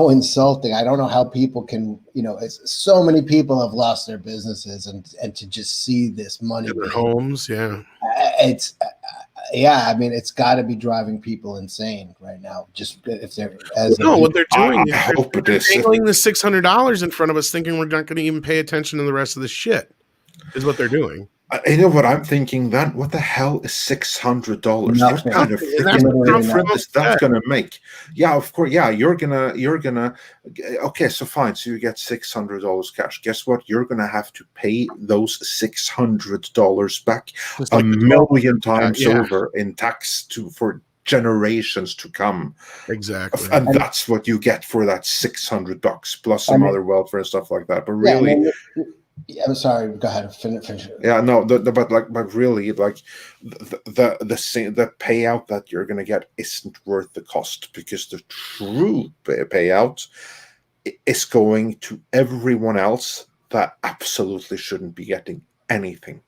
Speaker 4: insulting. I don't know how people can, so many people have lost their businesses, and to just see this money,
Speaker 1: their homes, yeah.
Speaker 4: I mean, it's got to be driving people insane right now. Just if they're
Speaker 1: what they're doing is
Speaker 2: they're
Speaker 1: dangling the $600 in front of us, thinking we're not going to even pay attention to the rest of the shit. Is what they're doing.
Speaker 2: You know what I'm thinking? Then what the hell is $600? What kind of difference is that going to make? Yeah, of course. Yeah, you're gonna. Okay, so fine. So you get $600 cash. Guess what? You're gonna have to pay those $600 back a million times over in tax for generations to come.
Speaker 1: Exactly.
Speaker 2: And that's what you get for that $600 plus some other welfare and stuff like that. But really.
Speaker 4: I'm sorry. Go ahead. Finish.
Speaker 2: Yeah, no, but really, like the payout that you're going to get isn't worth the cost, because the true payout is going to everyone else that absolutely shouldn't be getting anything.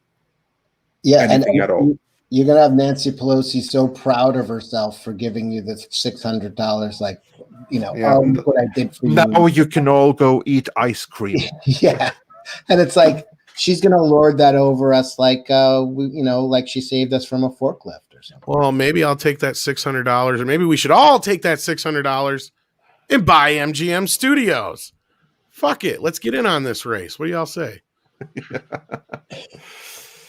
Speaker 4: Yeah,
Speaker 2: anything at all.
Speaker 4: You're gonna have Nancy Pelosi so proud of herself for giving you the $600. Like, look what I did for you.
Speaker 2: Now you can all go eat ice cream.
Speaker 4: Yeah. And it's like she's gonna lord that over us, like like she saved us from a forklift or something.
Speaker 1: Well, maybe I'll take that $600, or maybe we should all take that $600 and buy MGM Studios. Fuck it, let's get in on this race. What do y'all say?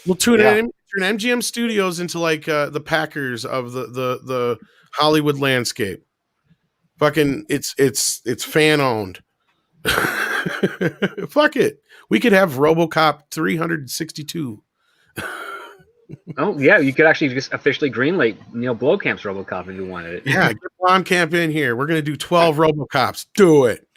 Speaker 1: We'll turn MGM Studios into like the Packers of the Hollywood landscape. Fucking, it's fan owned. Fuck it. We could have RoboCop 362.
Speaker 3: Oh yeah, you could actually just officially greenlight Blowcamp's RoboCop if you wanted it.
Speaker 1: Yeah, get Blomkamp in here. We're gonna do 12 RoboCops. Do it.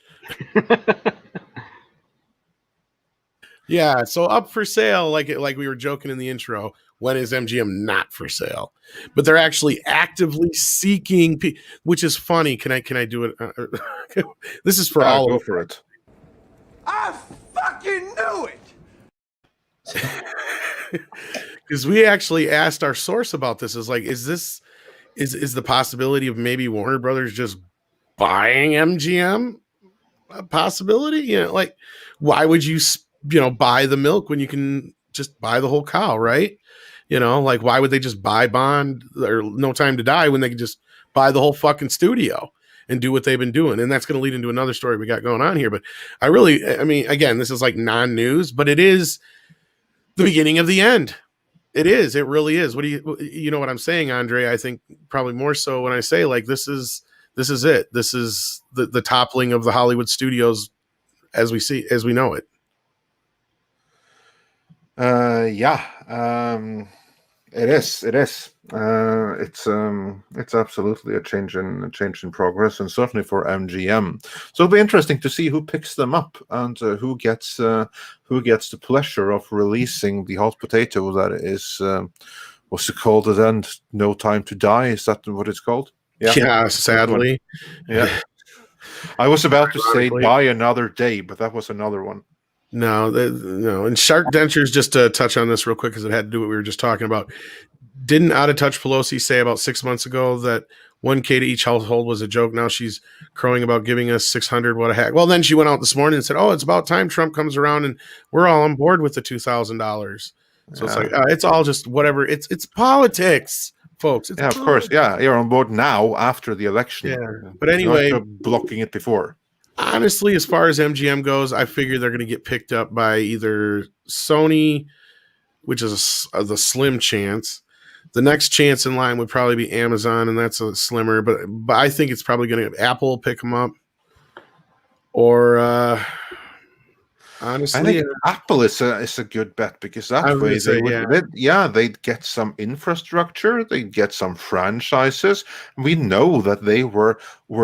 Speaker 1: Yeah, so up for sale, like we were joking in the intro. When is MGM not for sale? But they're actually actively seeking, which is funny. Can I do it? This is for all.
Speaker 2: Go for it.
Speaker 6: I fucking knew it.
Speaker 1: Because we actually asked our source about this. Is the possibility of maybe Warner Brothers just buying MGM a possibility? Like, why would you buy the milk when you can just buy the whole cow, right? Like, why would they just buy Bond or No Time to Die when they could just buy the whole fucking studio and do what they've been doing? And that's going to lead into another story we got going on here. But I mean, again, this is like non-news, but it is the beginning of the end. It is. It really is. What do you know what I'm saying, Andre? I think probably more so when I say, like, this is it. This is the toppling of the Hollywood studios as we know it.
Speaker 2: It is. It's absolutely a change in progress, and certainly for MGM. So it'll be interesting to see who picks them up and who gets the pleasure of releasing the hot potato that is what's it called at end? No Time to Die. Is that what it's called?
Speaker 1: Yeah, sadly.
Speaker 2: Yeah. I was about to say Buy Another Day, but that was another one.
Speaker 1: No. And Shark Dentures, just to touch on this real quick, because it had to do what we were just talking about. Didn't Out of Touch Pelosi say about 6 months ago that $1K to each household was a joke? Now she's crowing about giving us $600. What a hack. Well, then she went out this morning and said, oh, it's about time Trump comes around and we're all on board with the $2,000. So it's like, it's all just whatever. It's politics, folks.
Speaker 2: Of course. Yeah, you're on board now after the election.
Speaker 1: Yeah. But anyway,
Speaker 2: not blocking it before.
Speaker 1: Honestly, as far as MGM goes, I figure they're going to get picked up by either Sony, which is the slim chance. The next chance in line would probably be Amazon, and that's a slimmer. But I think it's probably going to Apple pick them up, or
Speaker 2: I
Speaker 1: honestly,
Speaker 2: think Apple is a good bet because that
Speaker 1: I'm
Speaker 2: way
Speaker 1: gonna say,
Speaker 2: they'd get some infrastructure, they'd get some franchises. We know that they were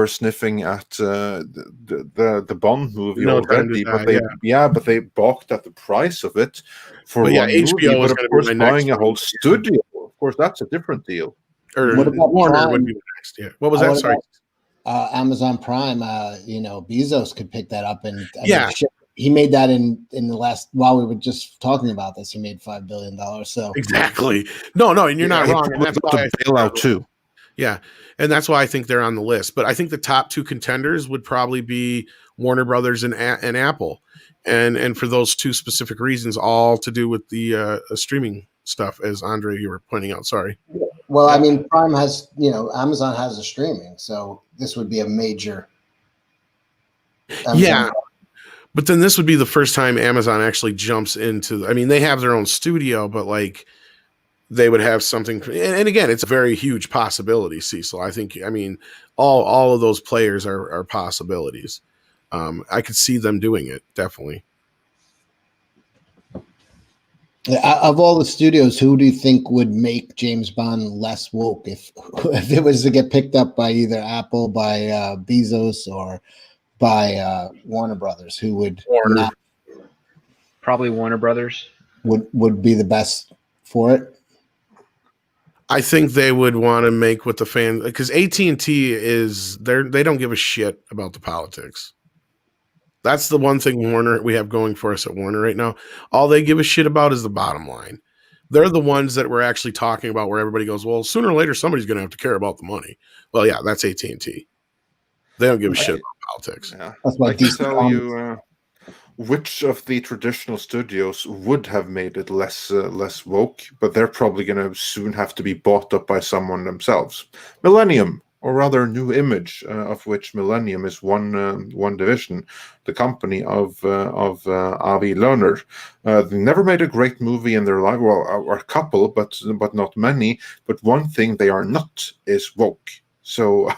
Speaker 2: sniffing at the Bond movie
Speaker 1: No Time to
Speaker 2: already, but
Speaker 1: Die,
Speaker 2: but they balked at the price of it for
Speaker 1: But yeah,
Speaker 2: one movie.
Speaker 1: HBO
Speaker 2: But
Speaker 1: is
Speaker 2: of
Speaker 1: gonna be
Speaker 2: course,
Speaker 1: my next
Speaker 2: buying a
Speaker 1: one.
Speaker 2: whole studio, of course, that's a different deal.
Speaker 1: or
Speaker 4: What about
Speaker 1: Warner
Speaker 4: Prime?
Speaker 1: would be the next. Yeah, what was that?
Speaker 4: What
Speaker 1: Sorry.
Speaker 4: about, Amazon Prime? Bezos could pick that up, and
Speaker 1: Yeah.
Speaker 4: shit, he made that in the last. While we were just talking about this, he made $5 billion. So
Speaker 1: Exactly. No, and you're not
Speaker 2: he
Speaker 1: wrong. And
Speaker 2: probably
Speaker 1: that's
Speaker 2: got
Speaker 1: why
Speaker 2: the
Speaker 1: I think
Speaker 2: bailout too.
Speaker 1: Yeah, and that's why I think they're on the list. But I think the top two contenders would probably be Warner Brothers and Apple, and for those two specific reasons, all to do with the streaming stuff, as Andre you were pointing out. Sorry.
Speaker 4: well, I mean, Prime has Amazon has a streaming, so this would be a major.
Speaker 1: Yeah, but then this would be the first time Amazon actually jumps into. I mean, they have their own studio, but like they would have something. And again, it's a very huge possibility, Cecil. I think. I mean, all of those players are possibilities. I could see them doing it definitely.
Speaker 4: Of all the studios, who do you think would make James Bond less woke if it was to get picked up by either Apple, by Bezos, or by Warner Brothers? Who would
Speaker 1: Warner.
Speaker 3: Probably Warner Brothers.
Speaker 4: would be the best for it?
Speaker 1: I think they would want to make what the fans, because AT&T is they don't give a shit about the politics. That's the one thing we have going for us at Warner right now. All they give a shit about is the bottom line. They're the ones that we're actually talking about where everybody goes, well, sooner or later, somebody's going to have to care about the money. Well, yeah, that's AT&T. They don't give a shit about politics.
Speaker 2: Yeah.
Speaker 4: That's why
Speaker 2: I can
Speaker 4: DC
Speaker 2: tell you which of the traditional studios would have made it less woke, but they're probably going to soon have to be bought up by someone themselves. Millennium, or rather New Image, of which Millennium is one division, the company of Avi Lerner. They never made a great movie in their life, well, or a couple, but not many. But one thing they are not is woke. So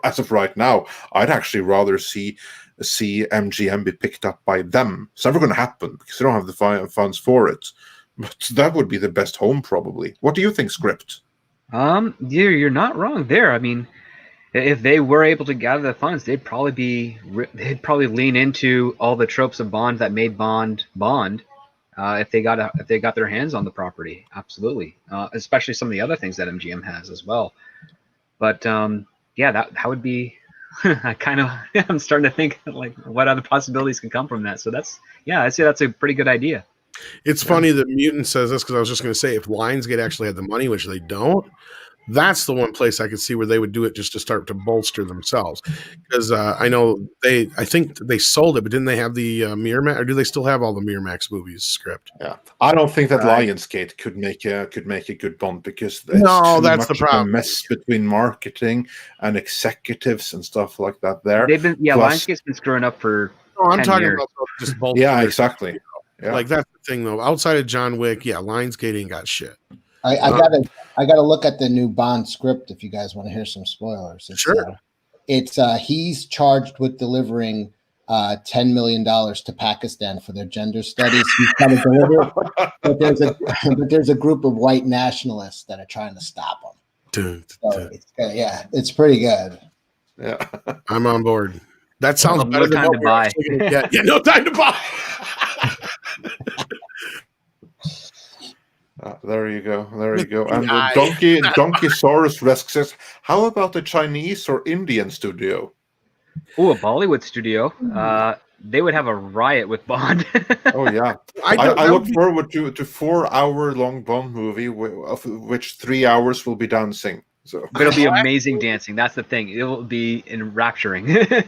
Speaker 2: as of right now, I'd actually rather see MGM be picked up by them. It's never going to happen because they don't have the funds for it. But that would be the best home, probably. What do you think, Script?
Speaker 3: You're not wrong there. I mean, if they were able to gather the funds, they'd probably lean into all the tropes of Bond that made Bond. If they got their hands on the property, absolutely. Especially some of the other things that MGM has as well. But yeah, that would be. I'm starting to think like what other possibilities can come from that. So I'd say that's a pretty good idea.
Speaker 1: It's funny that Mutant says this because I was just going to say if Lionsgate actually had the money, which they don't, that's the one place I could see where they would do it just to start to bolster themselves. Because I think they sold it, but didn't they have the Miramax, or do they still have all the Miramax movies script?
Speaker 2: Yeah, I don't think that Lionsgate could make a good Bond because it's
Speaker 1: no,
Speaker 2: too
Speaker 1: that's
Speaker 2: much
Speaker 1: the problem.
Speaker 2: of a mess between marketing and executives and stuff like that. There,
Speaker 3: Lionsgate's been screwing up for.
Speaker 1: No, I'm
Speaker 3: 10
Speaker 1: talking
Speaker 3: years.
Speaker 1: about just bolster.
Speaker 2: Yeah, exactly. Yeah.
Speaker 1: Like that's the thing though. Outside of John Wick, Lionsgate ain't got shit.
Speaker 4: I gotta look at the new Bond script if you guys want to hear some spoilers.
Speaker 1: Sure.
Speaker 4: He's charged with delivering $10 million to Pakistan for their gender studies. He's got to deliver, but there's a group of white nationalists that are trying to stop him. It's pretty good.
Speaker 2: Yeah,
Speaker 1: I'm on board. That sounds better than
Speaker 3: time to buy.
Speaker 1: Yeah, no time to buy.
Speaker 2: There you go. And Donkeysaurus Resk says, how about the Chinese or Indian studio?
Speaker 3: Oh, a Bollywood studio. They would have a riot with Bond.
Speaker 2: Oh yeah, I look forward to 4-hour-long Bond movie, of which 3 hours will be dancing. So
Speaker 3: it'll be amazing dancing. That's the thing. It will be enrapturing.
Speaker 1: The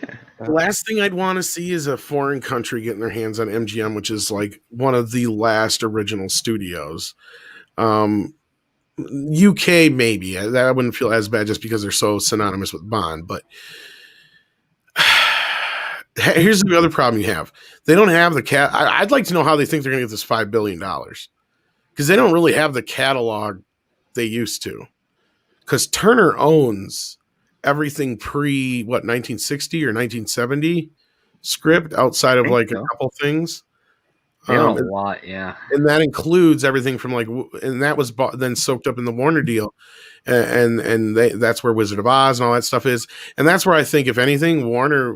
Speaker 1: last thing I'd want to see is a foreign country getting their hands on MGM, which is like one of the last original studios. UK maybe that I wouldn't feel as bad just because they're so synonymous with Bond, but Here's the other problem you have. They don't have the cat. I'd like to know how they think they're going to get this $5 billion, because they don't really have the catalog they used to. Because Turner owns everything pre 1960 or 1970 script outside of like a couple things.
Speaker 3: They own a lot, yeah.
Speaker 1: And that includes everything from and that was then soaked up in the Warner deal. And that's where Wizard of Oz and all that stuff is. And that's where I think, if anything, Warner,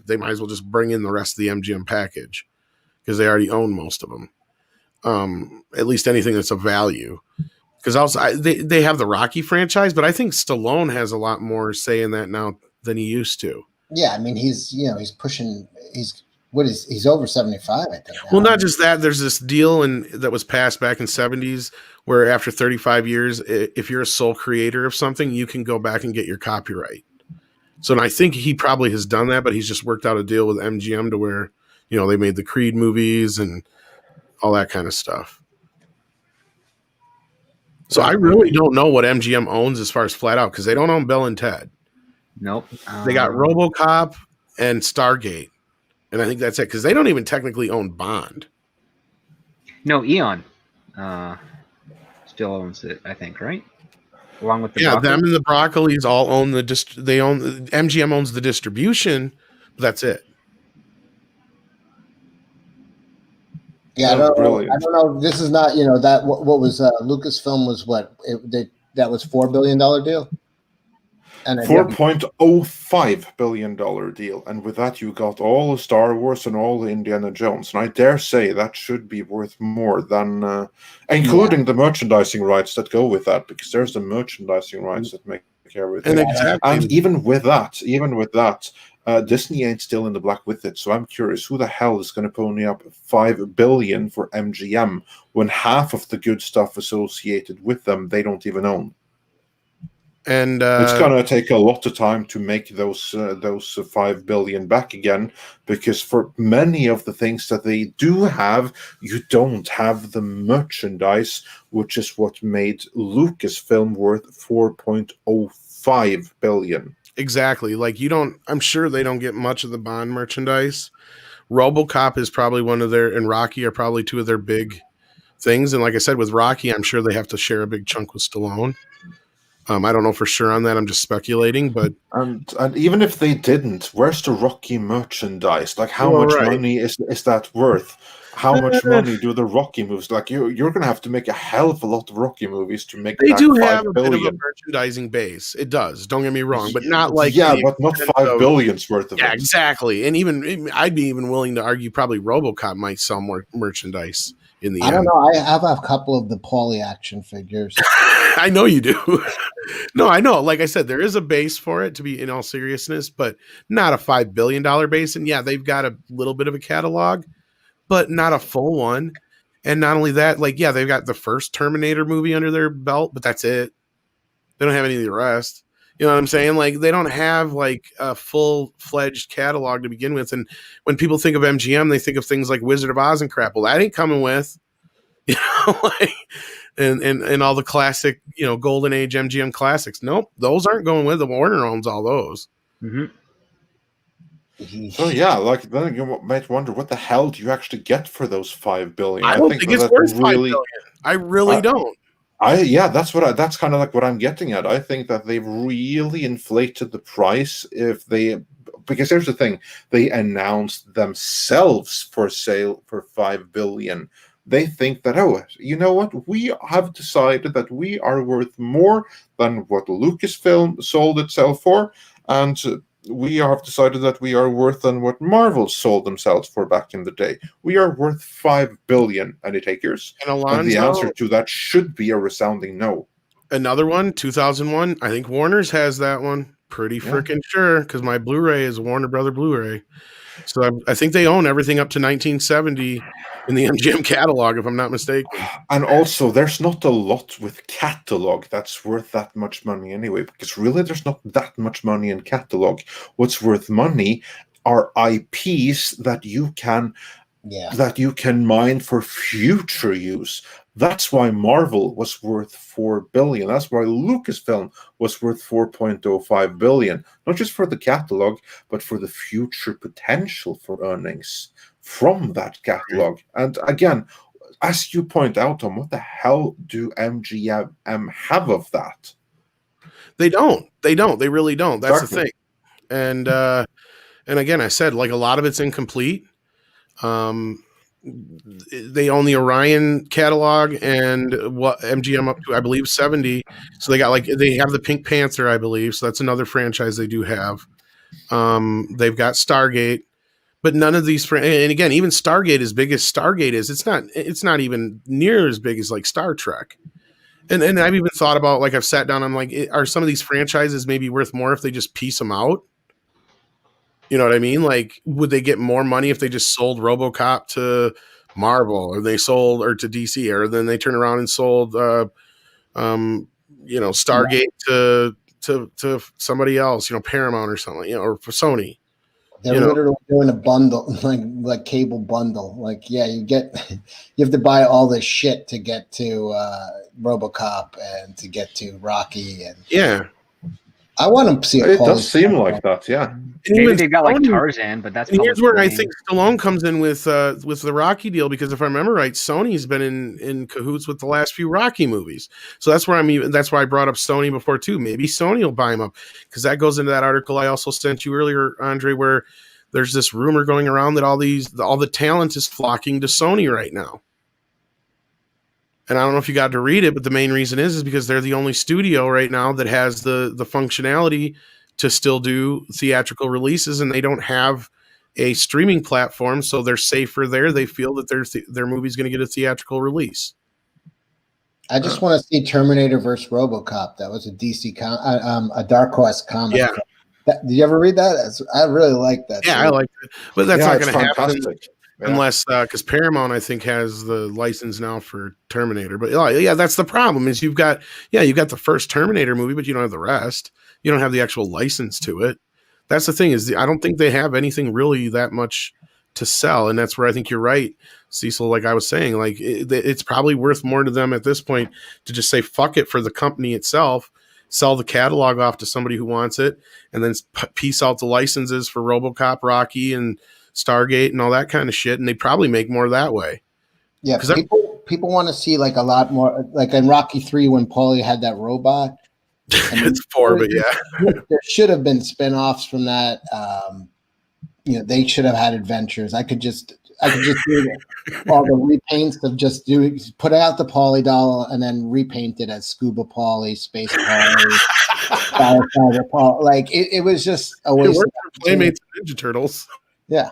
Speaker 1: they might as well just bring in the rest of the MGM package, because they already own most of them. At least anything that's of value. Because also they have the Rocky franchise, but I think Stallone has a lot more say in that now than he used to.
Speaker 4: Yeah, I mean, he's pushing. He's over 75, I think. Now.
Speaker 1: Well, not just that. There's this deal that was passed back in 70s where after 35 years, if you're a sole creator of something, you can go back and get your copyright. So and I think he probably has done that, but he's just worked out a deal with MGM to where, they made the Creed movies and all that kind of stuff. So I really don't know what MGM owns as far as flat out, because they don't own Bill and Ted.
Speaker 3: Nope.
Speaker 1: They got RoboCop and Stargate. And I think that's it, because they don't even technically own Bond.
Speaker 3: No, Eon still owns it, I think, right? Along with the
Speaker 1: Broccoli? Them and the Broccolis all own MGM owns the distribution, but that's it.
Speaker 4: Yeah, I don't know. This is not, that what was Lucasfilm was that was $4 billion deal. And
Speaker 2: $4.05 billion deal, and with that you got all the Star Wars and all the Indiana Jones, and I dare say that should be worth more than, including the merchandising rights that go with that, because there's the merchandising rights that make everything. And even with that, Disney ain't still in the black with it. So I'm curious, who the hell is going to pony up $5 billion for MGM when half of the good stuff associated with them they don't even own?
Speaker 1: And
Speaker 2: it's gonna take a lot of time to make those $5 billion back again, because for many of the things that they do have, you don't have the merchandise, which is what made Lucasfilm worth $4.05 billion.
Speaker 1: Exactly. Like I'm sure they don't get much of the Bond merchandise. RoboCop is probably one of and Rocky are probably two of their big things. And like I said, with Rocky, I'm sure they have to share a big chunk with Stallone. I don't know for sure on that. I'm just speculating, but
Speaker 2: and even if they didn't, where's the Rocky merchandise? Like, how much money is that worth? How much money do the Rocky movies? Like, you're going to have to make a hell of a lot of Rocky movies to make.
Speaker 1: They do have a bit of a merchandising base. It does. Don't get me wrong, but not like
Speaker 2: but not $5 billion's worth of it.
Speaker 1: Yeah, exactly. And even I'd be even willing to argue probably RoboCop might sell more merchandise in the end.
Speaker 4: I don't know. I have a couple of the Paulie action figures.
Speaker 1: I know you do. No, I know. Like I said, there is a base for it, to be in all seriousness, but not a $5 billion base. And yeah, they've got a little bit of a catalog, but not a full one. And not only that, they've got the first Terminator movie under their belt, but that's it. They don't have any of the rest. You know what I'm saying? Like, they don't have a full-fledged catalog to begin with. And when people think of MGM, they think of things like Wizard of Oz and crap. Well, that ain't coming with, and all the classic, Golden Age MGM classics. Nope, those aren't going with. The Warner owns all those.
Speaker 3: Mm-hmm.
Speaker 2: So yeah, then you might wonder, what the hell do you actually get for those $5 billion?
Speaker 1: I don't think it's worth $5 billion. I really don't.
Speaker 2: That's kind of like what I'm getting at. I think that they've really inflated the price because here's the thing, they announced themselves for sale for $5 billion. They think that, you know what? We have decided that we are worth more than what Lucasfilm sold itself for, and we have decided that we are worth than what Marvel sold themselves for back in the day. We are worth $5 billion. Any takers? And the answer to that should be a resounding no.
Speaker 1: Another one, 2001. I think Warner's has that one. Pretty freaking sure, because my Blu-ray is a Warner Brother Blu-ray. So I think they own everything up to 1970 in the MGM catalog, if I'm not mistaken.
Speaker 2: And also, there's not a lot with catalog that's worth that much money anyway, because really there's not that much money in catalog. What's worth money are IPs that you can mine for future use. That's why Marvel was worth $4 billion. That's why Lucasfilm was worth $4.05 billion. Not just for the catalog, but for the future potential for earnings from that catalog. And again, as you point out, Tom, what the hell do MGM have of that?
Speaker 1: They don't. They really don't. That's exactly the thing. And again, I said, like, a lot of it's incomplete. They own the Orion catalog and what MGM up to, I believe, 70. So they have the Pink Panther, I believe. So that's another franchise they do have. They've got Stargate, but none of these. And again, even Stargate, as big as Stargate is, it's not even near as big as like Star Trek. And I've even thought about, like, I've sat down, I'm like, are some of these franchises maybe worth more if they just piece them out? You know what I mean? Like, would they get more money if they just sold RoboCop to Marvel, or they sold, or to DC, or then they turn around and sold, Stargate to somebody else, Paramount or something, or for Sony?
Speaker 4: They're literally doing a bundle, like cable bundle. Like, yeah, you have to buy all this shit to get to RoboCop and to get to Rocky, and
Speaker 1: yeah.
Speaker 4: I want to see
Speaker 2: it. Does seem like that, yeah.
Speaker 3: Maybe they've got like Tarzan, but that's.
Speaker 1: Here's where I think Stallone comes in with the Rocky deal, because if I remember right, Sony's been in cahoots with the last few Rocky movies. So that's where that's why I brought up Sony before too. Maybe Sony will buy him up, because that goes into that article I also sent you earlier, Andre, where there's this rumor going around that all the talent is flocking to Sony right now. And I don't know if you got to read it, but the main reason is because they're the only studio right now that has the functionality to still do theatrical releases, and they don't have a streaming platform, so they're safer there. They feel that their movie's going to get a theatrical release.
Speaker 4: I just want to see Terminator versus RoboCop. That was a DC a Dark Horse comic.
Speaker 1: Yeah.
Speaker 4: Did you ever read that? I really like that.
Speaker 1: Yeah, I like it, but that's not going to happen.
Speaker 2: Yeah.
Speaker 1: Unless, because Paramount, I think, has the license now for Terminator. But yeah, that's the problem. Is you've got the first Terminator movie, but you don't have the rest. You don't have the actual license to it. That's the thing. I don't think they have anything really that much to sell, and that's where I think you're right, Cecil. Like I was saying, like it's probably worth more to them at this point to just say fuck it for the company itself, sell the catalog off to somebody who wants it, and then piece out the licenses for RoboCop, Rocky, and Stargate and all that kind of shit, and they probably make more that way.
Speaker 4: Yeah, people want to see like a lot more, like in Rocky 3 when Paulie had that robot.
Speaker 1: It's 4, but yeah,
Speaker 4: there should have been spin-offs from that. They should have had adventures. I could just do all the repaints of just put out the Paulie doll and then repaint it as Scuba Paulie, Space Paulie, Firefighter Paulie. Like it was just a waste. It worked
Speaker 1: for Playmates and Ninja Turtles.
Speaker 4: Yeah.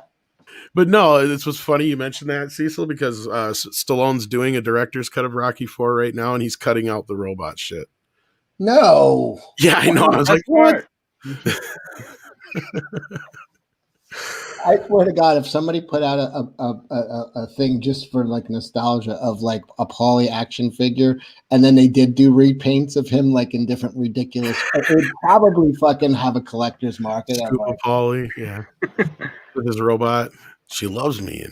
Speaker 1: But no, this was funny you mentioned that, Cecil, because Stallone's doing a director's cut of Rocky 4 right now, and he's cutting out the robot shit.
Speaker 4: No.
Speaker 1: Yeah, I know. I was like, what?
Speaker 4: I swear to God, if somebody put out a thing just for like nostalgia of like a Paulie action figure, and then they did do repaints of him like in different ridiculous, it would probably fucking have a collector's market.
Speaker 1: Scuba Paulie, yeah, with his robot. She loves me,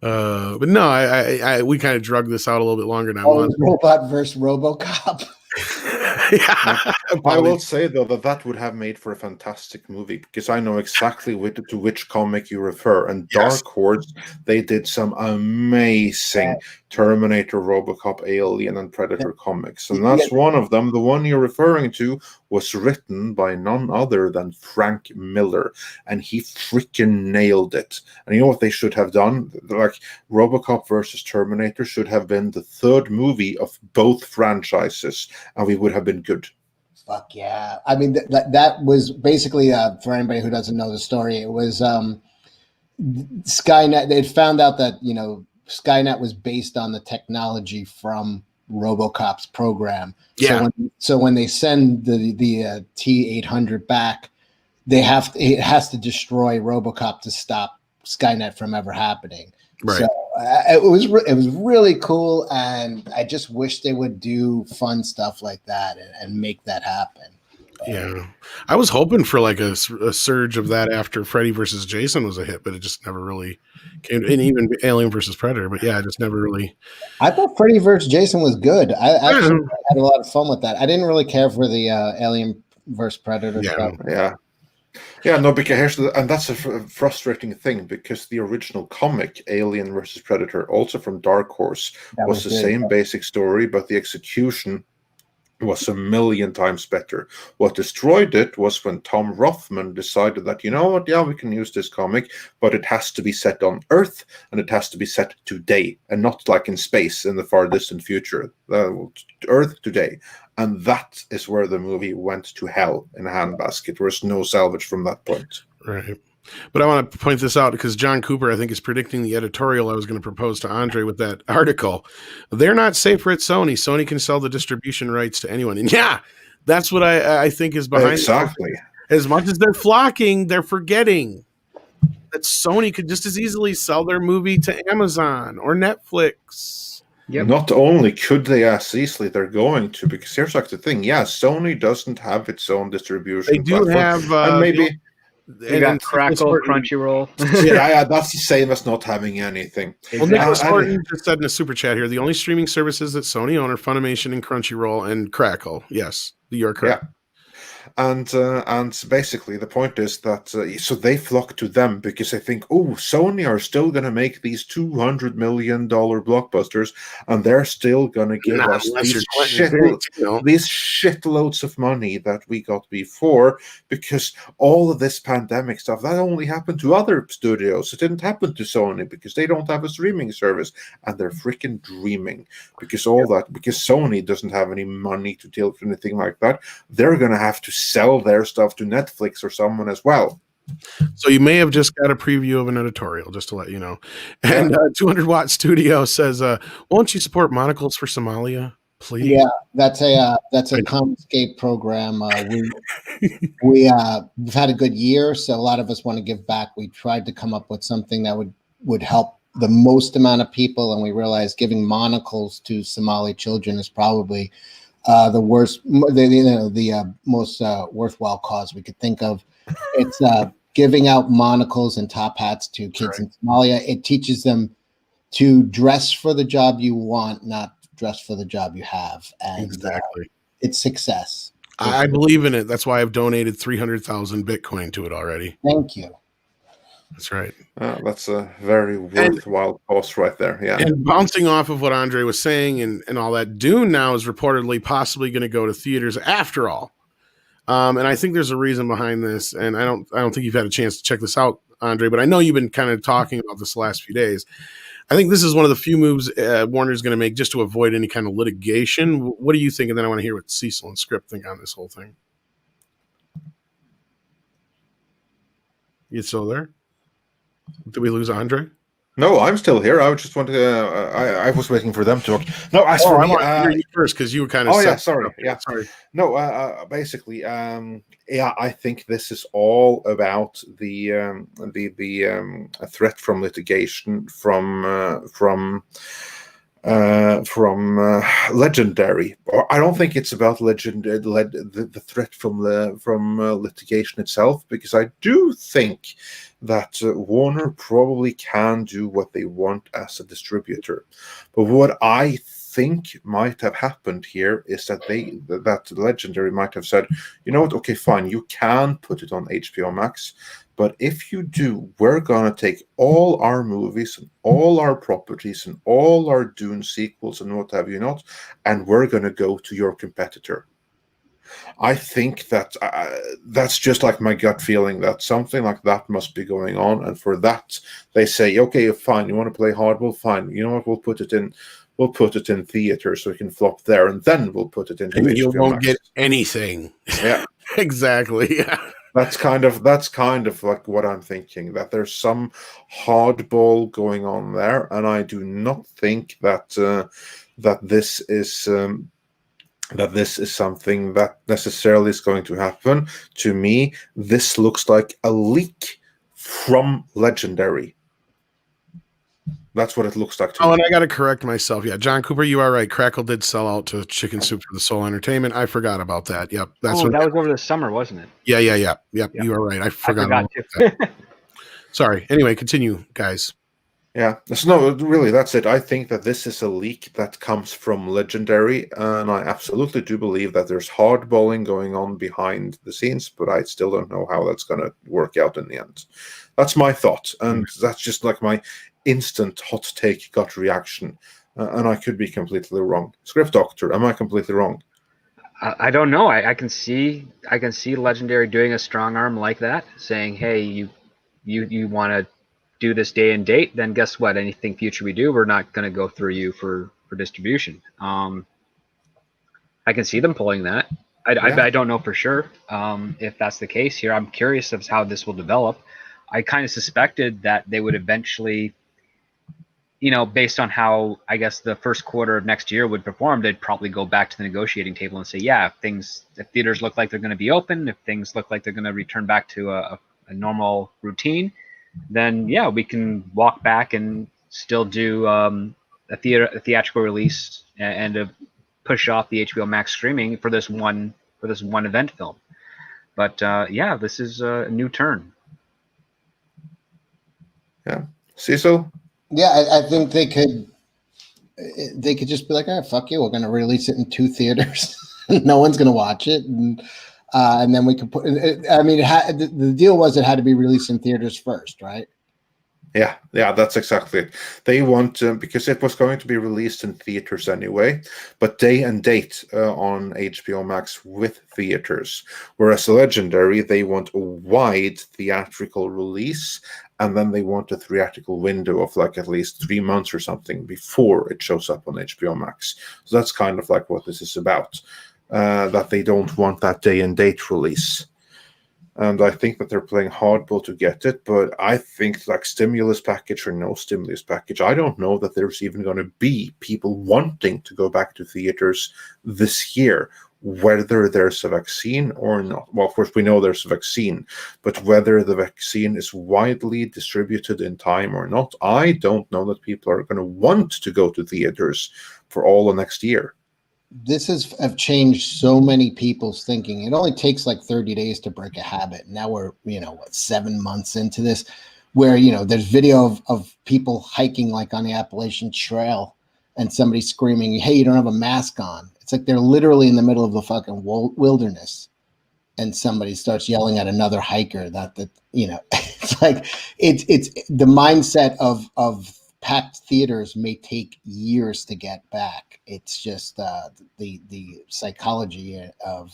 Speaker 1: But no, I we kind of drug this out a little bit longer than I wanted.
Speaker 4: Robot versus RoboCop.
Speaker 1: Yeah,
Speaker 2: I will say though that would have made for a fantastic movie, because I know exactly to which comic you refer. And Dark Horse, they did some amazing Terminator, RoboCop, Alien, and Predator comics, and that's one of them. The one you're referring to was written by none other than Frank Miller, and he freaking nailed it. And you know what they should have done? Like, RoboCop versus Terminator should have been the third movie of both franchises, and we would have been good.
Speaker 4: Fuck yeah. I mean, that was basically, for anybody who doesn't know the story, it was Skynet. They'd found out that, Skynet was based on the technology from RoboCop's program.
Speaker 1: Yeah.
Speaker 4: So when they send the T-800 back, it has to destroy RoboCop to stop Skynet from ever happening.
Speaker 1: Right.
Speaker 4: So it was really cool, and I just wish they would do fun stuff like that and make that happen.
Speaker 1: Yeah, I was hoping for like a surge of that after Freddy versus Jason was a hit, but it just never really And even Alien versus Predator, but yeah, I just never really.
Speaker 4: I thought Freddy vs. Jason was good. I actually
Speaker 1: Yeah.
Speaker 4: had a lot of fun with that. I didn't really care for the Alien versus Predator
Speaker 1: Yeah.
Speaker 4: stuff.
Speaker 2: Yeah, no, because and that's a frustrating thing, because the original comic Alien versus Predator, also from Dark Horse,
Speaker 4: That
Speaker 2: was the
Speaker 4: good.
Speaker 2: same basic story, but the execution was a million times better. What destroyed it was when Tom Rothman decided that, you know what, yeah, we can use this comic, but it has to be set on Earth, and it has to be set today, and not like in space in the far distant future. Earth today. And that is where the movie went to hell in a handbasket. There was no salvage from that point.
Speaker 1: Right. But I want to point this out because John Cooper, I think, is predicting the editorial I was going to propose to Andre with that article. They're not safer at Sony. Sony can sell the distribution rights to anyone. And yeah, that's what I think is behind
Speaker 2: exactly.
Speaker 1: it. As much as they're flocking, they're forgetting that Sony could just as easily sell their movie to Amazon or Netflix.
Speaker 3: Yep.
Speaker 2: Not only could they as easily, they're going to, because here's like the thing. Yeah, Sony doesn't have its own distribution.
Speaker 1: They do
Speaker 2: platform,
Speaker 1: have
Speaker 2: and maybe.
Speaker 3: You got Crackle, Crunchyroll.
Speaker 2: Yeah, that's the same as not having anything.
Speaker 1: Well, Nicholas Horton just said in a super chat here, the only streaming services that Sony own are Funimation and Crunchyroll and Crackle. Yes, you're correct.
Speaker 2: Yeah. And basically the point is that so they flock to them because they think, oh, Sony are still going to make these $200 million blockbusters, and they're still going to give us these shitloads of money that we got before, because all of this pandemic stuff, that only happened to other studios. It didn't happen to Sony because they don't have a streaming service, and they're freaking dreaming because because Sony doesn't have any money to deal with anything like that. They're going to have to sell their stuff to Netflix or someone as well.
Speaker 1: So you may have just got a preview of an editorial, just to let you know. And 200 Watt Studio says, won't you support Monocles for Somalia, please?
Speaker 4: Yeah, that's a Commonscape program. We've had a good year, so a lot of us want to give back. We tried to come up with something that would help the most amount of people, and we realized giving monocles to Somali children is probably the worst, the most worthwhile cause we could think of. It's giving out monocles and top hats to kids in Somalia. It teaches them to dress for the job you want, not dress for the job you have. And
Speaker 1: exactly,
Speaker 4: it's success.
Speaker 1: I believe in it. That's why I've donated 300,000 Bitcoin to it already.
Speaker 4: Thank you.
Speaker 1: That's right.
Speaker 2: That's a very worthwhile cause right there. Yeah.
Speaker 1: And bouncing off of what Andre was saying and all that, Dune now is reportedly possibly going to go to theaters after all. And I think there's a reason behind this. And I don't think you've had a chance to check this out, Andre, but I know you've been kind of talking about this the last few days. I think this is one of the few moves Warner's going to make just to avoid any kind of litigation. What do you think? And then I want to hear what Cecil and Script think on this whole thing. You still there? Did we lose Andre?
Speaker 2: No, I'm still here. I just wanted to. I was waiting for them to talk. No, as for me,
Speaker 1: I want to hear you first because you were kind of.
Speaker 2: Oh yeah, sorry. Yeah, sorry. No, basically, yeah, I think this is all about the threat from litigation from Legendary. Or I don't think it's about the threat from litigation itself, because I do think that Warner probably can do what they want as a distributor. But what I think might have happened here is that that Legendary might have said, you know what, okay, fine, you can put it on HBO Max, but if you do, we're going to take all our movies and all our properties and all our Dune sequels and what have you not, and we're going to go to your competitor. I think that that's just like my gut feeling that something like that must be going on. And for that, they say, okay, fine, you want to play hardball? Fine. You know what, we'll put it in theaters so we can flop there, and then we'll put it into HBO
Speaker 1: you won't
Speaker 2: Max.
Speaker 1: Get anything.
Speaker 2: Yeah.
Speaker 1: Exactly. Yeah.
Speaker 2: That's kind of like what I'm thinking, that there's some hardball going on there, and I do not think that this is something that necessarily is going to happen. To me, this looks like a leak from Legendary. That's what it looks like to me.
Speaker 1: And I got to correct myself. Yeah, John Cooper, you are right. Crackle did sell out to Chicken Soup for the Soul Entertainment. I forgot about that. Yep.
Speaker 3: That was over the summer, wasn't it?
Speaker 1: Yeah. Yep. You are right. I forgot
Speaker 3: too.
Speaker 1: Sorry. Anyway, continue, guys.
Speaker 2: Yeah, no, really, that's it. I think that this is a leak that comes from Legendary, and I absolutely do believe that there's hardballing going on behind the scenes, but I still don't know how that's going to work out in the end. That's my thought, and that's just like my instant hot take gut reaction, and I could be completely wrong. Script Doctor, am I completely wrong?
Speaker 3: I don't know. I can see Legendary doing a strong arm like that, saying, "Hey, you want to do this day and date? Then guess what? Anything future we do, we're not going to go through you for distribution." I can see them pulling that. I don't know for sure if that's the case here. I'm curious of how this will develop. I kind of suspected that they would eventually, based on how I guess the first quarter of next year would perform, they'd probably go back to the negotiating table and say, yeah, if theaters look like they're going to be open, if things look like they're going to return back to a normal routine, then yeah, we can walk back and still do a theatrical release and a push off the HBO Max streaming for this one event film. But yeah, this is a new turn.
Speaker 2: Yeah, Cecil.
Speaker 4: Yeah, I think they could just be like, "Oh, fuck you, we're going to release it in 2 theaters. No one's going to watch it." And then we could put. I mean, the deal was it had to be released in theaters first, right?
Speaker 2: Yeah, that's exactly it. They want because it was going to be released in theaters anyway, but day and date on HBO Max with theaters. Whereas Legendary, they want a wide theatrical release, and then they want a theatrical window of like at least 3 months or something before it shows up on HBO Max. So that's kind of like what this is about. That they don't want that day and date release. And I think that they're playing hardball to get it, but I think like stimulus package or no stimulus package, I don't know that there's even going to be people wanting to go back to theaters this year, whether there's a vaccine or not. Well, of course, we know there's a vaccine, but whether the vaccine is widely distributed in time or not, I don't know that people are going to want to go to theaters for all of next year.
Speaker 4: This have changed so many people's thinking. It only takes like 30 days to break a habit. Now we're, 7 months into this, where, there's video of people hiking like on the Appalachian Trail and somebody screaming, "Hey, you don't have a mask on." It's like they're literally in the middle of the fucking wilderness, and somebody starts yelling at another hiker it's like it's the mindset of packed theaters may take years to get back. It's just the psychology of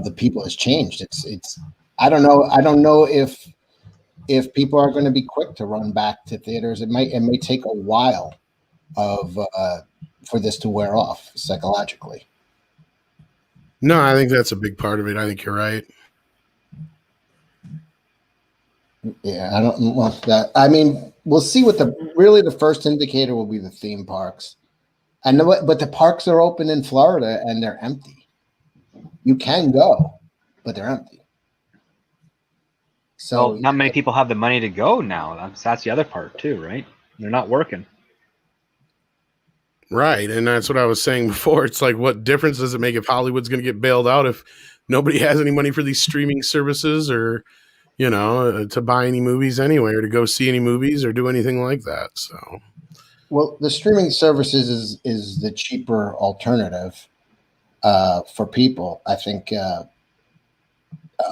Speaker 4: the people has changed. It's I don't know if people are going to be quick to run back to theaters. It may take a while for this to wear off psychologically.
Speaker 1: No, I think that's a big part of it. I think you're right.
Speaker 4: Yeah, I don't want that. I mean, we'll see what the first indicator will be the theme parks. I know it, but the parks are open in Florida and they're empty. You can go, but they're empty. So
Speaker 3: not many people have the money to go now. That's the other part too, right? They're not working.
Speaker 1: Right, and that's what I was saying before. It's like, what difference does it make if Hollywood's going to get bailed out if nobody has any money for these streaming services or, to buy any movies anyway or to go see any movies or do anything like that? So,
Speaker 4: well, the streaming services is the cheaper alternative for people. I think a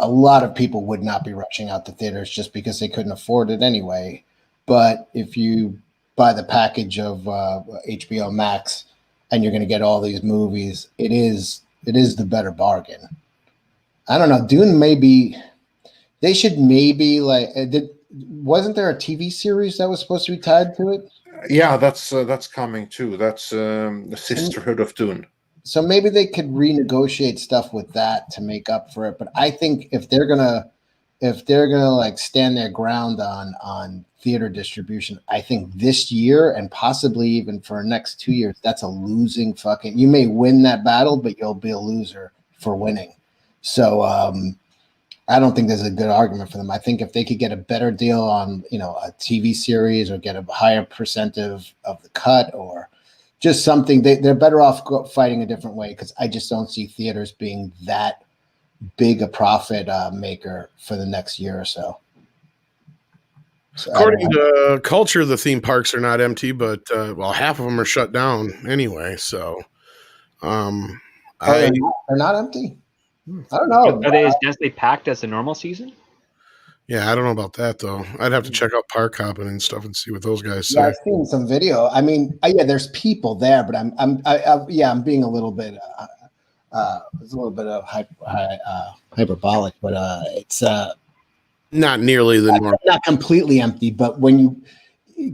Speaker 4: lot of people would not be rushing out to theaters just because they couldn't afford it anyway. But if you buy the package of HBO Max and you're going to get all these movies, it is the better bargain. I don't know. Dune they should maybe wasn't there a TV series that was supposed to be tied to it?
Speaker 2: Yeah, that's coming too. That's the Sisterhood of Dune.
Speaker 4: So maybe they could renegotiate stuff with that to make up for it. But I think if they're gonna like stand their ground on theater distribution, I think this year and possibly even for the next 2 years, that's a losing fucking. You may win that battle, but you'll be a loser for winning. So I don't think there's a good argument for them. I think if they could get a better deal on a TV series or get a higher percentage of the cut or just something, they're better off fighting a different way, because I just don't see theaters being that big a profit maker for the next year or so. So
Speaker 1: According to culture, the theme parks are not empty, but half of them are shut down anyway. So,
Speaker 4: they're not empty. I don't know.
Speaker 3: Are they as densely packed as the normal season?
Speaker 1: I don't know about that though. I'd have to check out park hopping and stuff and see what those guys say.
Speaker 4: Yeah, I've seen some video. I mean, there's people there, but I'm being a little bit, it's a little bit of hyperbolic, but it's
Speaker 1: Not nearly the normal.
Speaker 4: not completely empty. But when you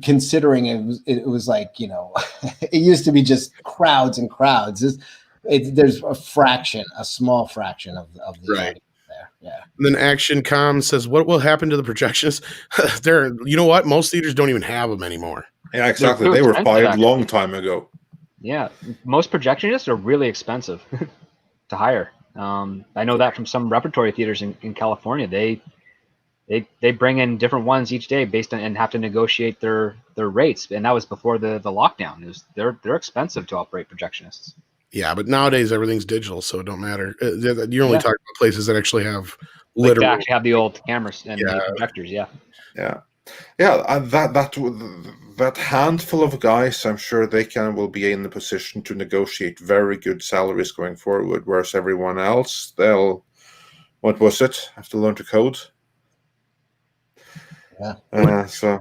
Speaker 4: considering it was like it used to be just crowds and crowds. There's a small fraction of the audience there. Yeah.
Speaker 1: And then Action Com says, "What will happen to the projectionists?" You know what? Most theaters don't even have them anymore.
Speaker 2: Yeah, exactly. They were fired a long time ago.
Speaker 3: Yeah, most projectionists are really expensive to hire. I know that from some repertory theaters in California. They bring in different ones each day based on and have to negotiate their rates. And that was before the lockdown. They're expensive to operate projectionists.
Speaker 1: Yeah, but nowadays everything's digital, so it don't matter. You're only talking about places that actually have
Speaker 3: they actually have the old cameras and the projectors. Yeah.
Speaker 2: And that handful of guys, I'm sure will be in the position to negotiate very good salaries going forward. Whereas everyone else, what was it? Have to learn to code.
Speaker 4: Yeah.
Speaker 2: So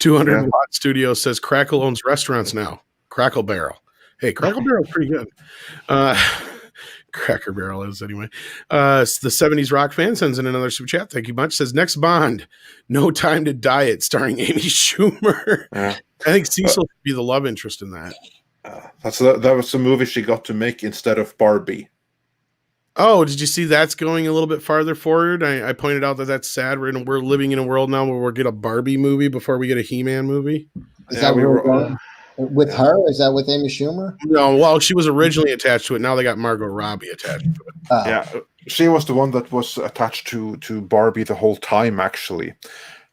Speaker 1: 200 Watt Studio says Crackle owns restaurants now. Crackle Barrel. Hey, Crackle Barrel's pretty good. Cracker Barrel is anyway. The 70s Rock fan sends in another super chat. Thank you much. Says next Bond, No Time to Diet, starring Amy Schumer. I think Cecil could be the love interest in that.
Speaker 2: That was the movie she got to make instead of Barbie.
Speaker 1: Oh, did you see that's going a little bit farther forward? I pointed out that's sad. We're living in a world now where we'll get a Barbie movie before we get a He-Man movie.
Speaker 4: Is that we were with her? Is that with Amy Schumer?
Speaker 1: No, well, she was originally attached to it. Now they got Margot Robbie attached to it.
Speaker 2: Yeah, she was the one that was attached to Barbie the whole time, actually.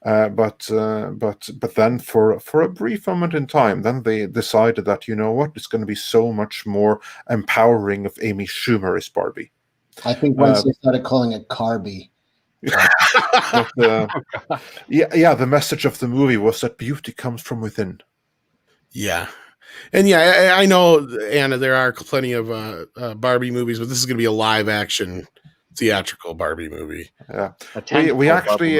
Speaker 2: But then for a brief moment in time, then they decided that it's going to be so much more empowering if Amy Schumer is Barbie.
Speaker 4: I think once they started calling it Carby.
Speaker 2: The message of the movie was that beauty comes from within.
Speaker 1: Yeah. And I know, Anna, there are plenty of Barbie movies, but this is going to be a live action theatrical Barbie movie.
Speaker 2: Yeah. We actually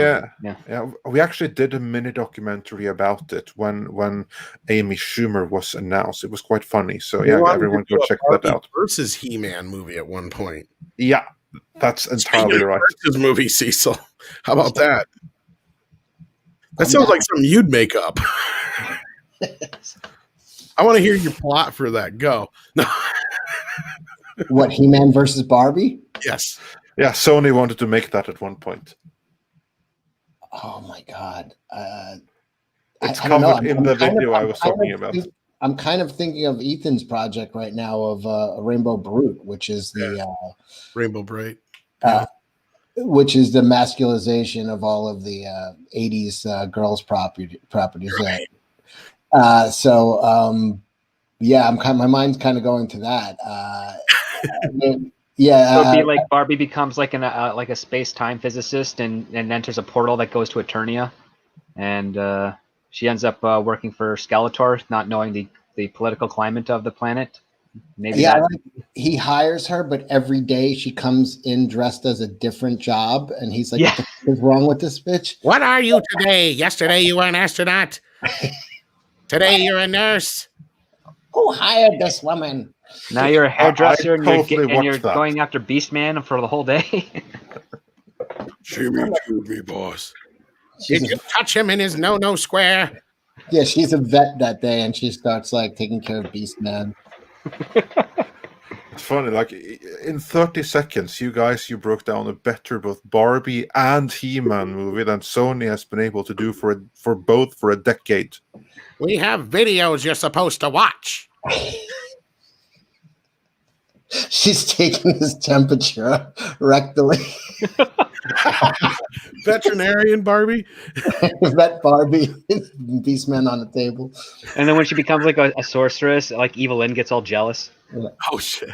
Speaker 2: did a mini documentary about it when Amy Schumer was announced. It was quite funny. So everyone go check that out.
Speaker 1: Versus He-Man movie at one point.
Speaker 2: Yeah, that's entirely right.
Speaker 1: Versus movie, Cecil. How about that? That sounds like something you'd make up. I want to hear your plot for that. Go. No.
Speaker 4: What, He-Man versus Barbie?
Speaker 1: Yes.
Speaker 2: Yeah, Sony wanted to make that at one point.
Speaker 4: Oh my God.
Speaker 2: It's covered in the video I was talking about.
Speaker 4: I'm kind of thinking of Ethan's project right now of Rainbow Brute, which is the
Speaker 1: Rainbow Bright.
Speaker 4: Which is the masculization of all of the 80s girls properties.
Speaker 1: Right.
Speaker 4: My mind's kind of going to that.
Speaker 3: So it'd be like Barbie becomes like a space-time physicist and enters a portal that goes to Eternia, and she ends up working for Skeletor, not knowing the political climate of the planet. Maybe
Speaker 4: he hires her, but every day she comes in dressed as a different job, and he's like, "What the fuck is wrong with this bitch?
Speaker 1: What are you today? Yesterday you were an astronaut. Today you're a nurse.
Speaker 4: Who hired this woman?
Speaker 3: Now you're a hairdresser and you're going after Beastman for the whole day."
Speaker 1: She me too, me boss. Did you touch him in his no square?
Speaker 4: Yeah, she's a vet that day, and she starts like taking care of Beastman.
Speaker 2: It's funny, like in 30 seconds, you broke down a better both Barbie and He-Man movie than Sony has been able to do for both for a decade.
Speaker 1: We have videos you're supposed to watch.
Speaker 4: She's taking his temperature rectally.
Speaker 1: Veterinarian Barbie.
Speaker 4: Vet Barbie. Beastman on the table.
Speaker 3: And then when she becomes like a sorceress, like Evelyn gets all jealous.
Speaker 1: Oh shit.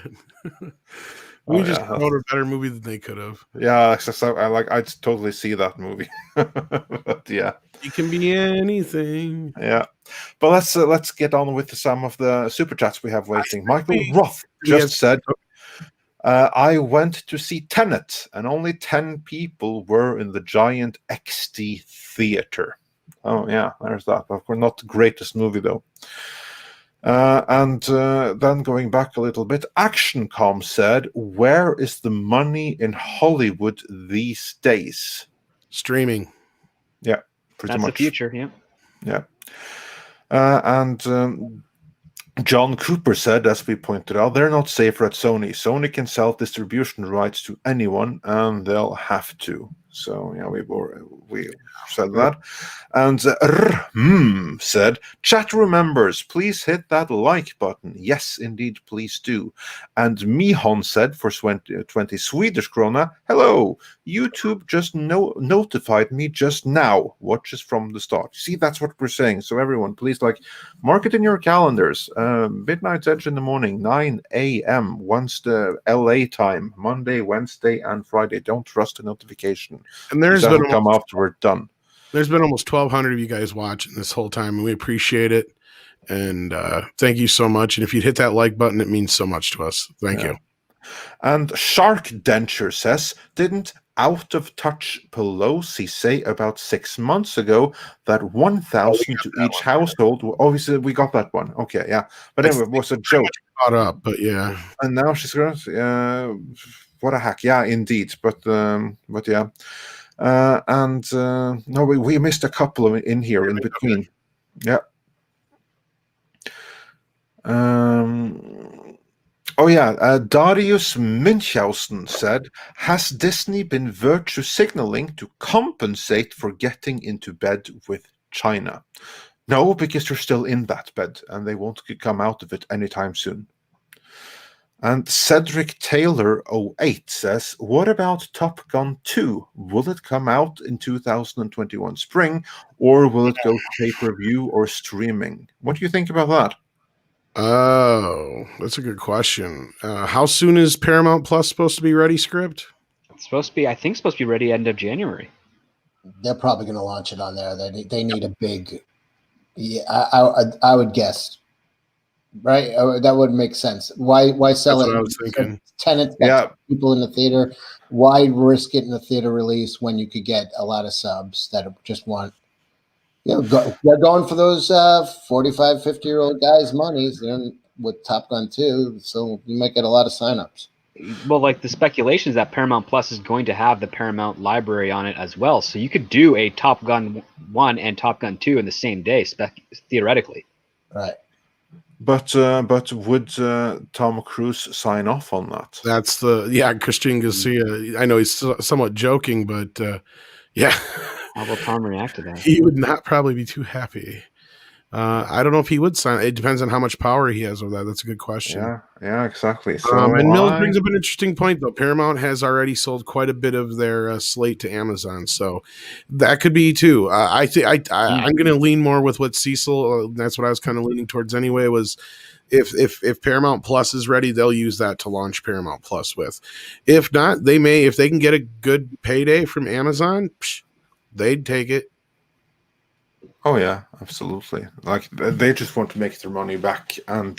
Speaker 1: We just wrote a better movie than they could have.
Speaker 2: Yeah, so I totally see that movie. But yeah,
Speaker 1: It can be anything.
Speaker 2: yeah. But let's get on with some of the super chats we have waiting. Michael Roth
Speaker 1: we have-
Speaker 2: just said, I went to see Tenet, and only 10 people were in the giant XD theater. Oh yeah, there's that. Of course, not the greatest movie though. And then going back a little bit, ActionCom said, where is the money in Hollywood these days?
Speaker 1: Streaming.
Speaker 2: Yeah, pretty
Speaker 3: That's
Speaker 2: much.
Speaker 3: the future, yeah.
Speaker 2: Yeah. And John Cooper said, as we pointed out, they're not safer at Sony. Sony can sell distribution rights to anyone, and they'll have to. So, yeah, we said that. And said, chat remembers, please hit that like button. Yes, indeed, please do. And Mihon said, for 20 Swedish krona, hello, YouTube just notified me just now. Watches from the start. See, that's what we're saying. So everyone, please, mark it in your calendars. Midnight Edge in the morning, 9 a.m. once the LA time, Monday, Wednesday, and Friday. Don't trust the notification.
Speaker 1: And there's been
Speaker 2: come after we're done.
Speaker 1: There's been almost 1,200 of you guys watching this whole time, and we appreciate it. And thank you so much. And if you'd hit that like button, it means so much to us. Thank you.
Speaker 2: And Shark Denture says, didn't Out of Touch Pelosi say about 6 months ago that 1,000 to each household? Obviously, we got that one. Okay, yeah. But anyway, it was a joke.
Speaker 1: Caught up, but yeah.
Speaker 2: And now she's going to, what a hack. Yeah, indeed. But yeah. No, we missed a couple of in here in between. Yeah. Darius Münchhausen said, has Disney been virtue signaling to compensate for getting into bed with China? No, because they're still in that bed and they won't come out of it anytime soon. And Cedric Taylor 08 says, what about Top Gun 2? Will it come out in 2021 spring, or will it go pay-per-view or streaming? What do you think about that?
Speaker 1: Oh, that's a good question. How soon is Paramount Plus supposed to be ready, Script?
Speaker 3: It's supposed to be, I think, supposed to be ready end of January.
Speaker 4: They're probably going to launch it on there. They need a big. Yeah, I would guess. Right, that would make sense. Why sell
Speaker 1: That's
Speaker 4: it?
Speaker 1: what I was thinking.
Speaker 4: Tenants, people in the theater. Why risk it in the theater release when you could get a lot of subs that just want, they're going for those 45, 50-year-old guys' monies with Top Gun 2, so you might get a lot of signups.
Speaker 3: Well, the speculation is that Paramount Plus is going to have the Paramount library on it as well, so you could do a Top Gun 1 and Top Gun 2 in the same day, theoretically.
Speaker 4: Right.
Speaker 2: But would Tom Cruise sign off on that?
Speaker 1: That's Christian Garcia. I know he's somewhat joking, but yeah.
Speaker 3: How will Tom react to that?
Speaker 1: He would not probably be too happy. I don't know if he would sign. It depends on how much power he has over that. That's a good question.
Speaker 2: Yeah, exactly. So
Speaker 1: and Mills brings up an interesting point, though. Paramount has already sold quite a bit of their slate to Amazon, so that could be too. I'm going to lean more with what Cecil. That's what I was kind of leaning towards anyway. Was if Paramount Plus is ready, they'll use that to launch Paramount Plus with. If not, they may. If they can get a good payday from Amazon, they'd take it.
Speaker 2: Oh yeah, absolutely. They just want to make their money back, and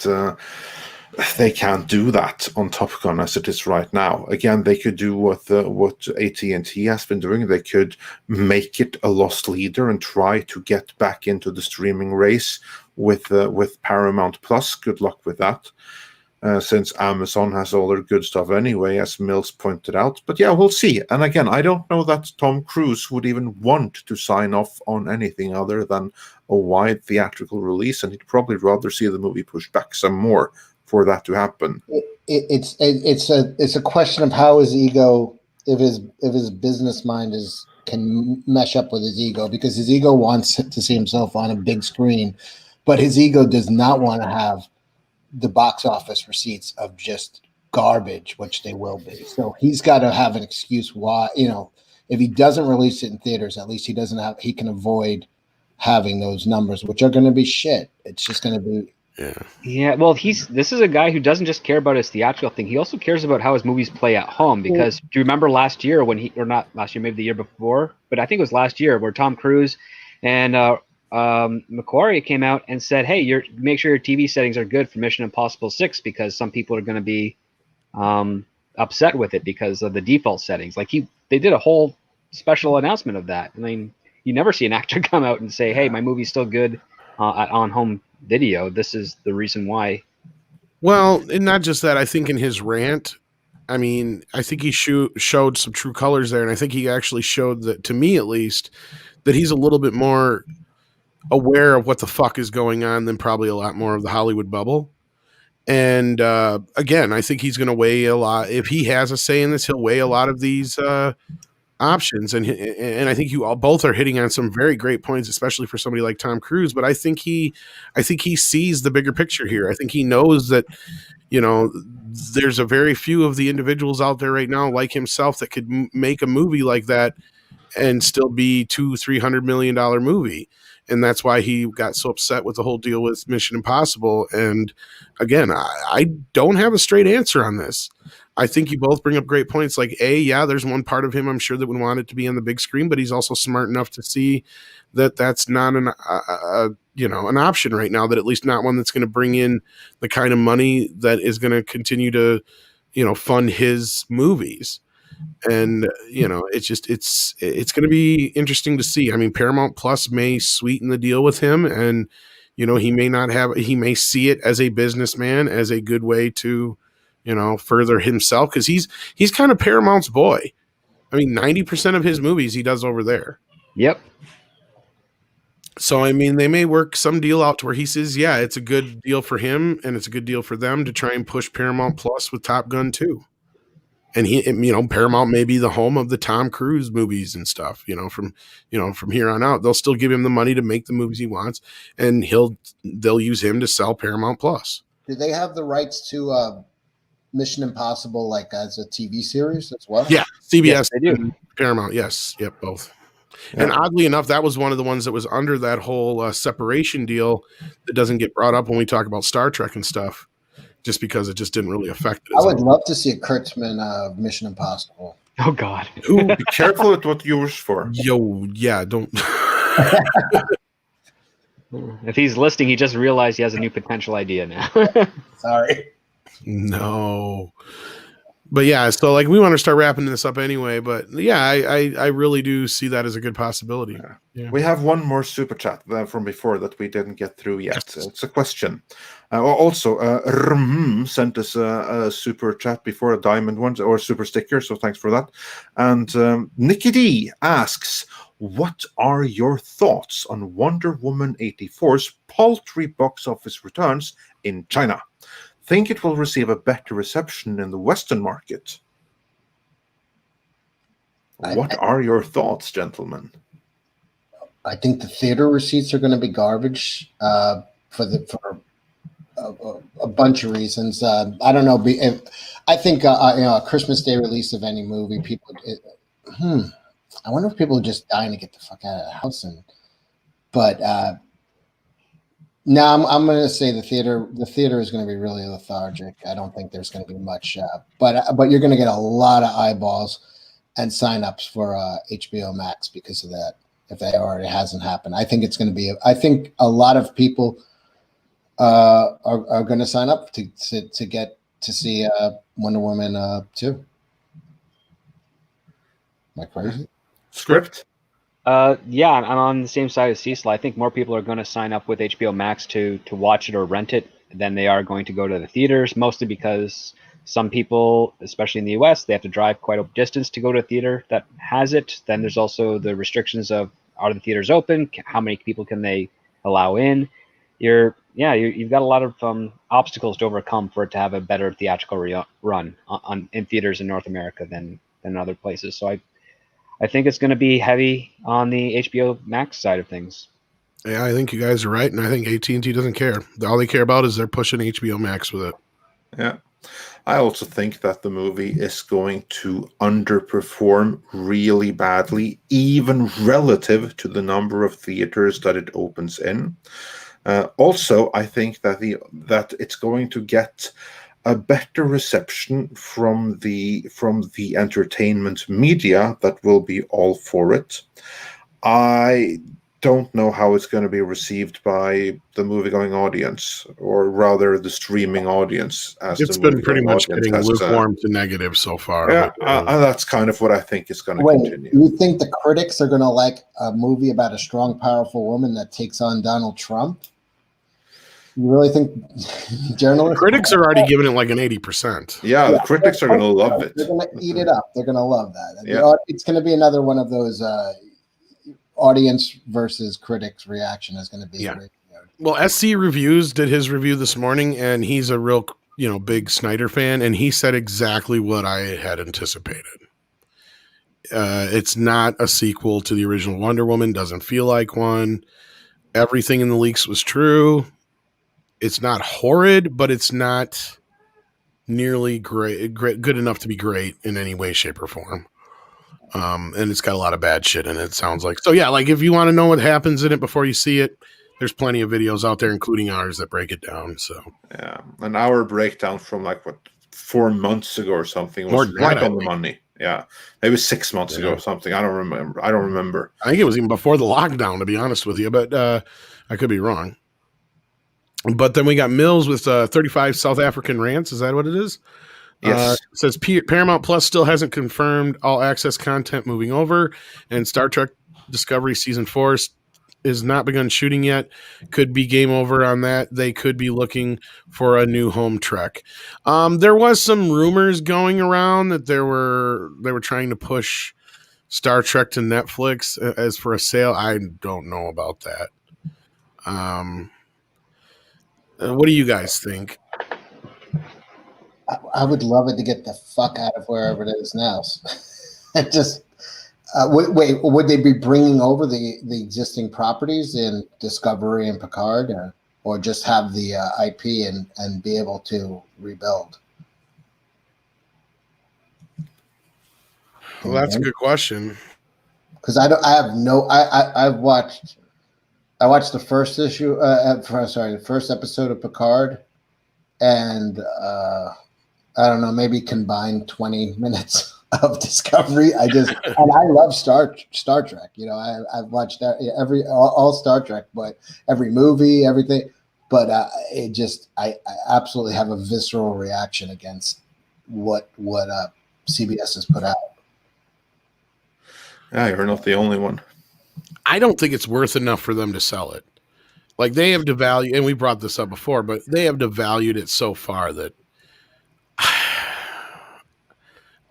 Speaker 2: they can't do that on Top Gun as it is right now. Again, they could do what AT&T has been doing. They could make it a lost leader and try to get back into the streaming race with Paramount Plus. Good luck with that. Since Amazon has all their good stuff anyway, as Mills pointed out. But yeah, we'll see. And again, I don't know that Tom Cruise would even want to sign off on anything other than a wide theatrical release, and he'd probably rather see the movie pushed back some more for that to happen.
Speaker 4: It's a question of how his ego, if his business mind can mesh up with his ego, because his ego wants to see himself on a big screen, but his ego does not want to have the box office receipts of just garbage, which they will be. So he's got to have an excuse why, if he doesn't release it in theaters, at least he can avoid having those numbers, which are going to be shit. It's just going to be.
Speaker 3: Yeah, well, this is a guy who doesn't just care about his theatrical thing. He also cares about how his movies play at home. Because do you remember last year or not last year, maybe the year before, but I think it was last year where Tom Cruise and Macquarie came out and said, "Hey, make sure your TV settings are good for Mission Impossible 6 because some people are going to be upset with it because of the default settings." Like they did a whole special announcement of that. I mean, you never see an actor come out and say, "Hey, my movie's still good on home video. This is the reason why."
Speaker 1: Well, and not just that. I think in his rant, I mean, I think he showed some true colors there, and I think he actually showed that, to me at least, that he's a little bit more aware of what the fuck is going on than probably a lot more of the Hollywood bubble. And again, I think he's going to weigh a lot. If he has a say in this, he'll weigh a lot of these options. And I think you all both are hitting on some very great points, especially for somebody like Tom Cruise. But I think he sees the bigger picture here. I think he knows that, you know, there's a very few of the individuals out there right now like himself that could make a movie like that and still be $200-300 million movie. And that's why he got so upset with the whole deal with Mission Impossible. And again, I don't have a straight answer on this. I think you both bring up great points. Like, there's one part of him I'm sure that would want it to be on the big screen, but he's also smart enough to see that that's not an option right now. That at least not one that's going to bring in the kind of money that is going to continue to, fund his movies. And it's going to be interesting to see. I mean, Paramount Plus may sweeten the deal with him, and he may see it as a businessman, as a good way to further himself, because he's kind of Paramount's boy. I mean, 90% of his movies he does over there.
Speaker 3: Yep.
Speaker 1: So I mean, they may work some deal out to where he says, yeah, it's a good deal for him and it's a good deal for them to try and push Paramount Plus with Top Gun 2. And Paramount may be the home of the Tom Cruise movies and stuff, from here on out. They'll still give him the money to make the movies he wants, and they'll use him to sell Paramount Plus.
Speaker 4: Do they have the rights to Mission Impossible, like as a TV series as well?
Speaker 1: Yeah, CBS,
Speaker 3: yes, they do.
Speaker 1: Paramount, yes, yep, both.
Speaker 2: Yeah.
Speaker 1: And oddly enough, that was one of the ones that was under that whole separation deal that doesn't get brought up when we talk about Star Trek and stuff, just because it just didn't really affect it.
Speaker 4: I would love to see a Kurtzman Mission Impossible.
Speaker 3: Oh God!
Speaker 2: Ooh, be careful with what you wish for.
Speaker 1: Yo, yeah, don't.
Speaker 3: If he's listening, he just realized he has a new potential idea now.
Speaker 4: Sorry.
Speaker 1: No. But yeah, so like we want to start wrapping this up anyway. But yeah, I really do see that as a good possibility.
Speaker 2: Yeah. We have one more super chat from before that we didn't get through yet. Yes. It's a question. Also, sent us a super chat before, a diamond one or super sticker. So thanks for that. And Nikki D asks, what are your thoughts on Wonder Woman 84's paltry box office returns in China? Think it will receive a better reception in the Western market? What are your thoughts, gentlemen?
Speaker 4: I think the theater receipts are going to be garbage for a bunch of reasons. I don't know. I think a Christmas Day release of any movie, I wonder if people are just dying to get the fuck out of the house. No, I'm going to say the theater is going to be really lethargic. I don't think there's going to be much, but you're going to get a lot of eyeballs and signups for HBO Max because of that. If that already hasn't happened, I think it's going to be. I think a lot of people are going to sign up to get to see Wonder Woman 2. Am I crazy?
Speaker 2: Script.
Speaker 3: Yeah, I'm on the same side as Cecil. I think more people are going to sign up with HBO Max to watch it or rent it than they are going to go to the theaters, mostly because some people, especially in the US, they have to drive quite a distance to go to a theater that has it. Then there's also the restrictions of, are the theaters open? How many people can they allow in? You've got a lot of obstacles to overcome for it to have a better theatrical run in theaters in North America than other places. So I think it's going to be heavy on the HBO Max side of things.
Speaker 1: Yeah, I think you guys are right, and I think AT&T doesn't care. All they care about is they're pushing HBO Max with it.
Speaker 2: Yeah. I also think that the movie is going to underperform really badly, even relative to the number of theaters that it opens in. Also, I think that it's going to get a better reception from the entertainment media that will be all for it. I don't know how it's going to be received by the movie-going audience, or rather the streaming audience, as
Speaker 1: It's
Speaker 2: the
Speaker 1: been pretty
Speaker 2: movie-going
Speaker 1: much
Speaker 2: audience
Speaker 1: getting
Speaker 2: has.
Speaker 1: lukewarm to negative so far.
Speaker 2: Yeah,
Speaker 1: But,
Speaker 2: and that's kind of what I think is going to
Speaker 4: Wait,
Speaker 2: continue.
Speaker 4: do you think the critics are going to like a movie about a strong, powerful woman that takes on Donald Trump? You really think journalists?
Speaker 1: critics are already giving it like an 80%.
Speaker 2: Yeah, the critics are going to love it.
Speaker 4: They're going to eat it up. They're going to love that.
Speaker 2: Yeah.
Speaker 4: It's going to be another one of those audience versus critics reaction is going to be.
Speaker 1: Yeah. Well, SC Reviews did his review this morning, and he's a real, big Snyder fan, and he said exactly what I had anticipated. It's not a sequel to the original Wonder Woman. Doesn't feel like one. Everything in the leaks was true. It's not horrid, but it's not nearly good enough to be great in any way, shape, or form. And it's got a lot of bad shit in it, sounds like. So yeah, like if you want to know what happens in it before you see it, there's plenty of videos out there, including ours, that break it down. So
Speaker 2: yeah, an hour breakdown from 4 months ago or something was right on the money. Yeah, maybe 6 months ago or something. I don't remember.
Speaker 1: I think it was even before the lockdown, to be honest with you, but I could be wrong. But then we got Mills with 35 South African rants. Is that what it is?
Speaker 2: Yes.
Speaker 1: It says Paramount Plus still hasn't confirmed all access content moving over, and Star Trek Discovery Season 4 is not begun shooting yet. Could be game over on that. They could be looking for a new home Trek. There was some rumors going around that they were trying to push Star Trek to Netflix as for a sale. I don't know about that. What do you guys think?
Speaker 4: I would love it to get the fuck out of wherever it is now. Just wait, would they be bringing over the existing properties in Discovery and Picard, or just have the IP and be able to rebuild?
Speaker 1: Well, that's a good question.
Speaker 4: Because I watched the first issue. The first episode of Picard, and I don't know, maybe combined 20 minutes of Discovery. And I love Star Trek. I've watched all Star Trek, but every movie, everything. But I absolutely have a visceral reaction against what CBS has put out.
Speaker 2: Yeah, you're not the only one.
Speaker 1: I don't think it's worth enough for them to sell it. Like, they have devalued, and we brought this up before, but they have devalued it so far that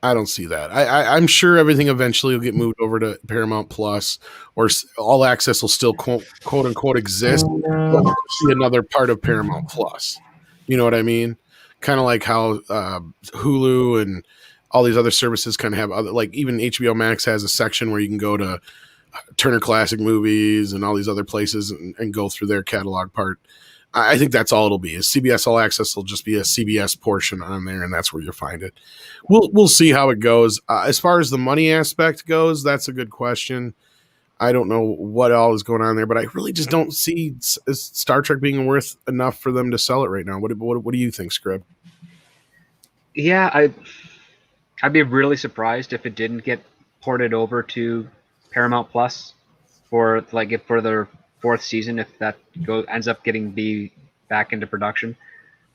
Speaker 1: I don't see that. I'm sure everything eventually will get moved over to Paramount Plus, or All Access will still quote unquote exist, but it'll be another part of Paramount Plus. You know what I mean? Kind of like how Hulu and all these other services kind of have other, like even HBO Max has a section where you can go to Turner Classic Movies and all these other places and go through their catalog part. I think that's all it'll be. Is CBS All Access will just be a CBS portion on there, and that's where you'll find it. We'll see how it goes. As far as the money aspect goes, that's a good question. I don't know what all is going on there, but I really just don't see Star Trek being worth enough for them to sell it right now. What do you think, Scrib?
Speaker 3: Yeah, I'd be really surprised if it didn't get ported over to Paramount Plus for their fourth season, if that ends up getting back into production.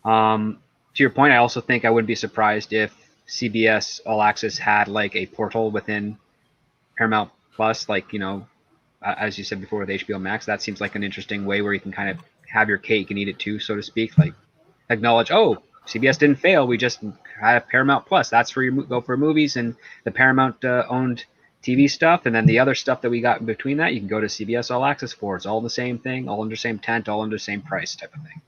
Speaker 3: To your point, I also think I wouldn't be surprised if CBS All Access had like a portal within Paramount Plus, as you said before with HBO Max. That seems like an interesting way where you can kind of have your cake and eat it too, so to speak. Like, acknowledge, CBS didn't fail. We just have Paramount Plus. That's where you go for movies and the Paramount owned TV stuff, and then the other stuff that we got in between that, you can go to CBS All Access for. It's all the same thing, all under the same tent, all under the same price type of thing.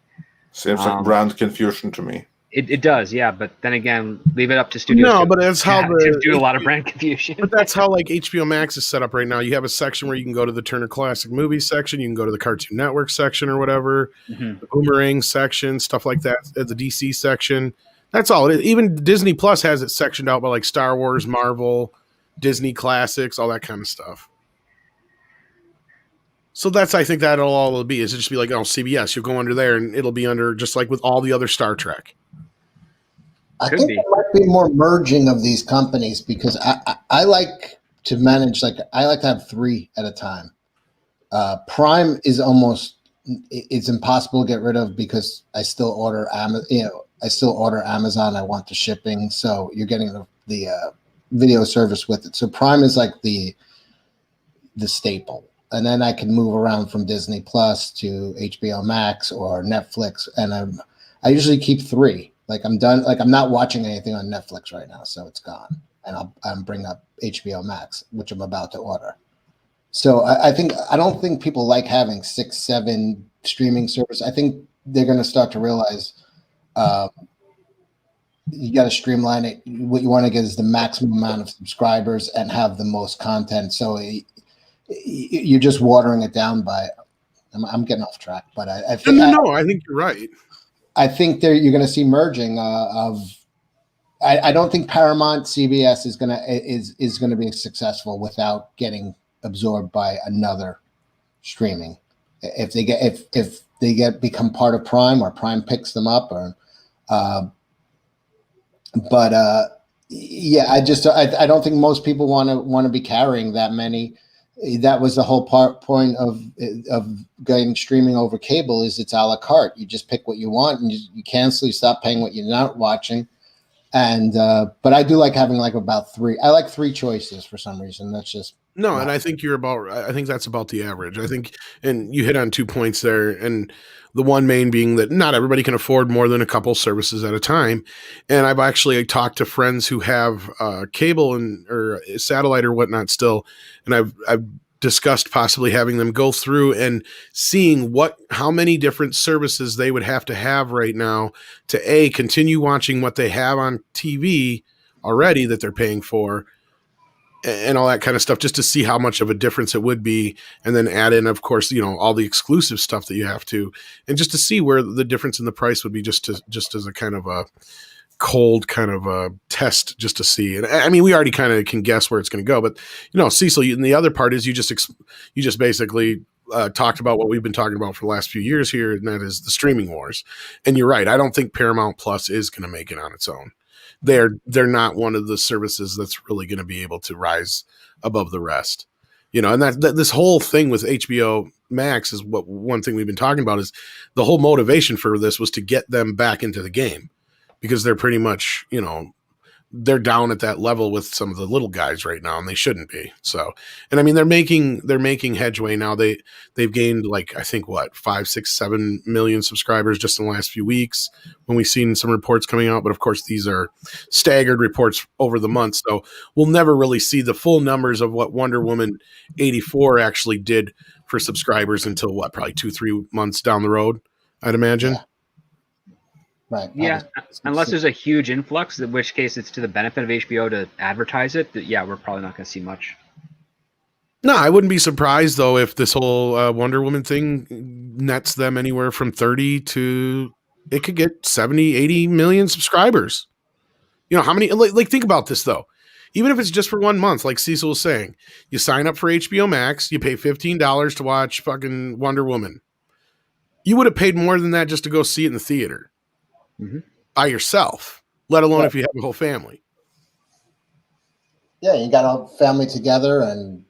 Speaker 2: Seems like brand confusion to me.
Speaker 3: It does, yeah. But then again, leave it up to studios.
Speaker 1: No, but that's how
Speaker 3: to do a lot of brand confusion.
Speaker 1: But that's how like HBO Max is set up right now. You have a section where you can go to the Turner Classic Movies section, you can go to the Cartoon Network section or whatever, the Boomerang section, stuff like that, the DC section. That's all it is. Even Disney Plus has it sectioned out by like Star Wars, Marvel, Disney Classics, all that kind of stuff. So that's, I think that'll all it'll be, is it just be like, oh, CBS, you'll go under there and it'll be under just like with all the other Star Trek.
Speaker 4: I
Speaker 3: Could
Speaker 4: think
Speaker 3: be.
Speaker 4: there might be more merging of these companies because I like to manage, like I like to have 3 at a time. Prime is almost, it's impossible to get rid of because I still order Amazon. I want the shipping, so you're getting the video service with it. So Prime is like the staple, and then I can move around from Disney Plus to HBO Max or Netflix, and I usually keep 3. Like I'm done. Like I'm not watching anything on Netflix right now, so it's gone, and I'm bring up HBO Max, which I'm about to order. So I don't think people like having 6, 7 streaming service. I think they're going to start to realize you got to streamline it. What you want to get is the maximum amount of subscribers and have the most content. So you're just watering it down by. I'm getting off track, but I think
Speaker 1: No, I think you're right.
Speaker 4: I think you're going to see merging of. I don't think Paramount CBS is gonna be successful without getting absorbed by another streaming. If they become part of Prime or Prime picks them up, or yeah, I don't think most people want to be carrying that many. That was the whole point of getting streaming over cable, is it's a la carte. You just pick what you want and you cancel. You stop paying what you're not watching. And but I do like having like about 3. I like 3 choices for some reason. That's just
Speaker 1: No, and I think I think that's about the average. I think, and you hit on 2 points there, and the one main being that not everybody can afford more than a couple services at a time. And I've actually talked to friends who have cable or satellite or whatnot still, and I've discussed possibly having them go through and seeing how many different services they would have to have right now to continue watching what they have on TV already that they're paying for, and all that kind of stuff, just to see how much of a difference it would be. And then add in, of course, all the exclusive stuff that you have to, and just to see where the difference in the price would be, just as a kind of a cold kind of a test, just to see. And I mean, we already kind of can guess where it's going to go, but Cecil, and the other part is you just basically talked about what we've been talking about for the last few years here, and that is the streaming wars. And you're right. I don't think Paramount Plus is going to make it on its own. They're not one of the services that's really going to be able to rise above the rest, and that this whole thing with HBO Max is what one thing we've been talking about, is the whole motivation for this was to get them back into the game, because they're pretty much, they're down at that level with some of the little guys right now, and they shouldn't be. So, and I mean, they're making headway now. They've gained, like, I think 5, 6, 7 million subscribers just in the last few weeks when we've seen some reports coming out. But of course, these are staggered reports over the months. So we'll never really see the full numbers of what Wonder Woman 84 actually did for subscribers until probably 2-3 months down the road, I'd imagine.
Speaker 4: Yeah. Right.
Speaker 3: Yeah, unless there's a huge influx, in which case it's to the benefit of HBO to advertise it. Yeah, we're probably not going to see much.
Speaker 1: No, I wouldn't be surprised, though, if this whole Wonder Woman thing nets them anywhere from 30 to, it could get 70, 80 million subscribers. How many, like think about this, though. Even if it's just for 1 month, like Cecil was saying, you sign up for HBO Max, you pay $15 to watch fucking Wonder Woman. You would have paid more than that just to go see it in the theater. Mm-hmm. By yourself, let alone if you have a whole family.
Speaker 4: Yeah, you got a family together, and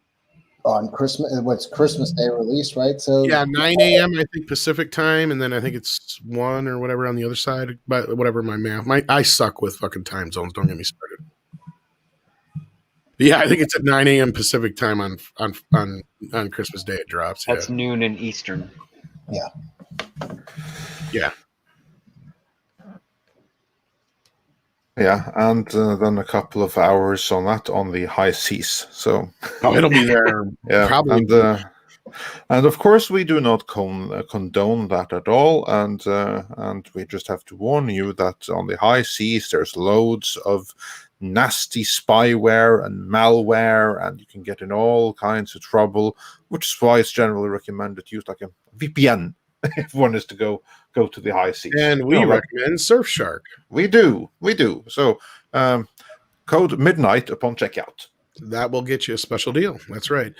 Speaker 4: on Christmas Day release, right? So
Speaker 1: yeah, 9 a.m. I think Pacific time, and then I think it's 1 or whatever on the other side. But whatever my math, I suck with fucking time zones. Don't get me started. But yeah, I think it's at 9 a.m. Pacific time on Christmas Day. It drops.
Speaker 3: That's noon in Eastern.
Speaker 4: Yeah.
Speaker 1: Yeah.
Speaker 2: Yeah, and then a couple of hours on the high seas. So
Speaker 1: it'll be there.
Speaker 2: Yeah,
Speaker 1: probably.
Speaker 2: And of course we do not condone that at all. And we just have to warn you that on the high seas there's loads of nasty spyware and malware, and you can get in all kinds of trouble. Which is why it's generally recommended to use like a VPN if one is to go to the high seas.
Speaker 1: And we recommend Surfshark.
Speaker 2: We do. So code midnight upon checkout.
Speaker 1: That will get you a special deal. That's right.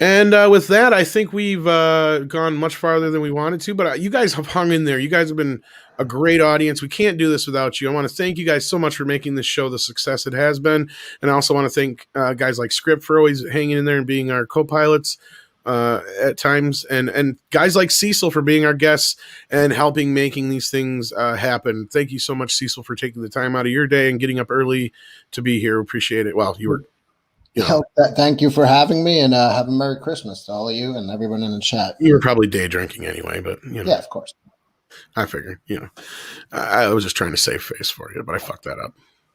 Speaker 1: And with that, I think we've gone much farther than we wanted to, but you guys have hung in there. You guys have been a great audience. We can't do this without you. I want to thank you guys so much for making this show the success it has been. And I also want to thank guys like Script for always hanging in there and being our co-pilots at times. And guys like Cecil for being our guests and helping making these things happen. Thank you so much, Cecil, for taking the time out of your day and getting up early to be here. Appreciate it. Well, you were...
Speaker 4: Thank you for having me, and have a Merry Christmas to all of you and everyone in the chat.
Speaker 1: You were probably day drinking anyway, but
Speaker 4: yeah, of course.
Speaker 1: I figured, I was just trying to save face for you, but I fucked that up.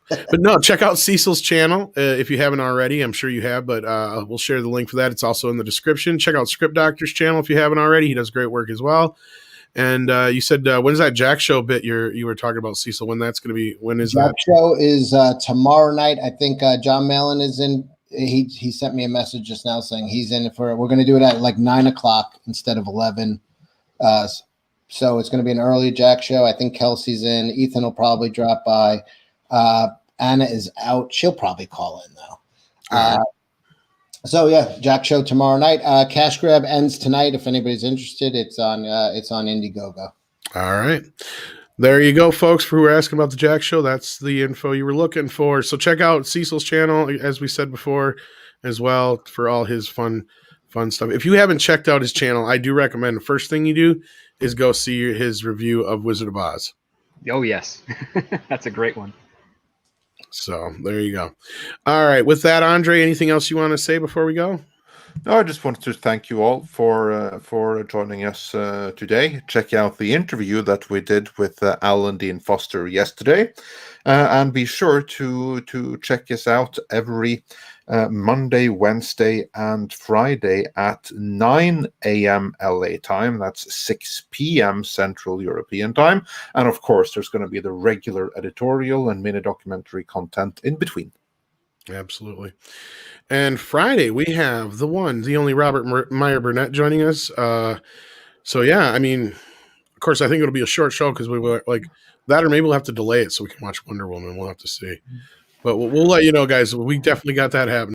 Speaker 1: But no, check out Cecil's channel if you haven't already. I'm sure you have, but we'll share the link for that. It's also in the description. Check out Script Doctor's channel if you haven't already. He does great work as well. And you said, when is that Jack show bit you were talking about, Cecil? When that's going to be? When is
Speaker 4: Jack
Speaker 1: that?
Speaker 4: show is tomorrow night. I think John Malin is in. He sent me a message just now saying he's in it for. We're going to do it at like 9:00 instead of 11. So it's going to be an early Jack show. I think Kelsey's in. Ethan will probably drop by. Anna is out. She'll probably call in though. So yeah, Jack show tomorrow night. Cash Grab ends tonight. If anybody's interested, it's on Indiegogo.
Speaker 1: All right. There you go, folks, for who are asking about the Jack show. That's the info you were looking for. So check out Cecil's channel, as we said before, as well, for all his fun stuff. If you haven't checked out his channel, I do recommend the first thing you do is go see his review of Wizard of Oz.
Speaker 3: Oh, yes. That's a great one.
Speaker 1: So there you go. All right. With that, Andre, anything else you want to say before we go?
Speaker 2: No, I just wanted to thank you all for joining us today. Check out the interview that we did with Alan Dean Foster yesterday, and be sure to check us out every Monday, Wednesday, and Friday at 9 a.m. LA time. That's 6 p.m. Central European time, and of course, there's going to be the regular editorial and mini documentary content in between.
Speaker 1: Absolutely. And Friday, we have the one, the only Robert Meyer Burnett joining us. So, yeah, I mean, of course, I think it'll be a short show because we were like that, or maybe we'll have to delay it so we can watch Wonder Woman. We'll have to see. But we'll let you know, guys. We definitely got that happening.